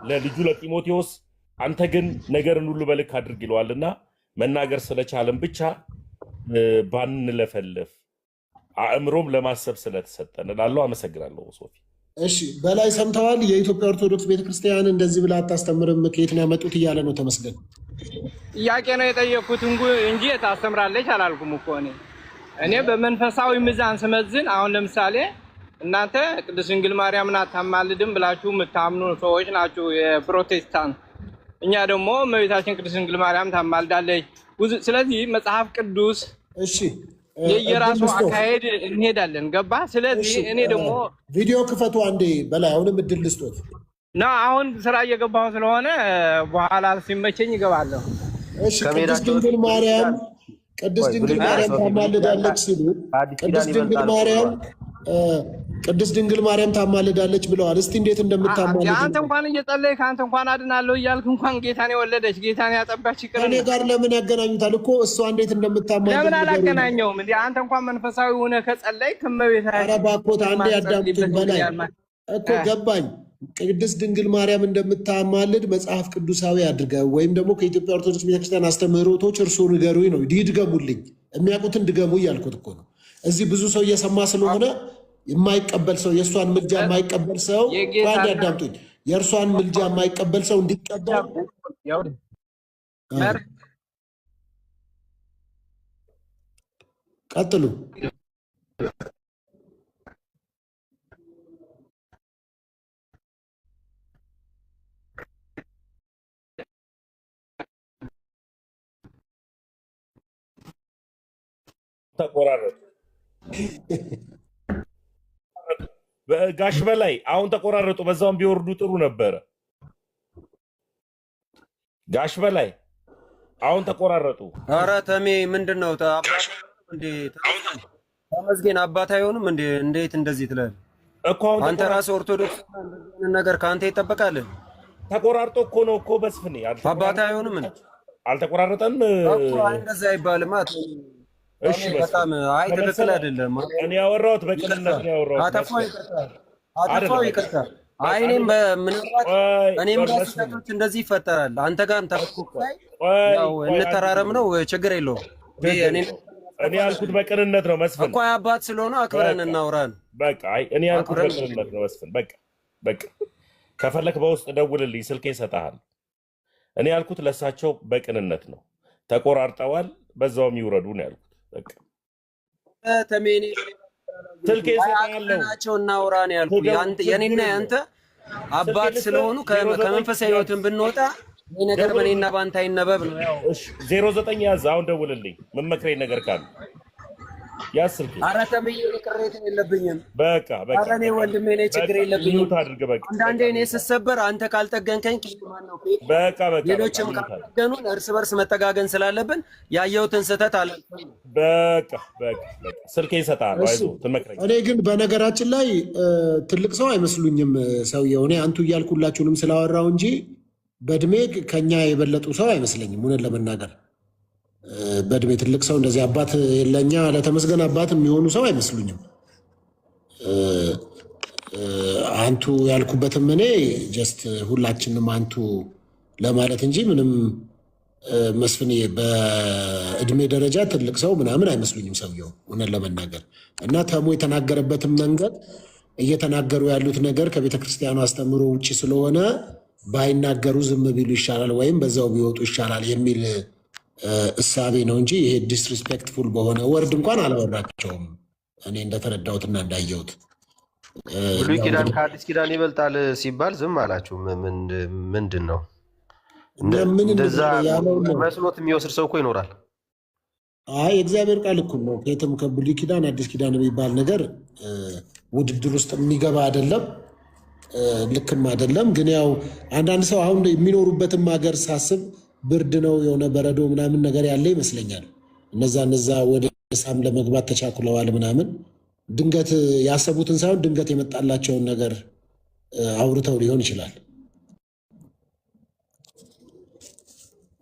ለልጁ ለጢሞቴዎስ አንተ ግን ነገርን ሁሉ በልክ አድርግ ይለዋልና መናገር ስለቻለን ብቻ ባንለፈልፍ አእምሮም ለማሰብ ስለተሰጠን እላለሁ። አመሰግናለሁ ሶፊ። እሺ በላይ ሰምተዋል። የኢትዮጵያ ኦርቶዶክስ ቤተክርስቲያን እንደዚህ ብላ አታስተምርም፣ ከየት ነው ያመጡት እያለ ነው ተመስገን። ጥያቄ ነው የጠየኩት እንጂ ታስተምራለች አላልኩም እኮ እኔ በመንፈሳዊ ሚዛን ስመዝን፣ አሁን ለምሳሌ እናንተ ቅድስት ድንግል ማርያምን አታማልድም ብላችሁ የምታምኑ ሰዎች ናችሁ የፕሮቴስታንት። እኛ ደግሞ እመቤታችን ቅድስት ድንግል ማርያም ታማልዳለች። ስለዚህ መጽሐፍ ቅዱስ የየራሱ አካሄድ እንሄዳለን። ገባ? ስለዚህ እኔ ደግሞ ቪዲዮ ክፈቱ አንዴ በላይ፣ አሁንም እድል ልስጦት እና አሁን ስራ እየገባሁ ስለሆነ በኋላ ሲመቸኝ ይገባለሁ። እሺ ቅድስት ድንግል ማርያም ታማልዳለች ሲሉ ቅድስት ድንግል ማርያም ታማልዳለች ብለዋል። እስቲ እንዴት እንደምታማልድ አንተ እንኳን እየጸለይክ አንተ እንኳን አድናለሁ እያልክ እንኳን ጌታን የወለደች ጌታን ያጠባች ይቅር እኔ ጋር ለምን ያገናኙታል እኮ? እሷ እንዴት እንደምታማልድ ለምን አላገናኘውም? እንዴ አንተ እንኳን መንፈሳዊ ሆነ ከጸለይክ ከመቤታችን ኧረ እባክዎት አንዴ ያዳምጡኝ በላይ እኮ ገባኝ። ቅድስት ድንግል ማርያም እንደምታማልድ መጽሐፍ ቅዱሳዊ አድርገው ወይም ደግሞ ከኢትዮጵያ ኦርቶዶክስ ቤተክርስቲያን አስተምህሮቶች እርሱ ንገሩኝ ነው። ይድገሙልኝ፣ የሚያውቁትን ድገሙ እያልኩት እኮ ነው። እዚህ ብዙ ሰው እየሰማ ስለሆነ የማይቀበል ሰው የእሷን ምልጃ የማይቀበል ሰው ባንድ ያዳምጡኝ። የእርሷን ምልጃ የማይቀበል ሰው እንዲቀበል ቀጥሉ። ተቆራረጡ ጋሽ በላይ አሁን ተቆራረጡ። በዛውም ቢወርዱ ጥሩ ነበረ። ጋሽ በላይ አሁን ተቆራረጡ። ኧረ ተሜ ምንድን ነው ተመስገን አባት አይሆንም እንዴ? እንዴት እንደዚህ ትላለህ እኮ? አንተ ራስህ ኦርቶዶክስ ነገር ከአንተ ይጠበቃል። ተቆራርጦ እኮ ነው እኮ በስፍኔ አባት አይሆንም እንዴ? አልተቆራረጠም እኮ እንደዛ አይባልም። እሺ በጣም አይ ትክክል አይደለም። እኔ ያወራሁት በቅንነት ነው ያወራሁት። አጠፋው ይቅርታ። አይ እኔም ጋር እንደዚህ ይፈጠራል። አንተ ጋርም ያው እንተራረም ነው ችግር የለውም። እኔ ያልኩት በቅንነት ነው መስፍን እኮ አባት ስለሆነ አክብረን እናውራን። በቃ አይ እኔ ያልኩት በቅንነት ነው መስፍን። በቃ ከፈለክ በውስጥ ደውልልኝ፣ ስልኬ እሰጥሃለሁ። እኔ ያልኩት ለሳቸው በቅንነት ነው። ተቆራርጠዋል፣ በዛውም ይውረዱ ነው ያልኩት። በቃ ተሜኔ ስልኬ እሰጥሃለሁ ናቸው እናውራ ነው ያልኩት። የኔና ያንተ አባት ስለሆኑ ከመንፈሳዊ ህይወትን ብንወጣ ይሄ ነገር በኔና ባንተ አይነበብ ነው። ያው 09 ያዝ፣ አሁን ደውልልኝ። ምን መክረኝ ነገር ካለ ያዝ ስልኬ። ኧረ ተምዬ ቅሬታ የለብኝም። በቃ ኧረ እኔ ወንድሜ ነኝ፣ ችግር የለብኝም። አድርግ በቃ። አንዳንዴ እኔ ስሰበር አንተ ካልጠገንከኝ ማነው? በቃ ሌሎችም ካልጠገኑን እርስ በርስ መጠጋገን ስላለብን ያየሁትን ስህተት አለ። በቃ ስልኬ እሰጥሃለሁ፣ አይዞህ ትመክረኝ። እኔ ግን በነገራችን ላይ ትልቅ ሰው አይመስሉኝም ሰውየው። እኔ አንቱ እያልኩላችሁንም ስላወራው እንጂ በእድሜ ከኛ የበለጡ ሰው አይመስለኝም። እውነት ለመናገር በእድሜ ትልቅ ሰው እንደዚህ አባት ለኛ ለተመስገን አባት የሚሆኑ ሰው አይመስሉኝም። አንቱ ያልኩበትም እኔ ጀስት ሁላችንም አንቱ ለማለት እንጂ ምንም መስፍን በእድሜ ደረጃ ትልቅ ሰው ምናምን አይመስሉኝም ሰውየው እውነት ለመናገር እና ተሞ የተናገረበትም መንገድ እየተናገሩ ያሉት ነገር ከቤተክርስቲያኑ አስተምሮ ውጭ ስለሆነ ባይናገሩ ዝም ቢሉ ይሻላል ወይም በዛው ቢወጡ ይሻላል የሚል እሳቤ ነው እንጂ ይሄ ዲስሪስፔክትፉል በሆነ ወርድ እንኳን አላወራቸውም። እኔ እንደተረዳሁትና እንዳየሁት ብሉይ ኪዳን ከአዲስ ኪዳን ይበልጣል ሲባል ዝም አላችሁ። ምንድን ነው እንደዛ መስሎት የሚወስድ ሰው እኮ ይኖራል። አይ እግዚአብሔር ቃል እኩል ነው። ከየትም ከብሉይ ኪዳን አዲስ ኪዳን የሚባል ነገር ውድድር ውስጥ የሚገባ አይደለም፣ ልክም አይደለም። ግን ያው አንዳንድ ሰው አሁን የሚኖሩበትም ሀገር ሳስብ ብርድ ነው የሆነ በረዶ ምናምን ነገር ያለ ይመስለኛል። እነዛ ወደ ሳም ለመግባት ተቻኩለዋል ምናምን ድንገት ያሰቡትን ሳይሆን ድንገት የመጣላቸውን ነገር አውርተው ሊሆን ይችላል።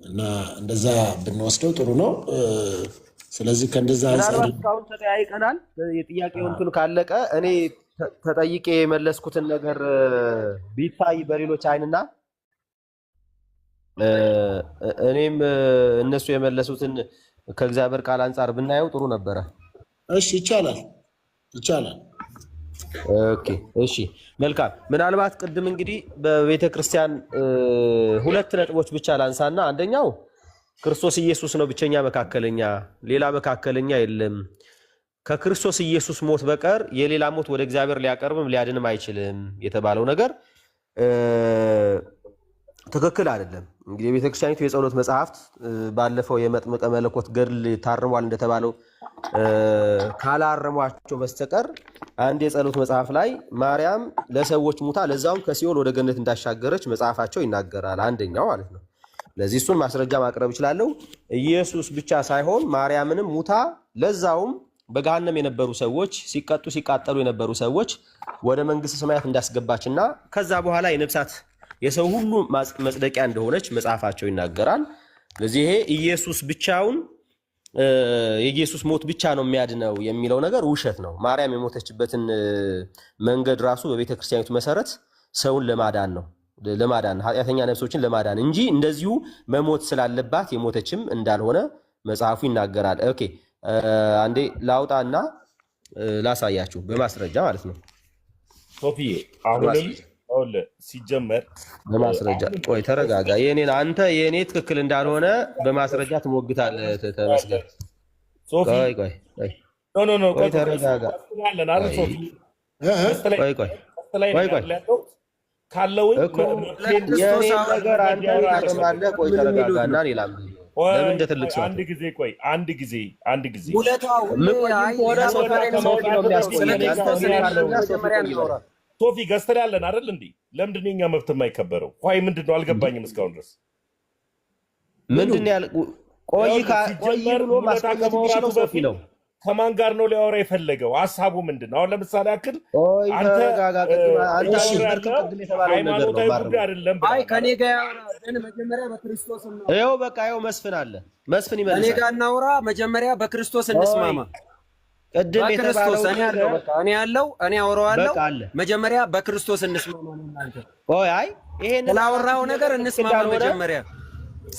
እና እንደዛ ብንወስደው ጥሩ ነው። ስለዚህ ከእንደዛ እስካሁን ተጠያይቀናል። የጥያቄው እንትን ካለቀ እኔ ተጠይቄ የመለስኩትን ነገር ቢታይ በሌሎች አይንና እኔም እነሱ የመለሱትን ከእግዚአብሔር ቃል አንጻር ብናየው ጥሩ ነበረ። እሺ፣ ይቻላል። ኦኬ፣ እሺ፣ መልካም። ምናልባት ቅድም እንግዲህ በቤተ ክርስቲያን ሁለት ነጥቦች ብቻ ላንሳና፣ አንደኛው ክርስቶስ ኢየሱስ ነው ብቸኛ መካከለኛ፣ ሌላ መካከለኛ የለም። ከክርስቶስ ኢየሱስ ሞት በቀር የሌላ ሞት ወደ እግዚአብሔር ሊያቀርብም ሊያድንም አይችልም የተባለው ነገር ትክክል አይደለም። እንግዲህ የቤተክርስቲያኒቱ የጸሎት መጽሐፍት ባለፈው የመጥምቀ መለኮት ገድል ታርሟል እንደተባለው ካላረሟቸው በስተቀር አንድ የጸሎት መጽሐፍ ላይ ማርያም ለሰዎች ሙታ ለዛውም ከሲኦል ወደ ገነት እንዳሻገረች መጽሐፋቸው ይናገራል። አንደኛው ማለት ነው። ለዚህ እሱን ማስረጃ ማቅረብ እችላለሁ። ኢየሱስ ብቻ ሳይሆን ማርያምንም ሙታ ለዛውም በገሃነም የነበሩ ሰዎች ሲቀጡ ሲቃጠሉ የነበሩ ሰዎች ወደ መንግስተ ሰማያት እንዳስገባችና ከዛ በኋላ የነፍሳት የሰው ሁሉ መጽደቂያ እንደሆነች መጽሐፋቸው ይናገራል። ስለዚህ ይሄ ኢየሱስ ብቻውን የኢየሱስ ሞት ብቻ ነው የሚያድነው የሚለው ነገር ውሸት ነው። ማርያም የሞተችበትን መንገድ ራሱ በቤተ ክርስቲያኒቱ መሰረት ሰውን ለማዳን ነው፣ ኃጢአተኛ ነፍሶችን ለማዳን እንጂ እንደዚሁ መሞት ስላለባት የሞተችም እንዳልሆነ መጽሐፉ ይናገራል። ኦኬ፣ አንዴ ላውጣና ላሳያችሁ በማስረጃ ማለት ነው። ሶፊዬ አሁንም ሲጀመር በማስረጃ ቆይ፣ ተረጋጋ። አንተ የኔ ትክክል እንዳልሆነ በማስረጃ ትሞግታለህ። ተመስገን። ቆይ ተረጋጋ። ካለው የኔ ነገር አንተ ታርማለህ። ቆይ ተረጋጋና ሌላም ለምን እንደ ትልቅ ሰው አንድ ጊዜ ሶፊ ገዝተን ያለን አይደል እንዴ? ለምንድን ነው የኛ መብት የማይከበረው? ቆይ ምንድን ነው አልገባኝም እስካሁን ድረስ ምንድን ነው ያለ? ቆይ ብሎ ማስቀመጥ የሚችለው ሶፊ ነው። ከማን ጋር ነው ሊያወራ የፈለገው? ሀሳቡ ምንድን ነው? አሁን ለምሳሌ ያክል ከኔ ጋር ያወራ መጀመሪያ በክርስቶስ ነው። ይኸው በቃ ይኸው መስፍን አለ። መስፍን ይመልሳል። እኔ ጋር እናውራ መጀመሪያ በክርስቶስ እንስማማ። ቅድም የተባለው እኔ ያለው እኔ አወራዋለሁ። መጀመሪያ በክርስቶስ እንስማማ ነው እናንተ። ቆይ አይ ይሄን ስላወራው ነገር እንስማማ። መጀመሪያ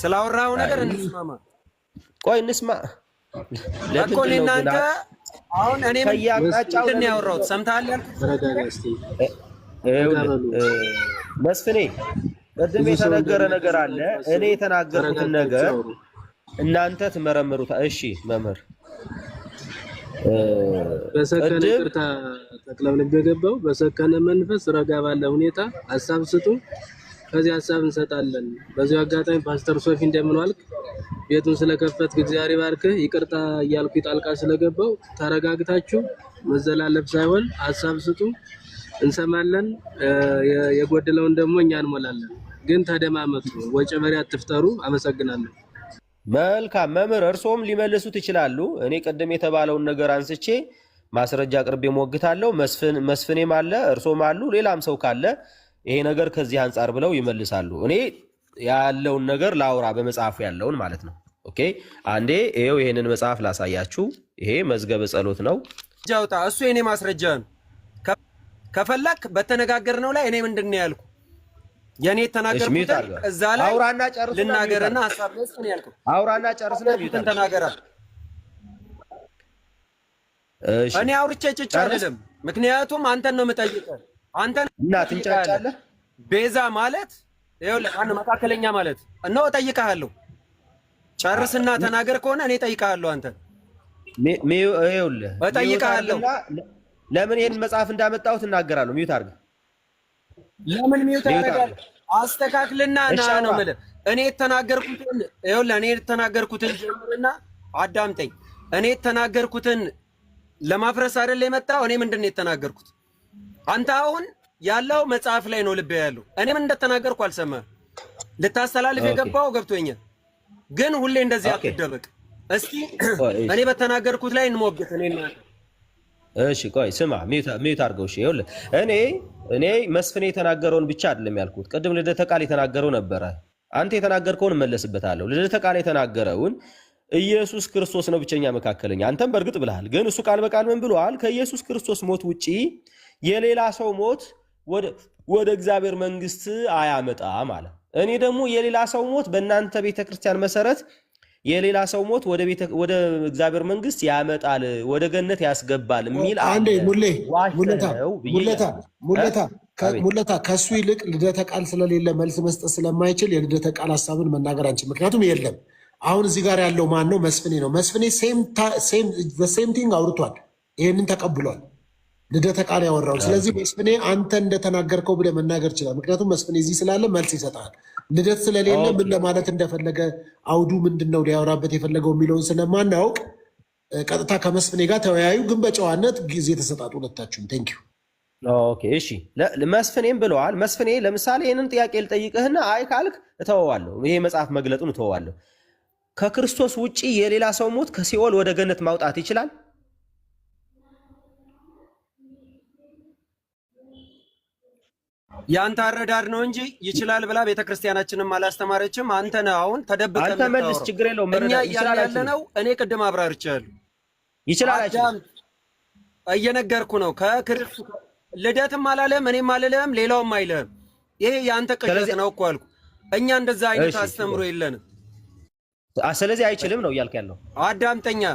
ስላወራው ነገር እንስማማ። ቆይ እንስማ። እኮ እኔ እናንተ አሁን እኔ ምንድን ነው ያወራሁት ሰምተሃል ያልኩት? መስፍኔ ቅድም የተነገረ ነገር አለ። እኔ የተናገርኩትን ነገር እናንተ ትመረምሩታ። እሺ መምህር በሰከነ ቅርታ ተክለብልብ የገባው በሰከነ መንፈስ ረጋ ባለ ሁኔታ ሐሳብ ስጡ፣ ከዚህ ሐሳብ እንሰጣለን። በዚህ አጋጣሚ ፓስተር ሶፊ እንደምን ዋልክ? ቤቱን ስለከፈትክ እግዚአብሔር ይባርክህ። ይቅርታ እያልኩ ጣልቃ ስለገባው ተረጋግታችሁ መዘላለፍ ሳይሆን ሐሳብ ስጡ፣ እንሰማለን። የጎደለውን ደግሞ እኛ እንሞላለን። ግን ተደማመጡ፣ ወጨበሬ አትፍጠሩ። አመሰግናለሁ። መልካም መምህር፣ እርሶም ሊመልሱት ይችላሉ። እኔ ቅድም የተባለውን ነገር አንስቼ ማስረጃ አቅርቤ ሞግታለሁ። መስፍኔም አለ፣ እርሶም አሉ፣ ሌላም ሰው ካለ ይሄ ነገር ከዚህ አንጻር ብለው ይመልሳሉ። እኔ ያለውን ነገር ላውራ፣ በመጽሐፉ ያለውን ማለት ነው። ኦኬ፣ አንዴ ይሄው ይሄንን መጽሐፍ ላሳያችሁ። ይሄ መዝገበ ጸሎት ነው። ጃውታ እሱ የኔ ማስረጃ ነው። ከፈለክ በተነጋገርነው ላይ እኔ ምንድነው ያልኩ? የኔ ተናገርኩት እዛ ላይ አውራና ጨርስ ልናገርና ሐሳብ ለስ ነው ያልኩ። አውራና ጨርስና ቢዩታ ተናገራ። እሺ እኔ አውርቼ ጭጭ አይደለም፣ ምክንያቱም አንተን ነው የምጠይቀው። አንተን እና ትንጫጫለህ። ቤዛ ማለት ይኸውልህ አንተ መካከለኛ ማለት ነው። እጠይቅሃለሁ፣ ጨርስና ተናገር ከሆነ እኔ እጠይቅሃለሁ። አንተ ይኸውልህ እጠይቅሃለሁ። ለምን ይሄን መጽሐፍ እንዳመጣሁት እናገራለሁ። ሚዩት አድርግ። ለምን ሚዩት አደርጋለሁ? አስተካክልና ና ነው የምልህ። እኔ የተናገርኩትን ይኸውልህ፣ እኔ የተናገርኩትን ጀምርና አዳምጠኝ። እኔ የተናገርኩትን ለማፍረስ አይደል የመጣው? እኔ ምንድን ነው የተናገርኩት? አንተ አሁን ያለው መጽሐፍ ላይ ነው ልብ ያለው። እኔ ምን እንደተናገርኩ አልሰማህም። ልታስተላልፍ የገባው ገብቶኛል፣ ግን ሁሌ እንደዚህ አትደበቅ። እስኪ እኔ በተናገርኩት ላይ እንሞግት። እሺ ቆይ ስማ፣ ሚዩት አድርገው። እሺ ይኸውልህ እኔ መስፍኔ የተናገረውን ብቻ አይደለም ያልኩት። ቅድም ልደተ ቃል የተናገረው ነበረ። አንተ የተናገርከውን እመለስበታለሁ። ልደተ ቃል የተናገረውን ኢየሱስ ክርስቶስ ነው ብቸኛ መካከለኛ። አንተም በእርግጥ ብለሃል፣ ግን እሱ ቃል በቃል ምን ብለዋል? ከኢየሱስ ክርስቶስ ሞት ውጪ የሌላ ሰው ሞት ወደ እግዚአብሔር መንግስት አያመጣም አለ። እኔ ደግሞ የሌላ ሰው ሞት በእናንተ ቤተክርስቲያን መሰረት የሌላ ሰው ሞት ወደ እግዚአብሔር መንግስት ያመጣል፣ ወደ ገነት ያስገባል የሚል አንዴ ሙለታ ከሱ ይልቅ ልደተ ቃል ስለሌለ መልስ መስጠት ስለማይችል የልደተ ቃል ሀሳብን መናገር አንችል። ምክንያቱም የለም። አሁን እዚህ ጋር ያለው ማን ነው? መስፍኔ ነው። መስፍኔ ሴም ቲንግ አውርቷል። ይህንን ተቀብሏል። ልደተ ቃል ያወራው። ስለዚህ መስፍኔ አንተ እንደተናገርከው ብለህ መናገር ይችላል። ምክንያቱም መስፍኔ እዚህ ስላለ መልስ ይሰጣል። ልደት ስለሌለ ምን ለማለት እንደፈለገ አውዱ ምንድን ነው ሊያወራበት የፈለገው የሚለውን ስለማናውቅ ቀጥታ ከመስፍኔ ጋር ተወያዩ፣ ግን በጨዋነት ጊዜ ተሰጣጡ ሁለታችሁም። ቴንኪዩ። ኦኬ እሺ፣ መስፍኔም ብለዋል። መስፍኔ ለምሳሌ ይህንን ጥያቄ ልጠይቅህና አይ ካልክ እተወዋለሁ፣ ይሄ መጽሐፍ መግለጡን እተወዋለሁ። ከክርስቶስ ውጭ የሌላ ሰው ሞት ከሲኦል ወደ ገነት ማውጣት ይችላል? ያንተ አረዳድ ነው እንጂ ይችላል ብላ ቤተክርስቲያናችንም አላስተማረችም። አንተ ነህ አሁን ተደብቀህ አንተ መልስ፣ ችግር የለውም። እኛ ያለ ነው። እኔ ቅድም አብራርቻለሁ። ይችላል አይችልም እየነገርኩ ነው። ከክርስቶስ ልደትም አላለም፣ እኔም አልልህም፣ ሌላውም አይልህም። ይሄ ያንተ ቅዠት ነው እኮ አልኩ። እኛ እንደዛ አይነት አስተምሮ የለንም። ስለዚህ አይችልም ነው እያልክ ያለው። አዳምጠኛ